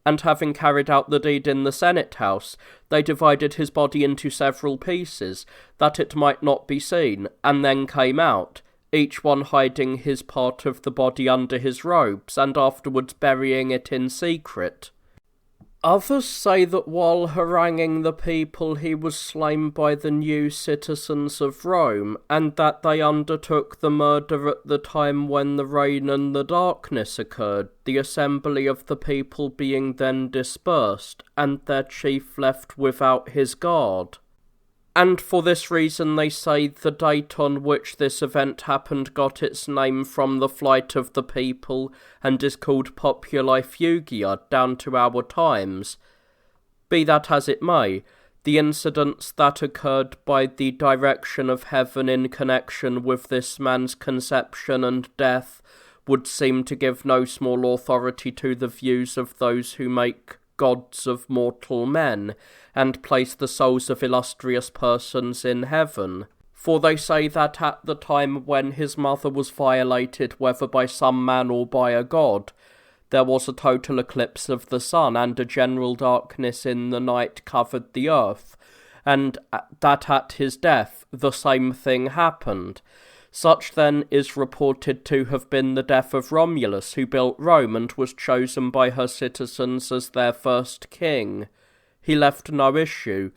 and having carried out the deed in the Senate House, they divided his body into several pieces, that it might not be seen, and then came out, each one hiding his part of the body under his robes, and afterwards burying it in secret. Others say that while haranguing the people he was slain by the new citizens of Rome, and that they undertook the murder at the time when the rain and the darkness occurred, the assembly of the people being then dispersed, and their chief left without his guard. And for this reason they say the date on which this event happened got its name from the flight of the people, and is called Populi Fugia down to our times. Be that as it may, the incidents that occurred by the direction of heaven in connection with this man's conception and death would seem to give no small authority to the views of those who make gods of mortal men, and place the souls of illustrious persons in heaven. For they say that at the time when his mother was violated, whether by some man or by a god, there was a total eclipse of the sun, and a general darkness in the night covered the earth, and that at his death the same thing happened. Such then is reported to have been the death of Romulus, who built Rome and was chosen by her citizens as their first king. He left no issue,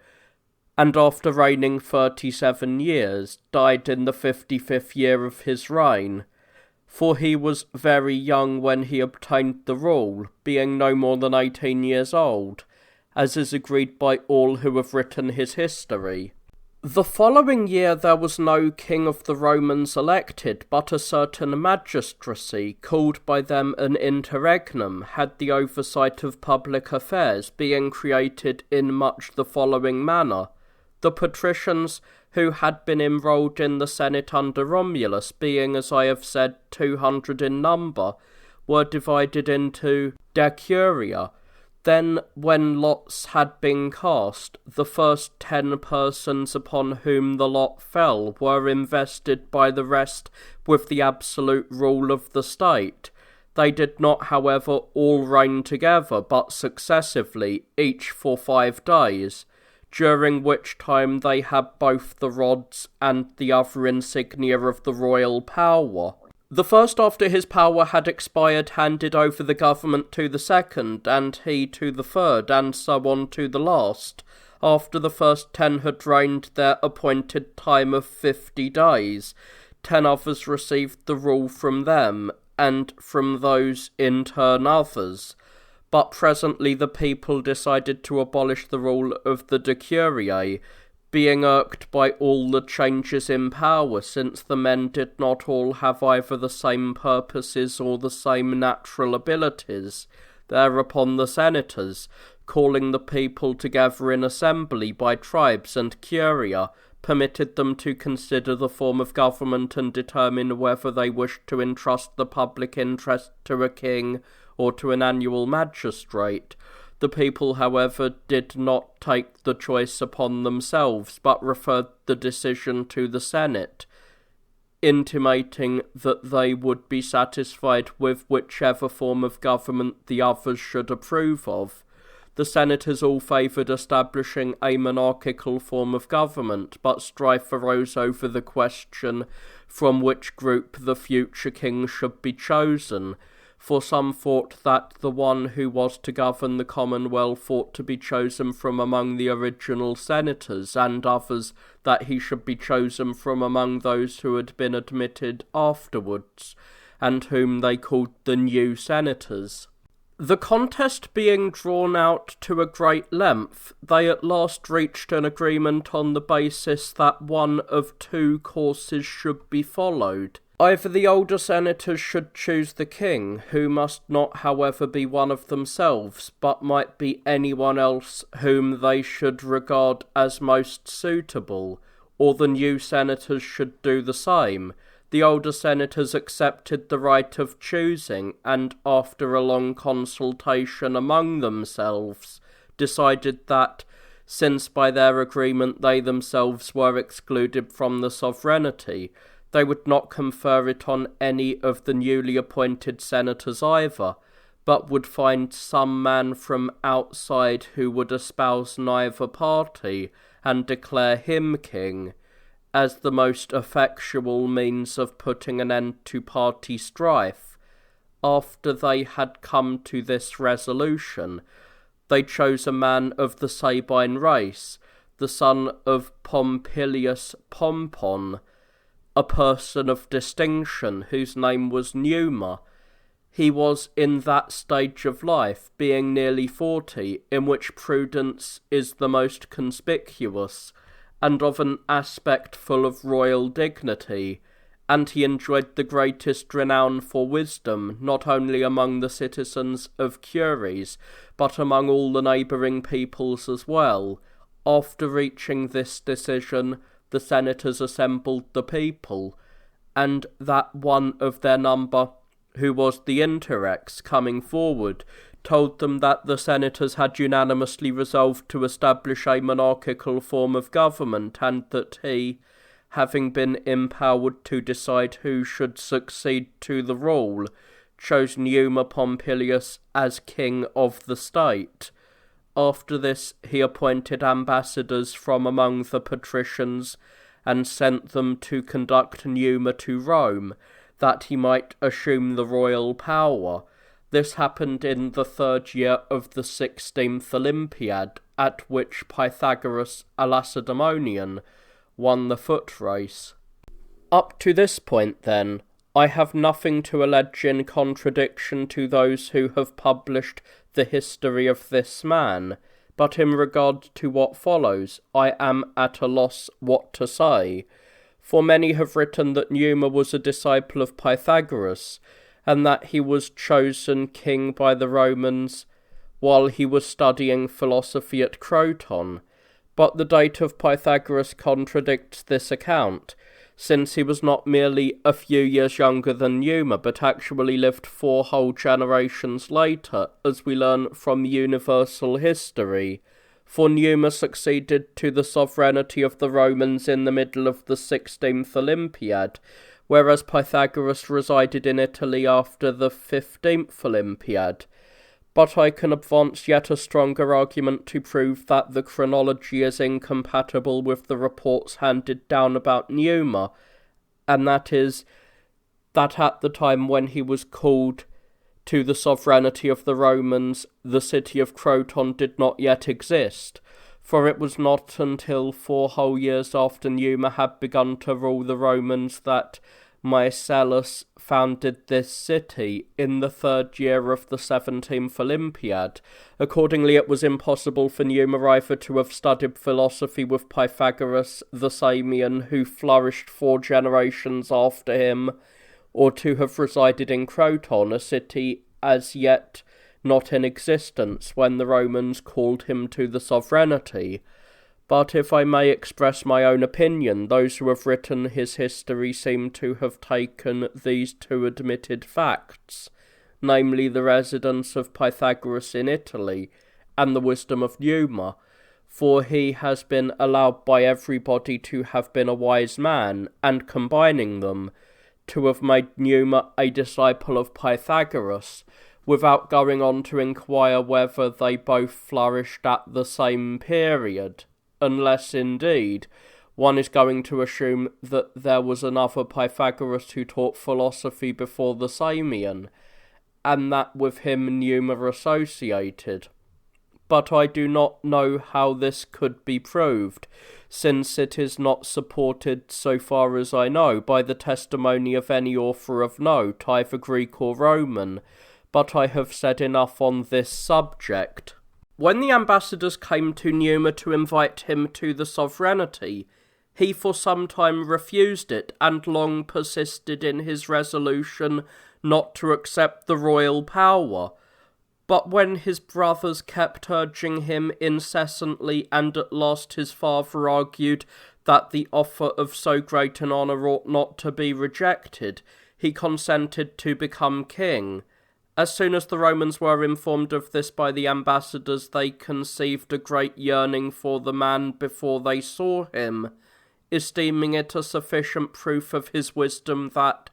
and after reigning 37 years, died in the 55th year of his reign. For he was very young when he obtained the rule, being no more than 18 years old, as is agreed by all who have written his history. The following year there was no king of the Romans elected, but a certain magistracy, called by them an interregnum, had the oversight of public affairs, being created in much the following manner. The patricians, who had been enrolled in the Senate under Romulus, being, as I have said, 200 in number, were divided into decuria. Then, when lots had been cast, the first 10 persons upon whom the lot fell were invested by the rest with the absolute rule of the state. They did not, however, all reign together, but successively, each for 5 days, during which time they had both the rods and the other insignia of the royal power. The first, after his power had expired, handed over the government to the second, and he to the third, and so on to the last, after the first 10 had reigned their appointed time of 50 days. 10 others received the rule from them, and from those in turn others. But presently the people decided to abolish the rule of the decuriae, being irked by all the changes in power, since the men did not all have either the same purposes or the same natural abilities. Thereupon the senators, calling the people together in assembly by tribes and curia, permitted them to consider the form of government and determine whether they wished to entrust the public interest to a king or to an annual magistrate. The people, however, did not take the choice upon themselves, but referred the decision to the Senate. intimating that they would be satisfied with whichever form of government the others should approve of. The senators all favoured establishing a monarchical form of government, but strife arose over the question from which group the future king should be chosen, for some thought that the one who was to govern the Commonwealth ought to be chosen from among the original senators, and others that he should be chosen from among those who had been admitted afterwards, and whom they called the new senators. The contest being drawn out to a great length, they at last reached an agreement on the basis that one of two courses should be followed. Either the older senators should choose the king, who must not however be one of themselves, but might be anyone else whom they should regard as most suitable, or the new senators should do the same. The older senators accepted the right of choosing, and after a long consultation among themselves, decided that, since by their agreement they themselves were excluded from the sovereignty, they would not confer it on any of the newly appointed senators either, but would find some man from outside who would espouse neither party, and declare him king, as the most effectual means of putting an end to party strife. After they had come to this resolution, they chose a man of the Sabine race, the son of Pompilius Pompon, a person of distinction whose name was Numa. He was in that stage of life, being nearly 40, in which prudence is the most conspicuous, and of an aspect full of royal dignity, and he enjoyed the greatest renown for wisdom, not only among the citizens of Cures, but among all the neighbouring peoples as well. After reaching this decision, the senators assembled the people, and that one of their number, who was the Interrex, coming forward, told them that the senators had unanimously resolved to establish a monarchical form of government, and that he, having been empowered to decide who should succeed to the rule, chose Numa Pompilius as king of the state. After this he appointed ambassadors from among the patricians, and sent them to conduct Numa to Rome, that he might assume the royal power. This happened in the 3rd year of the 16th Olympiad, at which Pythagoras, a Lacedaemonian, won the foot race. Up to this point, then, I have nothing to allege in contradiction to those who have published the history of this man, but in regard to what follows, I am at a loss what to say, for many have written that Numa was a disciple of Pythagoras, and that he was chosen king by the Romans while he was studying philosophy at Croton, but the date of Pythagoras contradicts this account, since he was not merely a few years younger than Numa, but actually lived 4 whole generations later, as we learn from universal history, for Numa succeeded to the sovereignty of the Romans in the middle of the 16th Olympiad, whereas Pythagoras resided in Italy after the 15th Olympiad. But I can advance yet a stronger argument to prove that the chronology is incompatible with the reports handed down about Numa, and that is, that at the time when he was called to the sovereignty of the Romans, the city of Croton did not yet exist, for it was not until 4 whole years after Numa had begun to rule the Romans that Marcellus founded this city in the 3rd year of the 17th Olympiad. Accordingly, it was impossible for Numa either to have studied philosophy with Pythagoras the Samian, who flourished 4 generations after him, or to have resided in Croton, a city as yet not in existence when the Romans called him to the sovereignty. But if I may express my own opinion, those who have written his history seem to have taken these 2 admitted facts, namely the residence of Pythagoras in Italy, and the wisdom of Numa, for he has been allowed by everybody to have been a wise man, and combining them, to have made Numa a disciple of Pythagoras, without going on to inquire whether they both flourished at the same period, unless, indeed, one is going to assume that there was another Pythagoras who taught philosophy before the Samian, and that with him Numa associated. But I do not know how this could be proved, since it is not supported, so far as I know, by the testimony of any author of note, either Greek or Roman, but I have said enough on this subject. When the ambassadors came to Numa to invite him to the sovereignty, he for some time refused it, and long persisted in his resolution not to accept the royal power. But when his brothers kept urging him incessantly, and at last his father argued that the offer of so great an honour ought not to be rejected, he consented to become king. As soon as the Romans were informed of this by the ambassadors, they conceived a great yearning for the man before they saw him, esteeming it a sufficient proof of his wisdom that,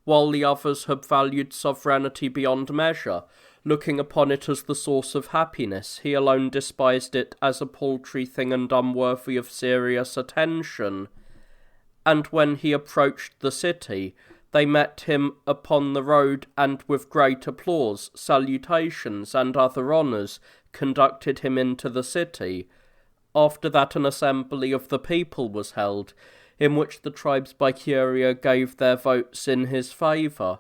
while the others had valued sovereignty beyond measure, looking upon it as the source of happiness, he alone despised it as a paltry thing and unworthy of serious attention. And when he approached the city, they met him upon the road, and with great applause, salutations, and other honours, conducted him into the city. After that an assembly of the people was held, in which the tribes by curia gave their votes in his favour,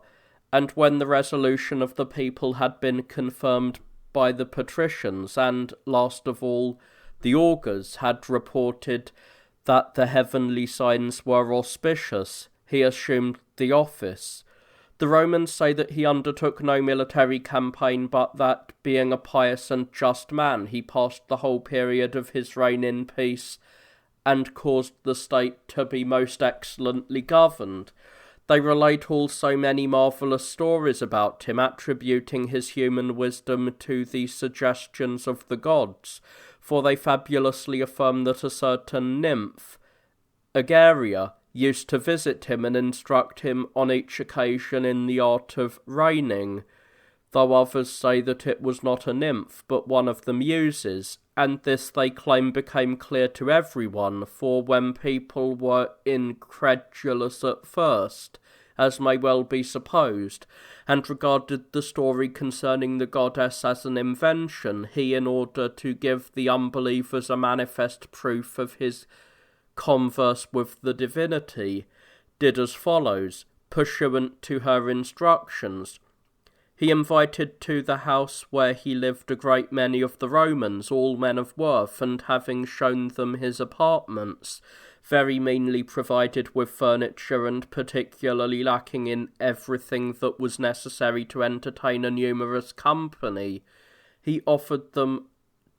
and when the resolution of the people had been confirmed by the patricians, and, last of all, the augurs had reported that the heavenly signs were auspicious, he assumed the office. The Romans say that he undertook no military campaign, but that, being a pious and just man, he passed the whole period of his reign in peace, and caused the state to be most excellently governed. They relate also many marvellous stories about him, attributing his human wisdom to the suggestions of the gods, for they fabulously affirm that a certain nymph, Egeria, used to visit him and instruct him on each occasion in the art of reigning, though others say that it was not a nymph, but one of the Muses, and this they claim became clear to everyone, for when people were incredulous at first, as may well be supposed, and regarded the story concerning the goddess as an invention, he, in order to give the unbelievers a manifest proof of his converse with the divinity, did as follows, pursuant to her instructions. He invited to the house where he lived a great many of the Romans, all men of worth, and having shown them his apartments, very meanly provided with furniture and particularly lacking in everything that was necessary to entertain a numerous company, he offered them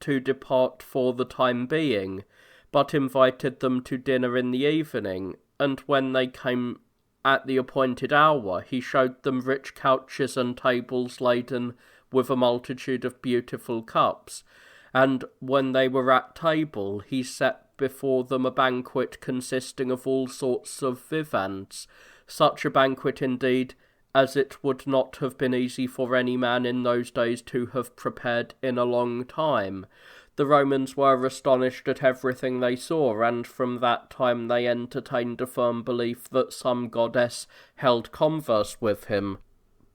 to depart for the time being, but invited them to dinner in the evening, and when they came at the appointed hour, he showed them rich couches and tables laden with a multitude of beautiful cups, and when they were at table, he set before them a banquet consisting of all sorts of viands, such a banquet indeed as it would not have been easy for any man in those days to have prepared in a long time. The Romans were astonished at everything they saw, and from that time they entertained a firm belief that some goddess held converse with him.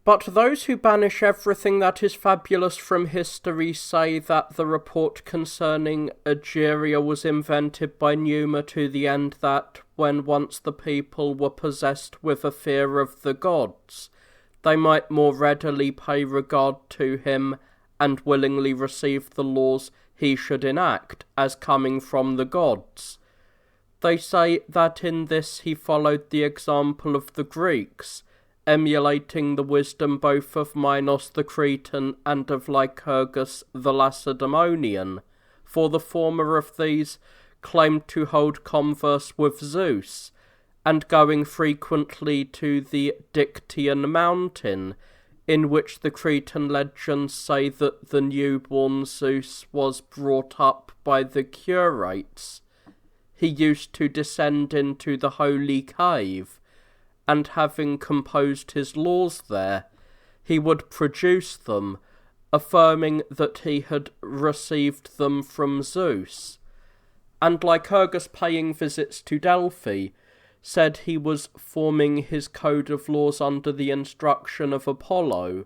But those who banish everything that is fabulous from history say that the report concerning Egeria was invented by Numa to the end that, when once the people were possessed with a fear of the gods, they might more readily pay regard to him and willingly receive the laws he should enact as coming from the gods. They say that in this he followed the example of the Greeks, emulating the wisdom both of Minos the Cretan and of Lycurgus the Lacedaemonian, for the former of these claimed to hold converse with Zeus, and going frequently to the Dictaean mountain, in which the Cretan legends say that the newborn Zeus was brought up by the curates. He used to descend into the holy cave, and having composed his laws there, he would produce them, affirming that he had received them from Zeus, and Lycurgus, paying visits to Delphi, said he was forming his code of laws under the instruction of Apollo,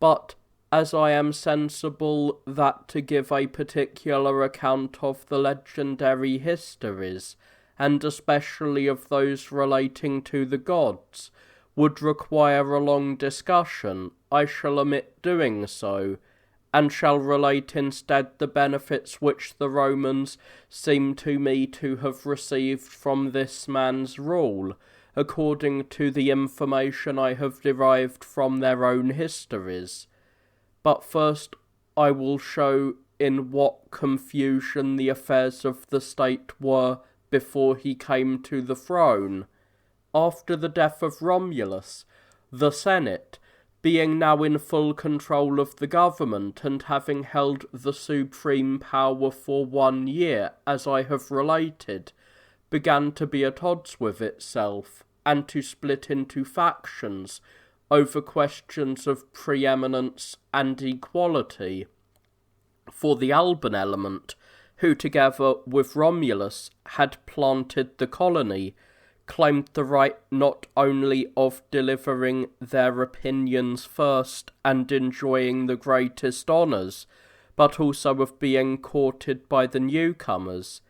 but as I am sensible that to give a particular account of the legendary histories, and especially of those relating to the gods, would require a long discussion, I shall omit doing so, and shall relate instead the benefits which the Romans seem to me to have received from this man's rule, according to the information I have derived from their own histories. But first I will show in what confusion the affairs of the state were before he came to the throne. After the death of Romulus, the Senate, being now in full control of the government, and having held the supreme power for 1 year, as I have related, began to be at odds with itself, and to split into factions over questions of preeminence and equality. For the Alban element, who together with Romulus had planted the colony, claimed the right not only of delivering their opinions first and enjoying the greatest honours, but also of being courted by the newcomers.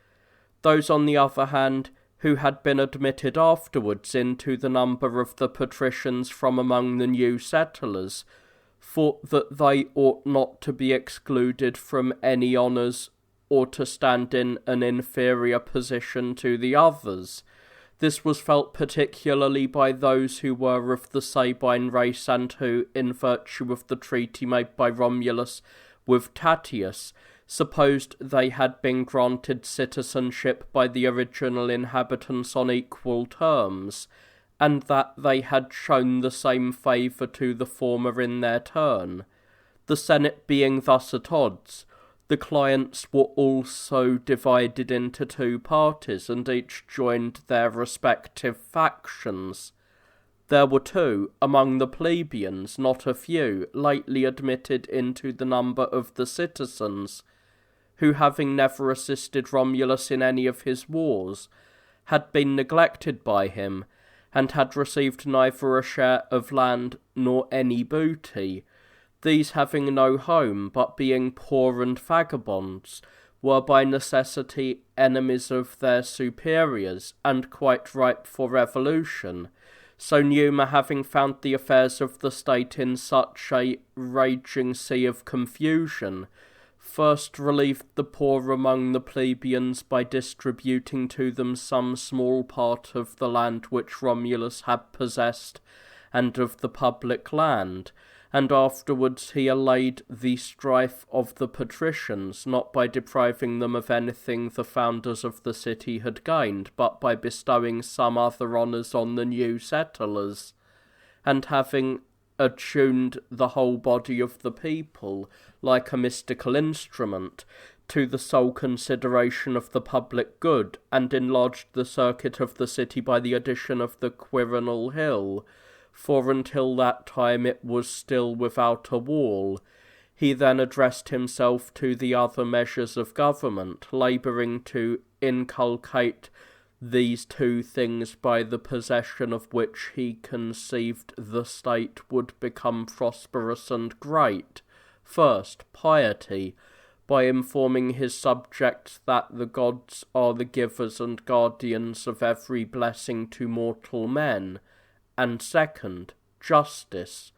Those, on the other hand, who had been admitted afterwards into the number of the patricians from among the new settlers, thought that they ought not to be excluded from any honours or to stand in an inferior position to the others. This was felt particularly by those who were of the Sabine race, and who, in virtue of the treaty made by Romulus with Tatius, supposed they had been granted citizenship by the original inhabitants on equal terms, and that they had shown the same favour to the former in their turn. The Senate being thus at odds, the clients were also divided into 2 parties, and each joined their respective factions. There were 2 among the plebeians, not a few, lately admitted into the number of the citizens, who, having never assisted Romulus in any of his wars, had been neglected by him, and had received neither a share of land nor any booty. These, having no home, but being poor and vagabonds, were by necessity enemies of their superiors, and quite ripe for revolution. So Numa, having found the affairs of the state in such a raging sea of confusion, first relieved the poor among the plebeians by distributing to them some small part of the land which Romulus had possessed, and of the public land, and afterwards he allayed the strife of the patricians, not by depriving them of anything the founders of the city had gained, but by bestowing some other honours on the new settlers, and having attuned the whole body of the people, like a mystical instrument, to the sole consideration of the public good, and enlarged the circuit of the city by the addition of the Quirinal Hill, for until that time it was still without a wall. He then addressed himself to the other measures of government, labouring to inculcate these 2 things, by the possession of which he conceived the state would become prosperous and great. First, piety, by informing his subjects that the gods are the givers and guardians of every blessing to mortal men, and second, justice,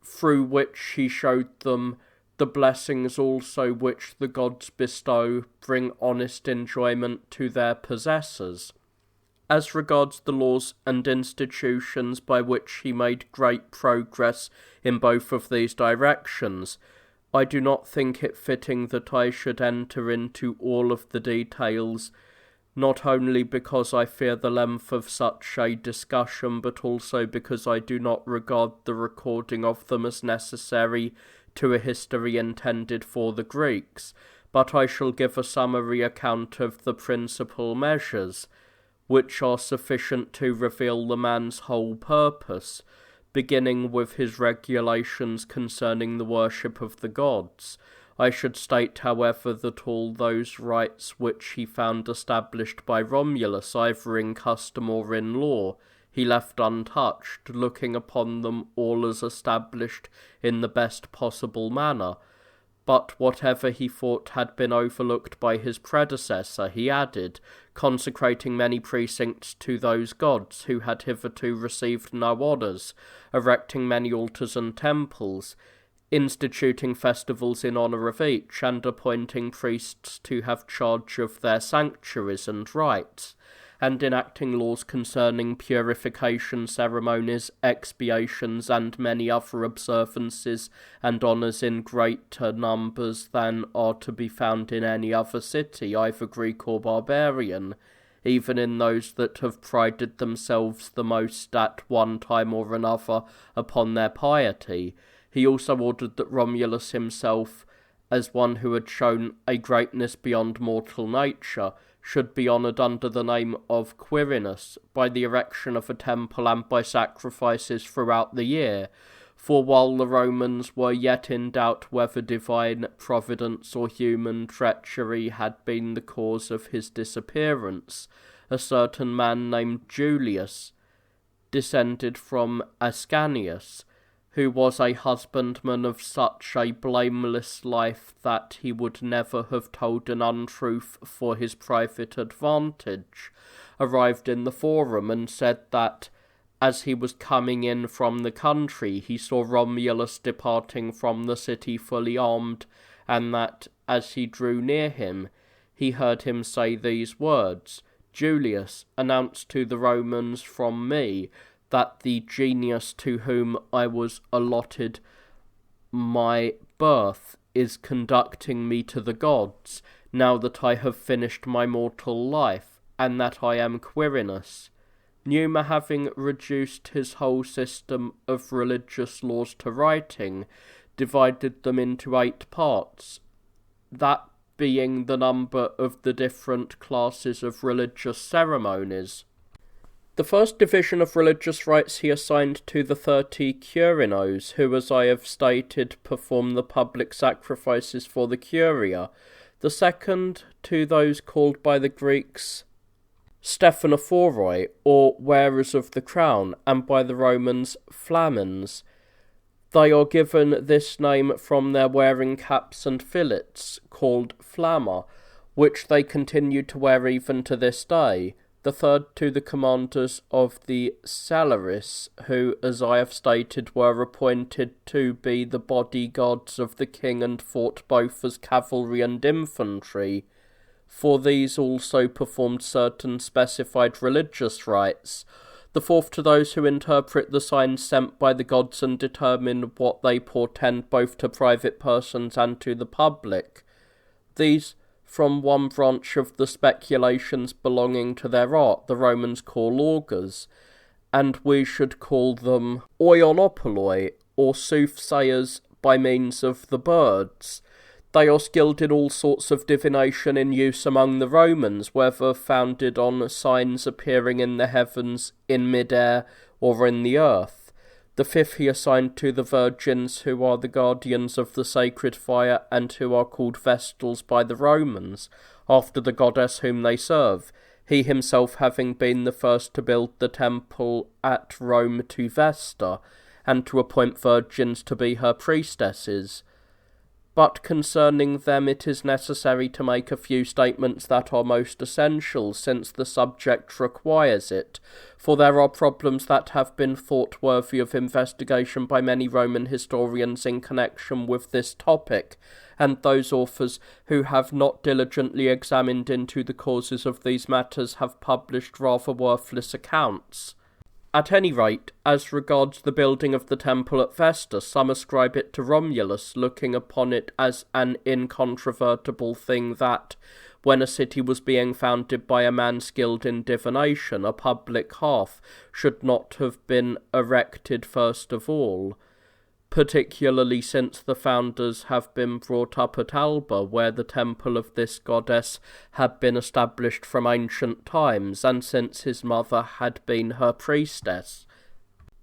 through which he showed them the blessings also which the gods bestow bring honest enjoyment to their possessors. As regards the laws and institutions, by which he made great progress in both of these directions, I do not think it fitting that I should enter into all of the details, not only because I fear the length of such a discussion, but also because I do not regard the recording of them as necessary to a history intended for the Greeks, but I shall give a summary account of the principal measures, which are sufficient to reveal the man's whole purpose, beginning with his regulations concerning the worship of the gods. I should state, however, that all those rites which he found established by Romulus, either in custom or in law, he left untouched, looking upon them all as established in the best possible manner. But whatever he thought had been overlooked by his predecessor, he added, consecrating many precincts to those gods who had hitherto received no honours, erecting many altars and temples, instituting festivals in honour of each, and appointing priests to have charge of their sanctuaries and rites, and enacting laws concerning purification ceremonies, expiations, and many other observances and honours in greater numbers than are to be found in any other city, either Greek or barbarian, even in those that have prided themselves the most at one time or another upon their piety. He also ordered that Romulus himself, as one who had shown a greatness beyond mortal nature, should be honoured under the name of Quirinus, by the erection of a temple and by sacrifices throughout the year. For while the Romans were yet in doubt whether divine providence or human treachery had been the cause of his disappearance, a certain man named Julius, descended from Ascanius, who was a husbandman of such a blameless life that he would never have told an untruth for his private advantage, arrived in the forum and said that, as he was coming in from the country, he saw Romulus departing from the city fully armed, and that, as he drew near him, he heard him say these words, "Julius, announce to the Romans from me that the genius to whom I was allotted my birth is conducting me to the gods, now that I have finished my mortal life, and that I am Quirinus." Numa, having reduced his whole system of religious laws to writing, divided them into 8 parts, that being the number of the different classes of religious ceremonies. The first division of religious rites he assigned to the 30 Curinos, who, as I have stated, perform the public sacrifices for the Curia. The second to those called by the Greeks Stephanophoroi, or wearers of the crown, and by the Romans Flamens. They are given this name from their wearing caps and fillets, called flamma, which they continue to wear even to this day. The third to the commanders of the Salaris, who, as I have stated, were appointed to be the bodyguards of the king and fought both as cavalry and infantry. For these also performed certain specified religious rites. The fourth to those who interpret the signs sent by the gods and determine what they portend both to private persons and to the public. These, from one branch of the speculations belonging to their art, the Romans call augurs, and we should call them oionopoloi, or soothsayers by means of the birds. They are skilled in all sorts of divination in use among the Romans, whether founded on signs appearing in the heavens, in mid-air, or in the earth. The fifth he assigned to the virgins, who are the guardians of the sacred fire, and who are called Vestals by the Romans, after the goddess whom they serve, he himself having been the first to build the temple at Rome to Vesta, and to appoint virgins to be her priestesses. But concerning them it is necessary to make a few statements that are most essential, since the subject requires it, for there are problems that have been thought worthy of investigation by many Roman historians in connection with this topic, and those authors who have not diligently examined into the causes of these matters have published rather worthless accounts. At any rate, as regards the building of the temple at Vesta, some ascribe it to Romulus, looking upon it as an incontrovertible thing that, when a city was being founded by a man skilled in divination, a public hearth should not have been erected first of all, particularly since the founders have been brought up at Alba, where the temple of this goddess had been established from ancient times, and since his mother had been her priestess.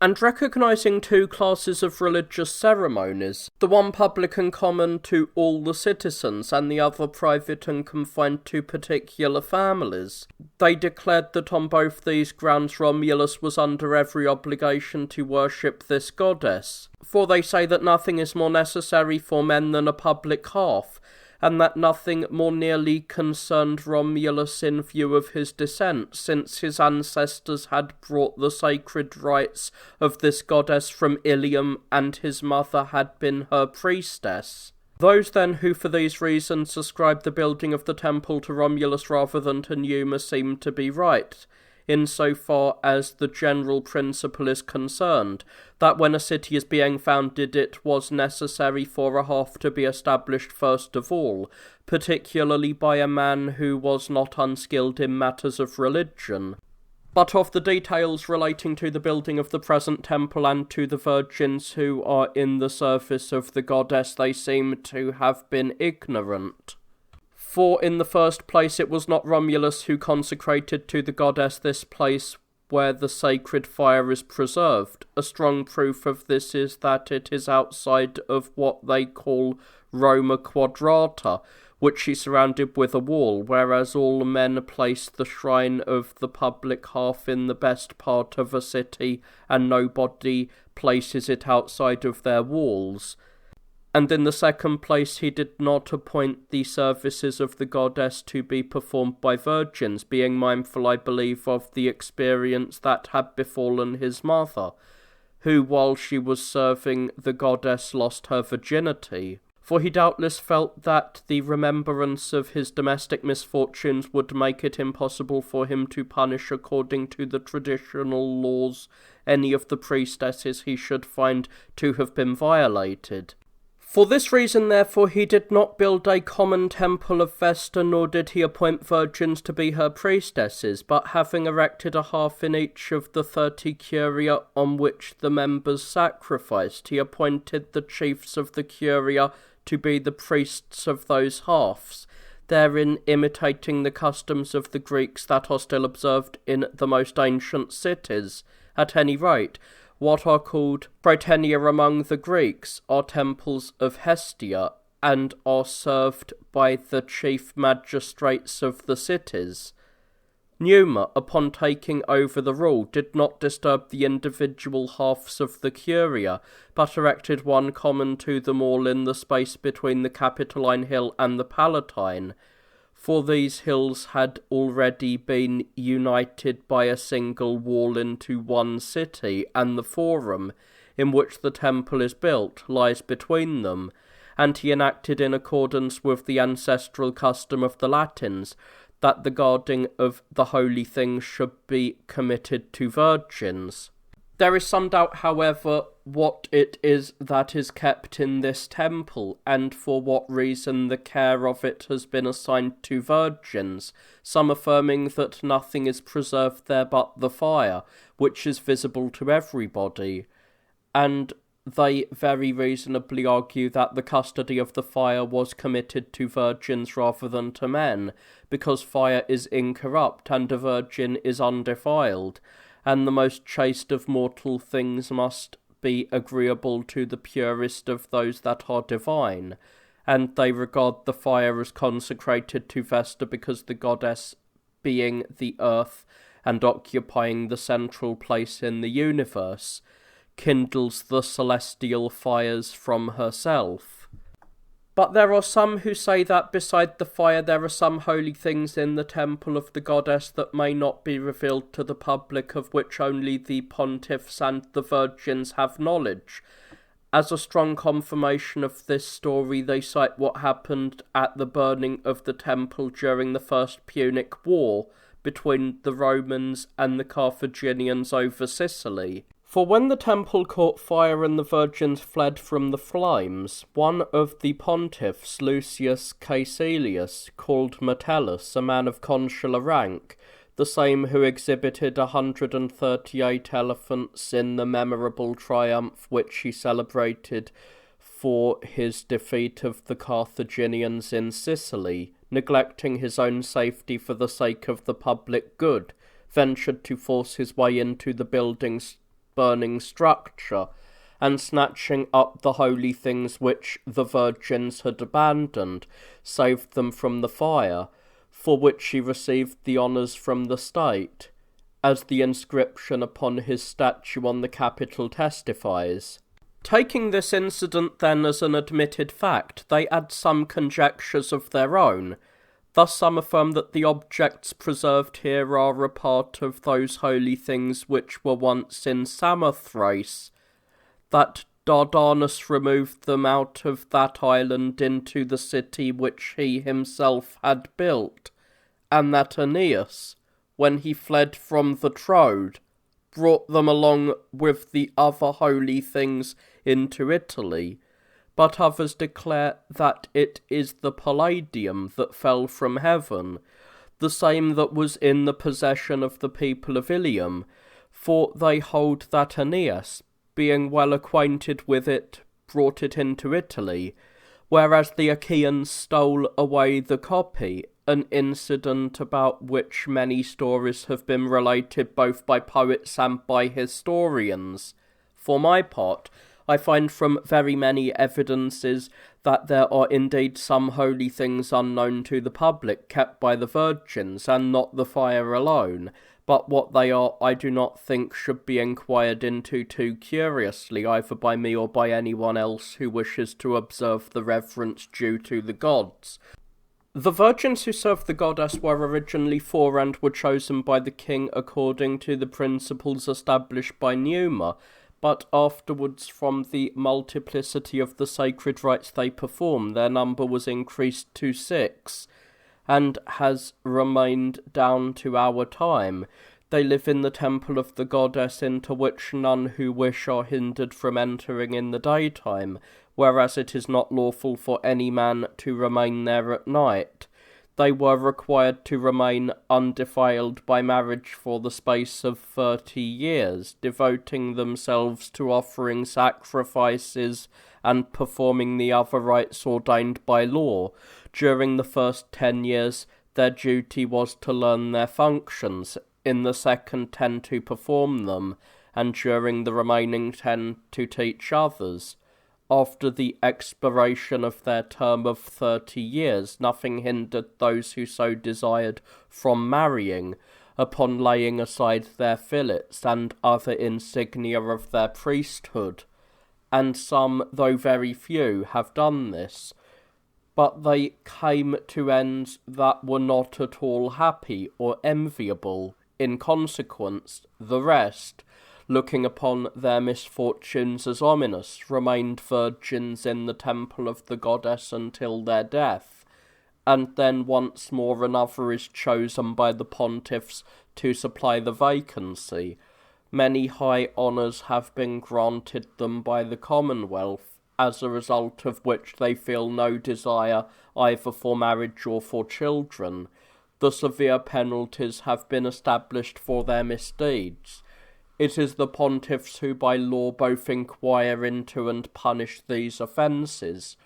And recognising two classes of religious ceremonies, the one public and common to all the citizens, and the other private and confined to particular families, they declared that on both these grounds Romulus was under every obligation to worship this goddess, for they say that nothing is more necessary for men than a public hearth, and that nothing more nearly concerned Romulus in view of his descent, since his ancestors had brought the sacred rites of this goddess from Ilium, and his mother had been her priestess. Those then who for these reasons ascribe the building of the temple to Romulus rather than to Numa seem to be right, in so far as the general principle is concerned, that when a city is being founded it was necessary for a hearth to be established first of all, particularly by a man who was not unskilled in matters of religion. But of the details relating to the building of the present temple and to the virgins who are in the service of the goddess they seem to have been ignorant. For in the first place it was not Romulus who consecrated to the goddess this place where the sacred fire is preserved. A strong proof of this is that it is outside of what they call Roma Quadrata, which she surrounded with a wall, whereas all men place the shrine of the public hearth in the best part of a city, and nobody places it outside of their walls. And in the second place he did not appoint the services of the goddess to be performed by virgins, being mindful, I believe, of the experience that had befallen his mother, who, while she was serving the goddess, lost her virginity. For he doubtless felt that the remembrance of his domestic misfortunes would make it impossible for him to punish according to the traditional laws any of the priestesses he should find to have been violated. For this reason, therefore, he did not build a common temple of Vesta, nor did he appoint virgins to be her priestesses, but having erected a hearth in each of the 30 curia on which the members sacrificed, he appointed the chiefs of the curia to be the priests of those hearths, therein imitating the customs of the Greeks that are still observed in the most ancient cities. At any rate, what are called prytania among the Greeks are temples of Hestia, and are served by the chief magistrates of the cities. Numa, upon taking over the rule, did not disturb the individual hearths of the curia, but erected one common to them all in the space between the Capitoline Hill and the Palatine, for these hills had already been united by a single wall into one city, and the forum, in which the temple is built, lies between them, and he enacted in accordance with the ancestral custom of the Latins, that the guarding of the holy things should be committed to virgins. There is some doubt, however, what it is that is kept in this temple, and for what reason the care of it has been assigned to virgins, some affirming that nothing is preserved there but the fire, which is visible to everybody, and they very reasonably argue that the custody of the fire was committed to virgins rather than to men, because fire is incorrupt and a virgin is undefiled, and the most chaste of mortal things must be agreeable to the purest of those that are divine, and they regard the fire as consecrated to Vesta because the goddess, being the earth and occupying the central place in the universe, kindles the celestial fires from herself. But there are some who say that beside the fire there are some holy things in the temple of the goddess that may not be revealed to the public, of which only the pontiffs and the virgins have knowledge. As a strong confirmation of this story, they cite what happened at the burning of the temple during the First Punic War between the Romans and the Carthaginians over Sicily. For when the temple caught fire and the virgins fled from the flames, one of the pontiffs, Lucius Caecilius, called Metellus, a man of consular rank, the same who exhibited 138 elephants in the memorable triumph which he celebrated for his defeat of the Carthaginians in Sicily, neglecting his own safety for the sake of the public good, ventured to force his way into the building's burning structure, and snatching up the holy things which the virgins had abandoned, saved them from the fire, for which he received the honours from the state, as the inscription upon his statue on the Capitol testifies. Taking this incident then as an admitted fact, they add some conjectures of their own. Thus some affirm that the objects preserved here are a part of those holy things which were once in Samothrace, that Dardanus removed them out of that island into the city which he himself had built, and that Aeneas, when he fled from the Troad, brought them along with the other holy things into Italy. But others declare that it is the Palladium that fell from heaven, the same that was in the possession of the people of Ilium, for they hold that Aeneas, being well acquainted with it, brought it into Italy, whereas the Achaeans stole away the copy, an incident about which many stories have been related both by poets and by historians. For my part, I find from very many evidences that there are indeed some holy things unknown to the public kept by the virgins, and not the fire alone, but what they are I do not think should be inquired into too curiously, either by me or by anyone else who wishes to observe the reverence due to the gods. The virgins who served the goddess were originally four and were chosen by the king according to the principles established by Numa, but afterwards, from the multiplicity of the sacred rites they perform, their number was increased to 6, and has remained down to our time. They live in the temple of the goddess, into which none who wish are hindered from entering in the daytime, whereas it is not lawful for any man to remain there at night. They were required to remain undefiled by marriage for the space of 30 years, devoting themselves to offering sacrifices and performing the other rites ordained by law. During the first 10 years, their duty was to learn their functions, in the second 10 to perform them, and during the remaining 10 to teach others. After the expiration of their term of 30 years, nothing hindered those who so desired from marrying, upon laying aside their fillets and other insignia of their priesthood, and some, though very few, have done this. But they came to ends that were not at all happy or enviable. In consequence, the rest, looking upon their misfortunes as ominous, remained virgins in the temple of the goddess until their death, and then once more another is chosen by the pontiffs to supply the vacancy. Many high honours have been granted them by the Commonwealth, as a result of which they feel no desire either for marriage or for children. The severe penalties have been established for their misdeeds. It is the pontiffs who by law both inquire into and punish these offences.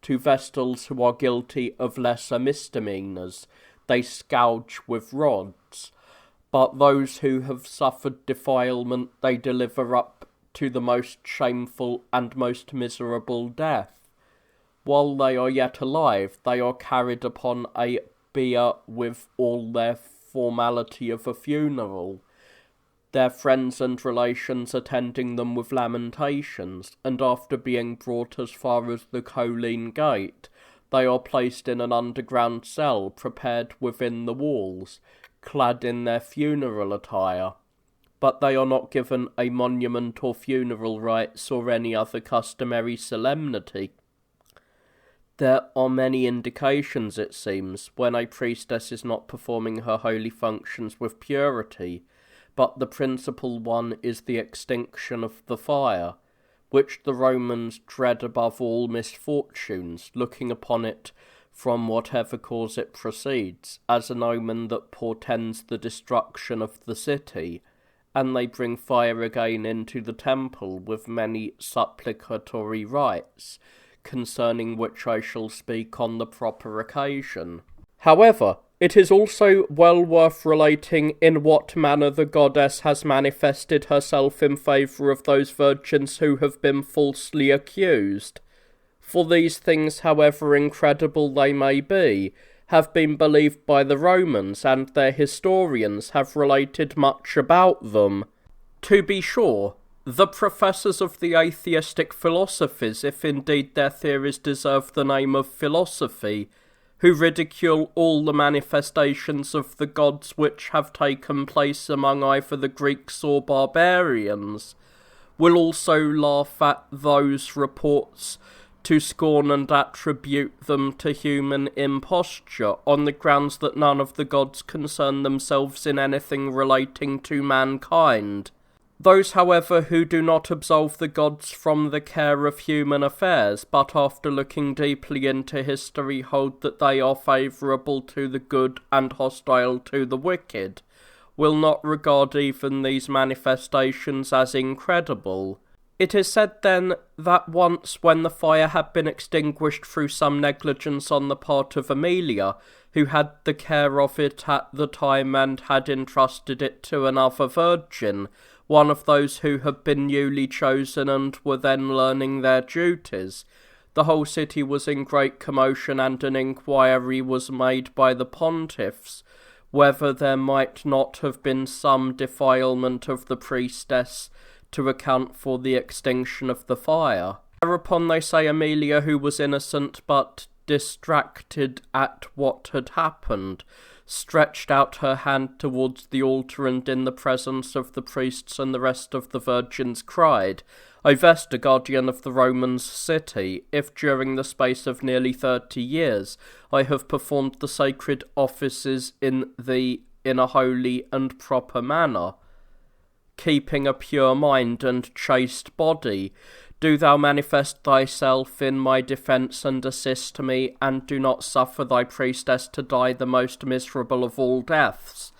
To Vestals who are guilty of lesser misdemeanours, they scourge with rods. But those who have suffered defilement they deliver up to the most shameful and most miserable death. While they are yet alive, they are carried upon a bier with all their formality of a funeral, their friends and relations attending them with lamentations, and after being brought as far as the Colline Gate, they are placed in an underground cell prepared within the walls, clad in their funeral attire. But they are not given a monument or funeral rites or any other customary solemnity. There are many indications, it seems, when a priestess is not performing her holy functions with purity, but the principal one is the extinction of the fire, which the Romans dread above all misfortunes, looking upon it from whatever cause it proceeds, as an omen that portends the destruction of the city, and they bring fire again into the temple with many supplicatory rites, concerning which I shall speak on the proper occasion. However, it is also well worth relating in what manner the goddess has manifested herself in favour of those virgins who have been falsely accused. For these things, however incredible they may be, have been believed by the Romans, and their historians have related much about them. To be sure, the professors of the atheistic philosophies, if indeed their theories deserve the name of philosophy, who ridicule all the manifestations of the gods which have taken place among either the Greeks or barbarians, will also laugh at those reports to scorn and attribute them to human imposture, on the grounds that none of the gods concern themselves in anything relating to mankind. Those, however, who do not absolve the gods from the care of human affairs, but after looking deeply into history hold that they are favourable to the good and hostile to the wicked, will not regard even these manifestations as incredible. It is said then that once, when the fire had been extinguished through some negligence on the part of Amelia, who had the care of it at the time and had entrusted it to another virgin, one of those who had been newly chosen and were then learning their duties, the whole city was in great commotion, and an inquiry was made by the pontiffs whether there might not have been some defilement of the priestess to account for the extinction of the fire. Thereupon they say Amelia, who was innocent but distracted at what had happened, stretched out her hand towards the altar, and in the presence of the priests and the rest of the virgins cried, I Vesta, guardian of the Romans' city, if during the space of nearly 30 years I have performed the sacred offices in thee in a holy and proper manner, keeping a pure mind and chaste body, do thou manifest thyself in my defence and assist me, and do not suffer thy priestess to die the most miserable of all deaths.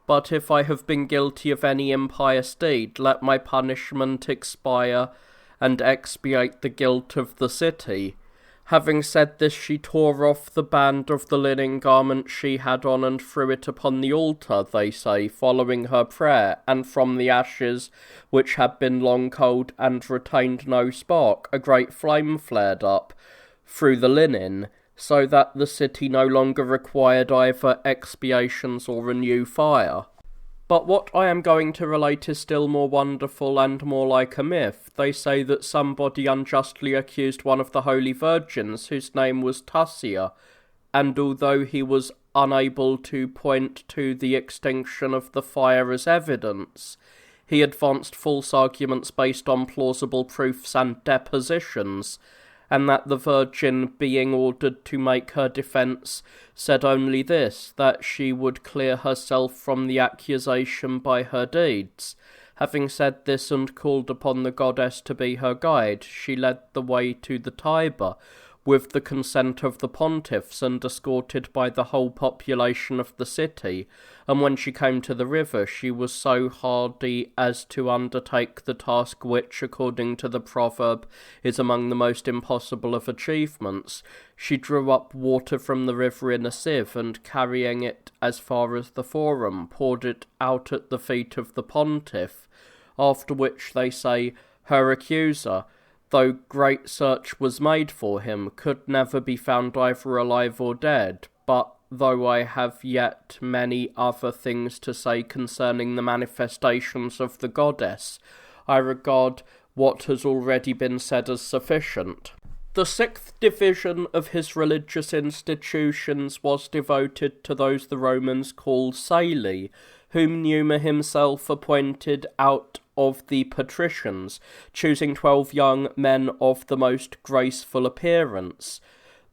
But if I have been guilty of any impious deed, let my punishment expire and expiate the guilt of the city. Having said this, she tore off the band of the linen garment she had on and threw it upon the altar, they say, following her prayer, and from the ashes, which had been long cold and retained no spark, a great flame flared up through the linen, so that the city no longer required either expiations or a new fire. But what I am going to relate is still more wonderful and more like a myth. They say that somebody unjustly accused one of the holy virgins, whose name was Tussia, and although he was unable to point to the extinction of the fire as evidence, he advanced false arguments based on plausible proofs and depositions, and that the Virgin, being ordered to make her defence, said only this, that she would clear herself from the accusation by her deeds. Having said this and called upon the goddess to be her guide, she led the way to the Tiber, with the consent of the pontiffs, and escorted by the whole population of the city, and when she came to the river, she was so hardy as to undertake the task which, according to the proverb, is among the most impossible of achievements. She drew up water from the river in a sieve, and carrying it as far as the forum, poured it out at the feet of the pontiff, after which, they say, her accuser, though great search was made for him, could never be found either alive or dead. But though I have yet many other things to say concerning the manifestations of the goddess, I regard what has already been said as sufficient. The sixth division of his religious institutions was devoted to those the Romans call Saeli, whom Numa himself appointed out of the patricians, choosing 12 young men of the most graceful appearance.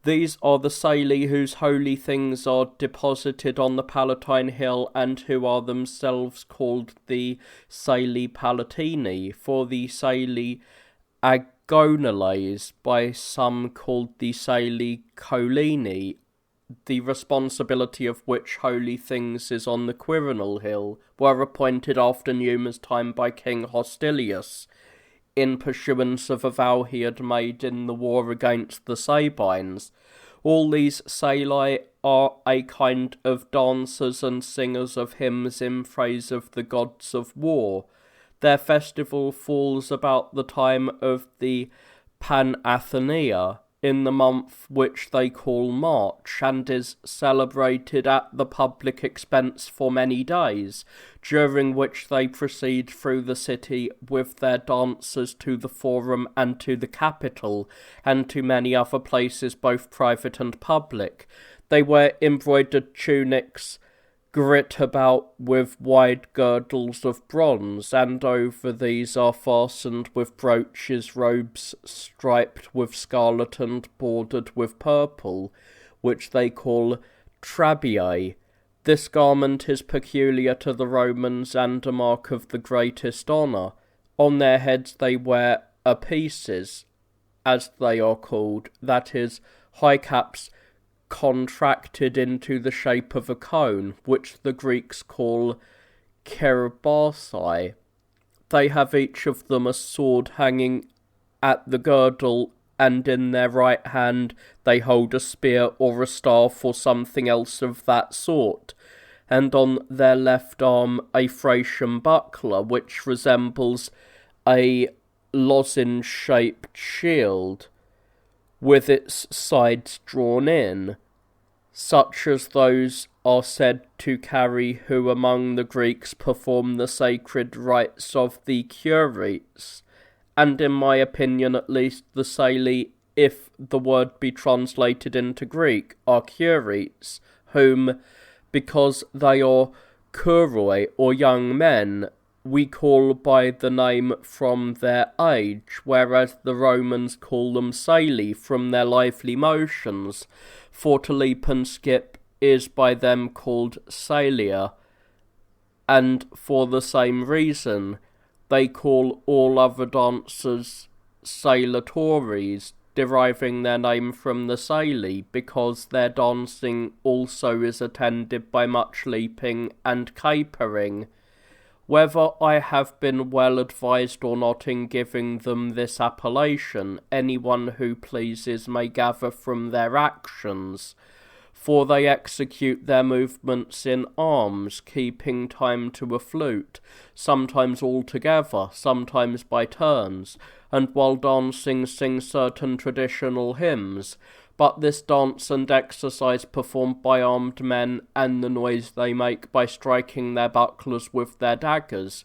These are the Saili whose holy things are deposited on the Palatine Hill and who are themselves called the Saili Palatini, for the Saili Agonales, by some called the Saili Colini, the responsibility of which holy things is on the Quirinal Hill, were appointed after Numa's time by King Hostilius, in pursuance of a vow he had made in the war against the Sabines. All these Saili are a kind of dancers and singers of hymns in praise of the gods of war. Their festival falls about the time of the Panathenaea, in the month which they call March, and is celebrated at the public expense for many days, during which they proceed through the city with their dances to the Forum and to the Capitol, and to many other places both private and public. They wear embroidered tunics, girt about with wide girdles of bronze, and over these are fastened with brooches robes striped with scarlet and bordered with purple, which they call trabeae. This garment is peculiar to the Romans and a mark of the greatest honour. On their heads they wear apices, as they are called, that is, high caps contracted into the shape of a cone, which the Greeks call kerbarsai. They have each of them a sword hanging at the girdle, and in their right hand they hold a spear or a staff or something else of that sort, and on their left arm a Thracian buckler, which resembles a lozenge-shaped shield, with its sides drawn in, such as those are said to carry who among the Greeks perform the sacred rites of the Curetes, and in my opinion at least the Saili, if the word be translated into Greek, are Curetes, whom, because they are Kuroi, or young men, we call by the name from their age, whereas the Romans call them Saili from their lively motions, for to leap and skip is by them called Sailia, and for the same reason they call all other dancers Sailatores, deriving their name from the Saili, because their dancing also is attended by much leaping and capering. Whether I have been well advised or not in giving them this appellation, anyone who pleases may gather from their actions, for they execute their movements in arms, keeping time to a flute, sometimes all together, sometimes by turns, and while dancing sing certain traditional hymns. But this dance and exercise performed by armed men, and the noise they make by striking their bucklers with their daggers,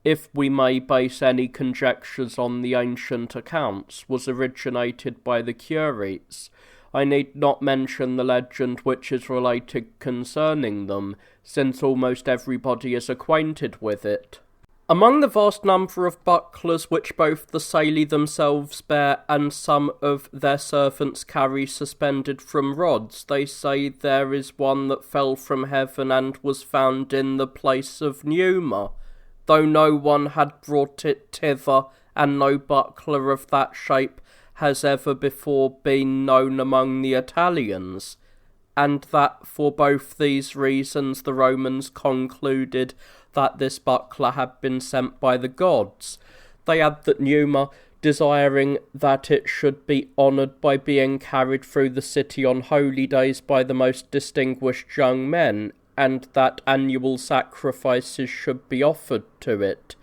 if we may base any conjectures on the ancient accounts, was originated by the Curetes. I need not mention the legend which is related concerning them, since almost everybody is acquainted with it. Among the vast number of bucklers which both the Saili themselves bear and some of their servants carry suspended from rods, they say there is one that fell from heaven and was found in the place of Numa, though no one had brought it thither, and no buckler of that shape has ever before been known among the Italians, and that for both these reasons the Romans concluded that this buckler had been sent by the gods. They add that Numa, desiring that it should be honoured by being carried through the city on holy days by the most distinguished young men, and that annual sacrifices should be offered to it,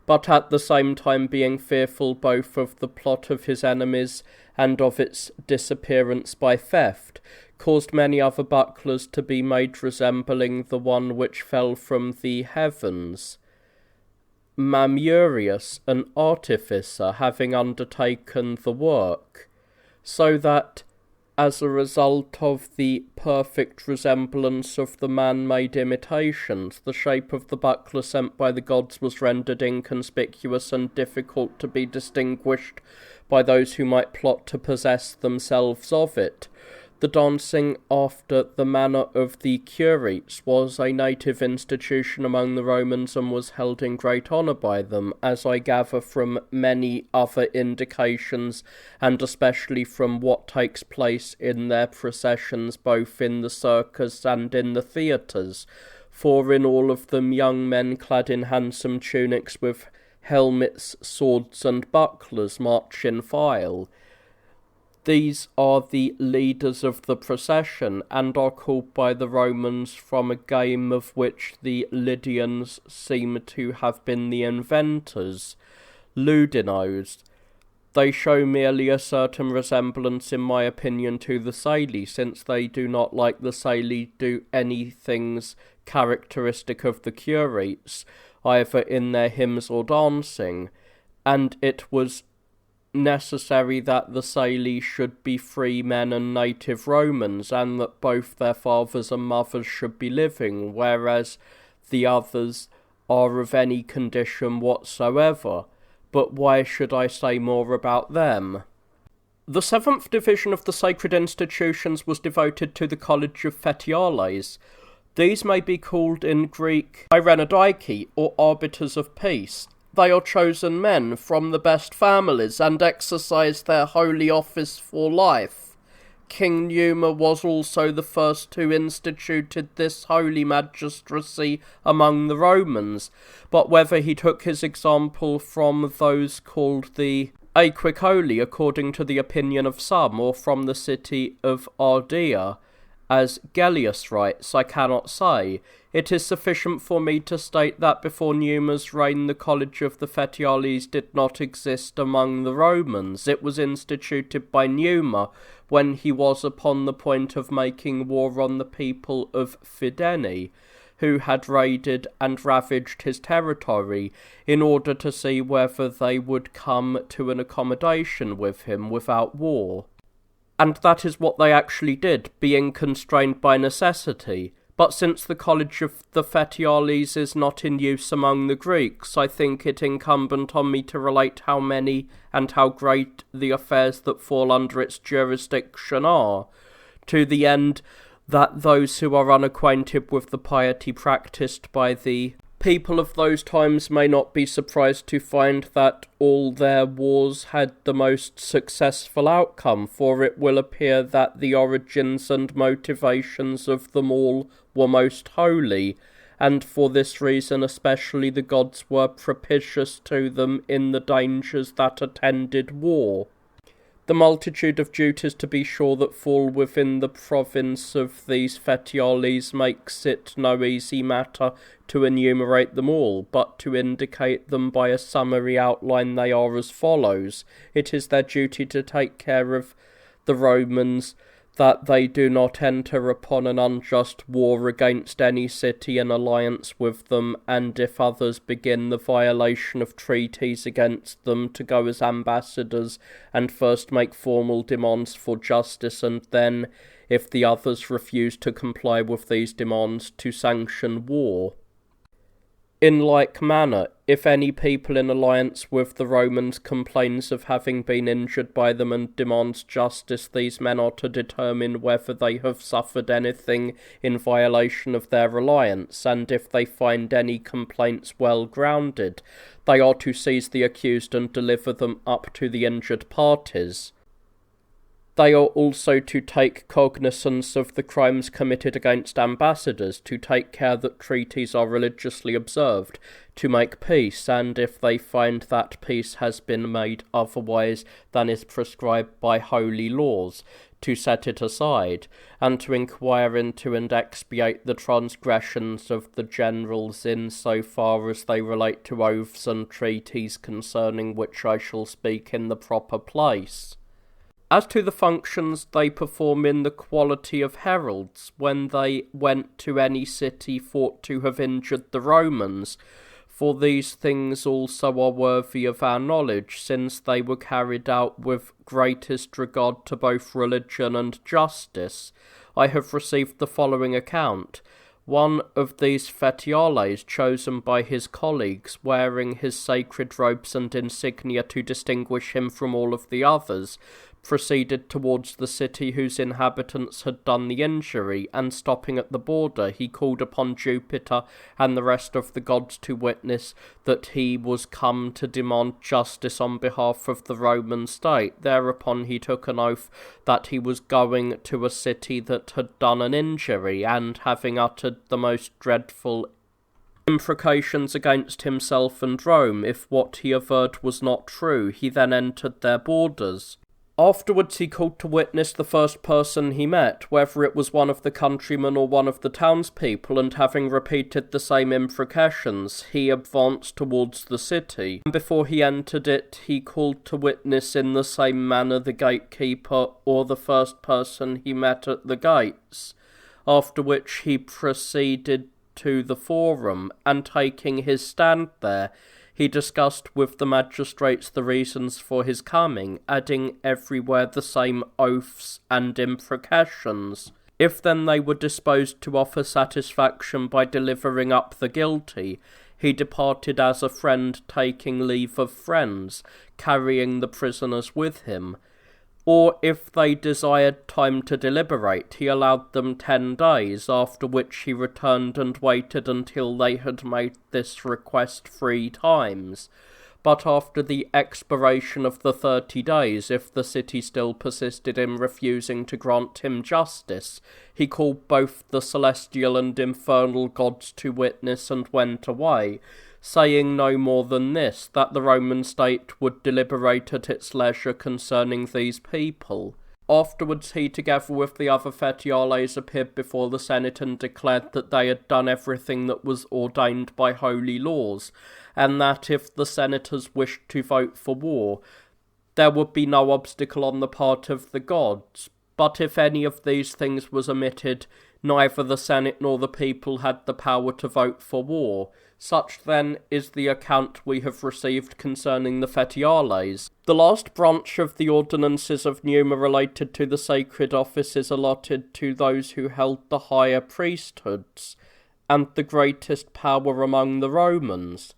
but at the same time being fearful both of the plot of his enemies and of its disappearance by theft, caused many other bucklers to be made resembling the one which fell from the heavens. Mamurius, an artificer, having undertaken the work, so that, as a result of the perfect resemblance of the man-made imitations, the shape of the buckler sent by the gods was rendered inconspicuous and difficult to be distinguished by those who might plot to possess themselves of it. The dancing after the manner of the curates was a native institution among the Romans and was held in great honour by them, as I gather from many other indications, and especially from what takes place in their processions both in the circus and in the theatres, for in all of them young men clad in handsome tunics with helmets, swords, and bucklers march in file. These are the leaders of the procession, and are called by the Romans from a game of which the Lydians seem to have been the inventors, Ludinos. They show merely a certain resemblance, in my opinion, to the Saili, since they do not, like the Saili, do any things characteristic of the curates, either in their hymns or dancing, and it was necessary that the Saili should be free men and native Romans, and that both their fathers and mothers should be living, whereas the others are of any condition whatsoever. But why should I say more about them? The 7th division of the sacred institutions was devoted to the College of Fetiales. These may be called in Greek Irenodiki, or arbiters of peace. They are chosen men from the best families, and exercise their holy office for life. King Numa was also the first who instituted this holy magistracy among the Romans, but whether he took his example from those called the Aequicoli, according to the opinion of some, or from the city of Ardea, as Gellius writes, I cannot say. It is sufficient for me to state that before Numa's reign the College of the Fetiales did not exist among the Romans. It was instituted by Numa when he was upon the point of making war on the people of Fidene, who had raided and ravaged his territory, in order to see whether they would come to an accommodation with him without war. And that is what they actually did, being constrained by necessity. But since the College of the Fetiales is not in use among the Greeks, I think it incumbent on me to relate how many and how great the affairs that fall under its jurisdiction are, to the end that those who are unacquainted with the piety practised by the people of those times may not be surprised to find that all their wars had the most successful outcome, for it will appear that the origins and motivations of them all were most holy, and for this reason especially the gods were propitious to them in the dangers that attended war. The multitude of duties, to be sure, that fall within the province of these Fetiales makes it no easy matter to enumerate them all, but to indicate them by a summary outline they are as follows. It is their duty to take care of the Romans that they do not enter upon an unjust war against any city in alliance with them, and if others begin the violation of treaties against them, to go as ambassadors and first make formal demands for justice, and then, if the others refuse to comply with these demands, to sanction war. In like manner, if any people in alliance with the Romans complains of having been injured by them and demands justice, these men are to determine whether they have suffered anything in violation of their alliance, and if they find any complaints well grounded, they are to seize the accused and deliver them up to the injured parties. They are also to take cognizance of the crimes committed against ambassadors, to take care that treaties are religiously observed, to make peace, and if they find that peace has been made otherwise than is prescribed by holy laws, to set it aside, and to inquire into and expiate the transgressions of the generals in so far as they relate to oaths and treaties, concerning which I shall speak in the proper place. As to the functions they perform in the quality of heralds, when they went to any city thought to have injured the Romans, for these things also are worthy of our knowledge, since they were carried out with greatest regard to both religion and justice, I have received the following account. One of these fetiales, chosen by his colleagues, wearing his sacred robes and insignia to distinguish him from all of the others, proceeded towards the city whose inhabitants had done the injury, and stopping at the border, he called upon Jupiter and the rest of the gods to witness that he was come to demand justice on behalf of the Roman state. Thereupon he took an oath that he was going to a city that had done an injury, and having uttered the most dreadful imprecations against himself and Rome, if what he averred was not true, he then entered their borders. Afterwards he called to witness the first person he met, whether it was one of the countrymen or one of the townspeople, and having repeated the same imprecations, he advanced towards the city. And before he entered it, he called to witness in the same manner the gatekeeper or the first person he met at the gates, after which he proceeded to the forum, and taking his stand there, he discussed with the magistrates the reasons for his coming, adding everywhere the same oaths and imprecations. If then they were disposed to offer satisfaction by delivering up the guilty, he departed as a friend taking leave of friends, carrying the prisoners with him. Or if they desired time to deliberate, he allowed them 10 days, after which he returned and waited until they had made this request 3 times. But after the expiration of the 30 days, if the city still persisted in refusing to grant him justice, he called both the celestial and infernal gods to witness and went away, saying no more than this, that the Roman state would deliberate at its leisure concerning these people. Afterwards he, together with the other fetiales, appeared before the Senate and declared that they had done everything that was ordained by holy laws, and that if the senators wished to vote for war, there would be no obstacle on the part of the gods. But if any of these things was omitted, neither the Senate nor the people had the power to vote for war. Such then is the account we have received concerning the fetiales. The last branch of the ordinances of Numa related to the sacred offices allotted to those who held the higher priesthoods, and the greatest power among the Romans.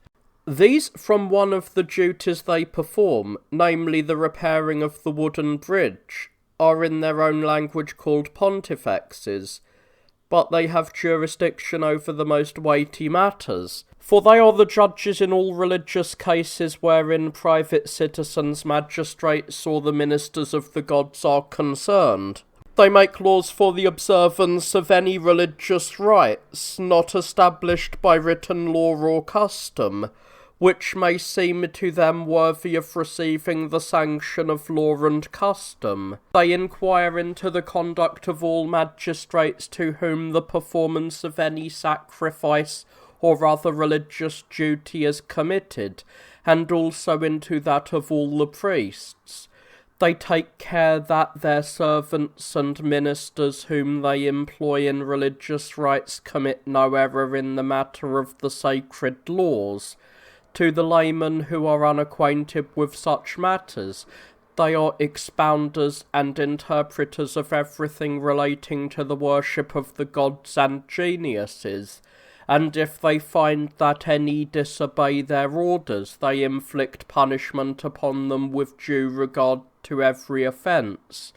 These from one of the duties they perform, namely the repairing of the wooden bridge, are in their own language called pontifexes, but they have jurisdiction over the most weighty matters, for they are the judges in all religious cases wherein private citizens, magistrates, or the ministers of the gods are concerned. They make laws for the observance of any religious rites, not established by written law or custom, which may seem to them worthy of receiving the sanction of law and custom. They inquire into the conduct of all magistrates to whom the performance of any sacrifice or other religious duty is committed, and also into that of all the priests. They take care that their servants and ministers whom they employ in religious rites commit no error in the matter of the sacred laws. To the laymen who are unacquainted with such matters, they are expounders and interpreters of everything relating to the worship of the gods and geniuses, and if they find that any disobey their orders, they inflict punishment upon them with due regard to every offence.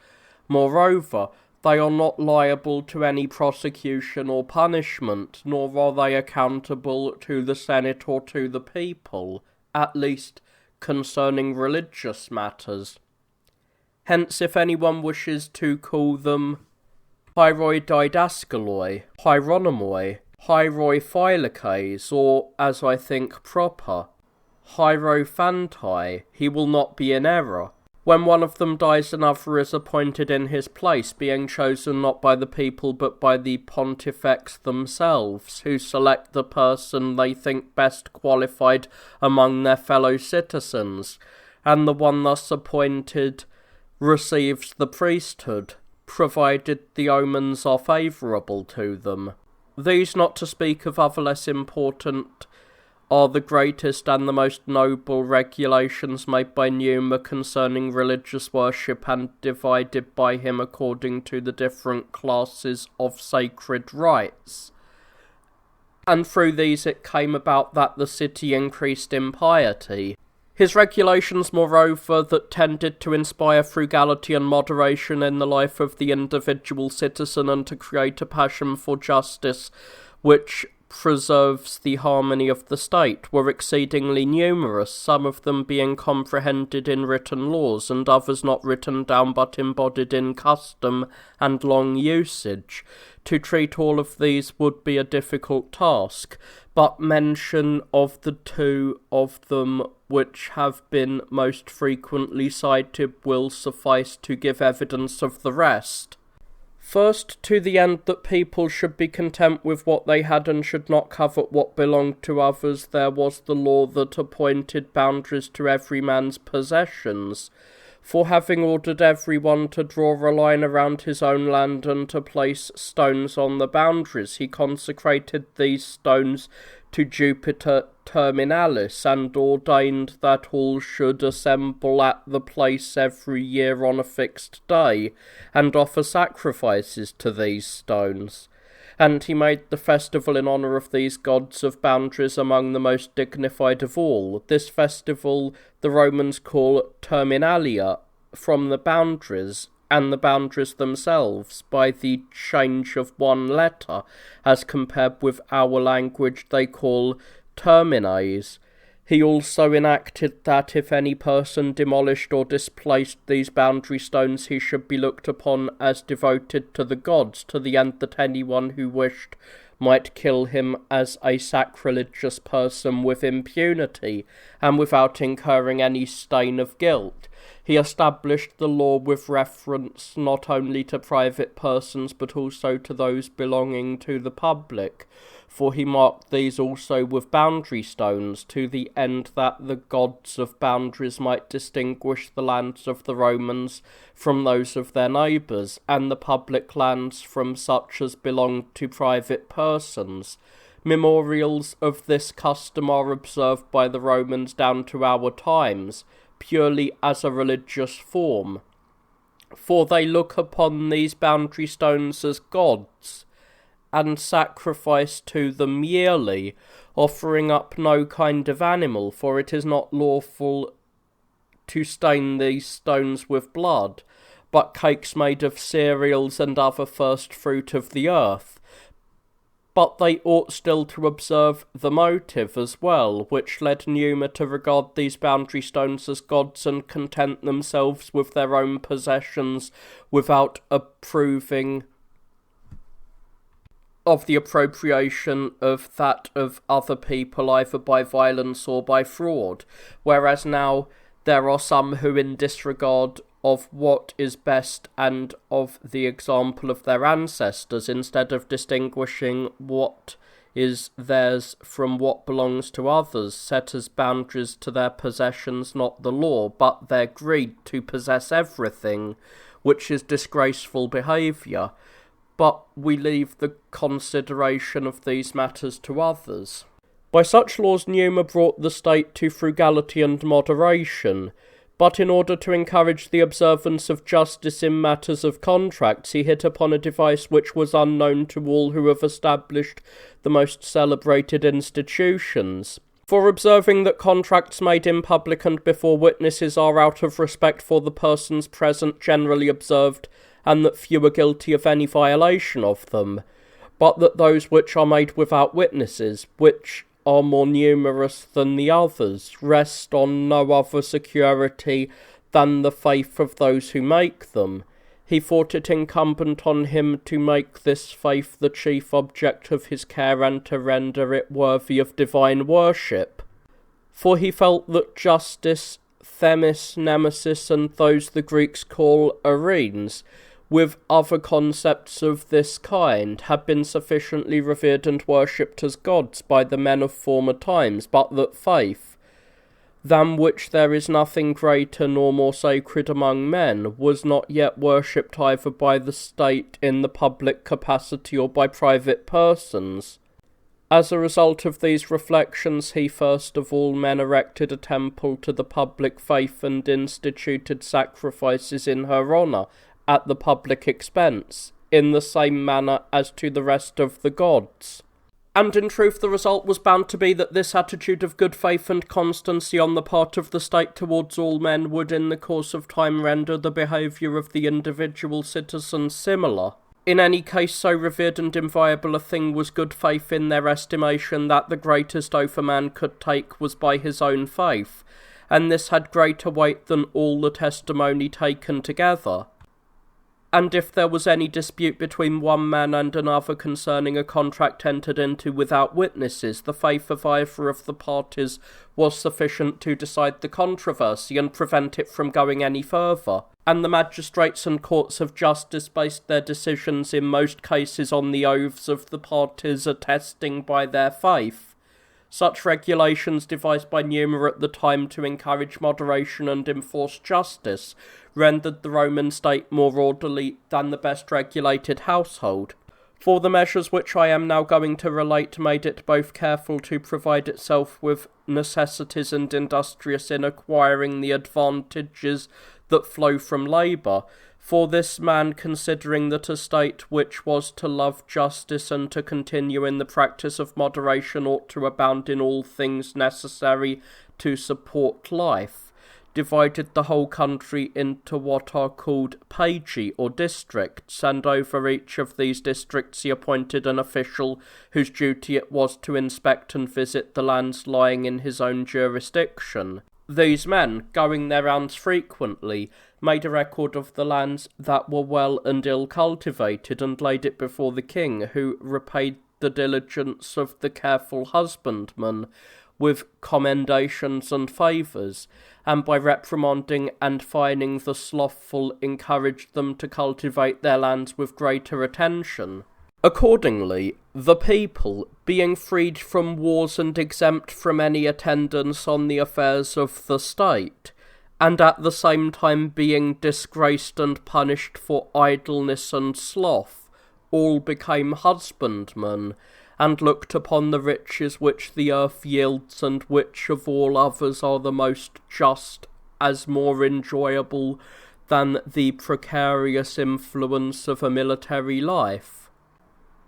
Moreover, they are not liable to any prosecution or punishment, nor are they accountable to the Senate or to the people, at least concerning religious matters. Hence, if anyone wishes to call them hieroididaskaloi, hieronomoi, hierophylaces, or, as I think proper, hierophantai, he will not be in error. When one of them dies, another is appointed in his place, being chosen not by the people but by the pontifex themselves, who select the person they think best qualified among their fellow citizens, and the one thus appointed receives the priesthood, provided the omens are favourable to them. These, not to speak of other less important, are the greatest and the most noble regulations made by Numa concerning religious worship, and divided by him according to the different classes of sacred rites. and through these it came about that the city increased in piety. His regulations, moreover, that tended to inspire frugality and moderation in the life of the individual citizen and to create a passion for justice which preserves the harmony of the state, were exceedingly numerous, some of them being comprehended in written laws, and others not written down but embodied in custom and long usage. To treat all of these would be a difficult task, but mention of the two of them which have been most frequently cited will suffice to give evidence of the rest. First, to the end that people should be content with what they had and should not covet what belonged to others, there was the law that appointed boundaries to every man's possessions. For having ordered every one to draw a line around his own land and to place stones on the boundaries, he consecrated these stones to Jupiter Terminalis, and ordained that all should assemble at the place every year on a fixed day, and offer sacrifices to these stones. And he made the festival in honour of these gods of boundaries among the most dignified of all. This festival the Romans call Terminalia, from the boundaries, and the boundaries themselves, by the change of one letter, as compared with our language they call termines. He also enacted that if any person demolished or displaced these boundary stones, he should be looked upon as devoted to the gods, to the end that anyone who wished might kill him as a sacrilegious person with impunity, and without incurring any stain of guilt. He established the law with reference not only to private persons but also to those belonging to the public, for he marked these also with boundary stones, to the end that the gods of boundaries might distinguish the lands of the Romans from those of their neighbours, and the public lands from such as belonged to private persons. Memorials of this custom are observed by the Romans down to our times, purely as a religious form, for they look upon these boundary stones as gods, and sacrifice to them yearly, offering up no kind of animal, for it is not lawful to stain these stones with blood, but cakes made of cereals and other first fruit of the earth. But they ought still to observe the motive as well, which led Numa to regard these boundary stones as gods and content themselves with their own possessions without approving of the appropriation of that of other people either by violence or by fraud, whereas now there are some who, in disregard of what is best and of the example of their ancestors, instead of distinguishing what is theirs from what belongs to others, set as boundaries to their possessions not the law, but their greed to possess everything, which is disgraceful behaviour. But we leave the consideration of these matters to others. By such laws Numa brought the state to frugality and moderation, but in order to encourage the observance of justice in matters of contracts, he hit upon a device which was unknown to all who have established the most celebrated institutions. For observing that contracts made in public and before witnesses are out of respect for the persons present generally observed, and that few are guilty of any violation of them, but that those which are made without witnesses, which are more numerous than the others, rest on no other security than the faith of those who make them. He thought it incumbent on him to make this faith the chief object of his care and to render it worthy of divine worship. For he felt that justice, Themis, Nemesis, and those the Greeks call Arenes, with other concepts of this kind, had been sufficiently revered and worshipped as gods by the men of former times, but that faith, than which there is nothing greater nor more sacred among men, was not yet worshipped either by the state in the public capacity or by private persons. As a result of these reflections, he first of all men erected a temple to the public faith and instituted sacrifices in her honour, at the public expense, in the same manner as to the rest of the gods. And in truth the result was bound to be that this attitude of good faith and constancy on the part of the state towards all men would in the course of time render the behaviour of the individual citizen similar. In any case, so revered and inviolable a thing was good faith in their estimation that the greatest oath a man could take was by his own faith, and this had greater weight than all the testimony taken together. And if there was any dispute between one man and another concerning a contract entered into without witnesses, the faith of either of the parties was sufficient to decide the controversy and prevent it from going any further. And the magistrates and courts of justice based their decisions in most cases on the oaths of the parties attesting by their faith. Such regulations devised by Numa at the time to encourage moderation and enforce justice rendered the Roman state more orderly than the best regulated household. For the measures which I am now going to relate made it both careful to provide itself with necessities and industrious in acquiring the advantages that flow from labour. For this man, considering that a state which was to love justice and to continue in the practice of moderation ought to abound in all things necessary to support life, divided the whole country into what are called pagi or districts, and over each of these districts he appointed an official whose duty it was to inspect and visit the lands lying in his own jurisdiction. These men, going their rounds frequently, made a record of the lands that were well and ill cultivated, and laid it before the king, who repaid the diligence of the careful husbandman with commendations and favours, and by reprimanding and fining the slothful encouraged them to cultivate their lands with greater attention. Accordingly, the people, being freed from wars and exempt from any attendance on the affairs of the state, and at the same time being disgraced and punished for idleness and sloth, all became husbandmen, and looked upon the riches which the earth yields, and which of all others are the most just, as more enjoyable than the precarious influence of a military life.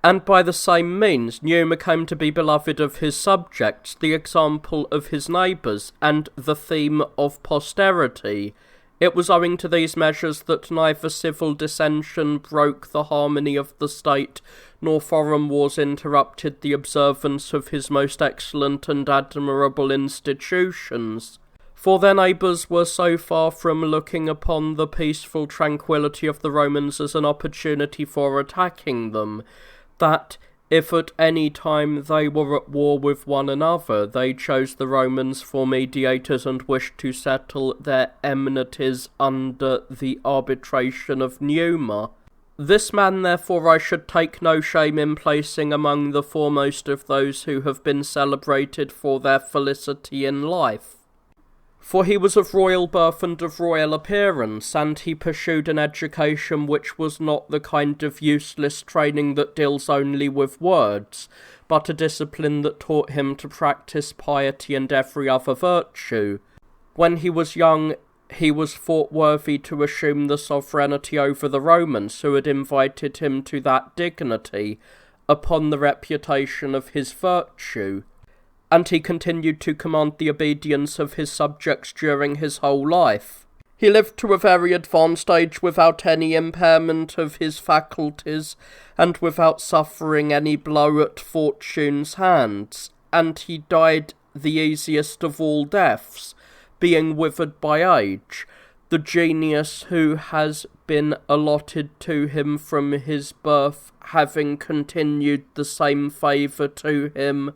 And by the same means Numa came to be beloved of his subjects, the example of his neighbours, and the theme of posterity. It was owing to these measures that neither civil dissension broke the harmony of the state, nor foreign wars interrupted the observance of his most excellent and admirable institutions. For their neighbours were so far from looking upon the peaceful tranquillity of the Romans as an opportunity for attacking them, that, if at any time they were at war with one another, they chose the Romans for mediators and wished to settle their enmities under the arbitration of Numa. This man, therefore, I should take no shame in placing among the foremost of those who have been celebrated for their felicity in life. For he was of royal birth and of royal appearance, and he pursued an education which was not the kind of useless training that deals only with words, but a discipline that taught him to practice piety and every other virtue. When he was young, he was thought worthy to assume the sovereignty over the Romans, who had invited him to that dignity, upon the reputation of his virtue. And he continued to command the obedience of his subjects during his whole life. He lived to a very advanced age without any impairment of his faculties, and without suffering any blow at fortune's hands, and he died the easiest of all deaths, being withered by age, the genius who has been allotted to him from his birth having continued the same favour to him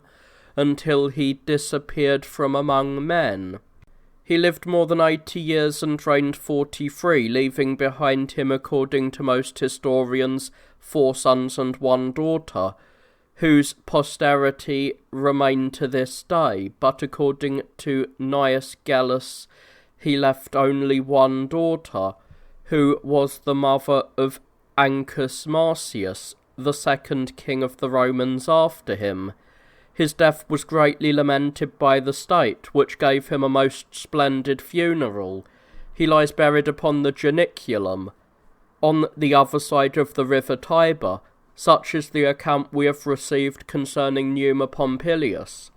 until he disappeared from among men. He lived more than 80 years and reigned 43, leaving behind him, according to most historians, 4 sons and 1 daughter, whose posterity remain to this day, but according to Gnaeus Gellus, he left only 1 daughter, who was the mother of Ancus Marcius, the second king of the Romans after him. His death was greatly lamented by the state, which gave him a most splendid funeral. He lies buried upon the Janiculum, on the other side of the river Tiber, such is the account we have received concerning Numa Pompilius,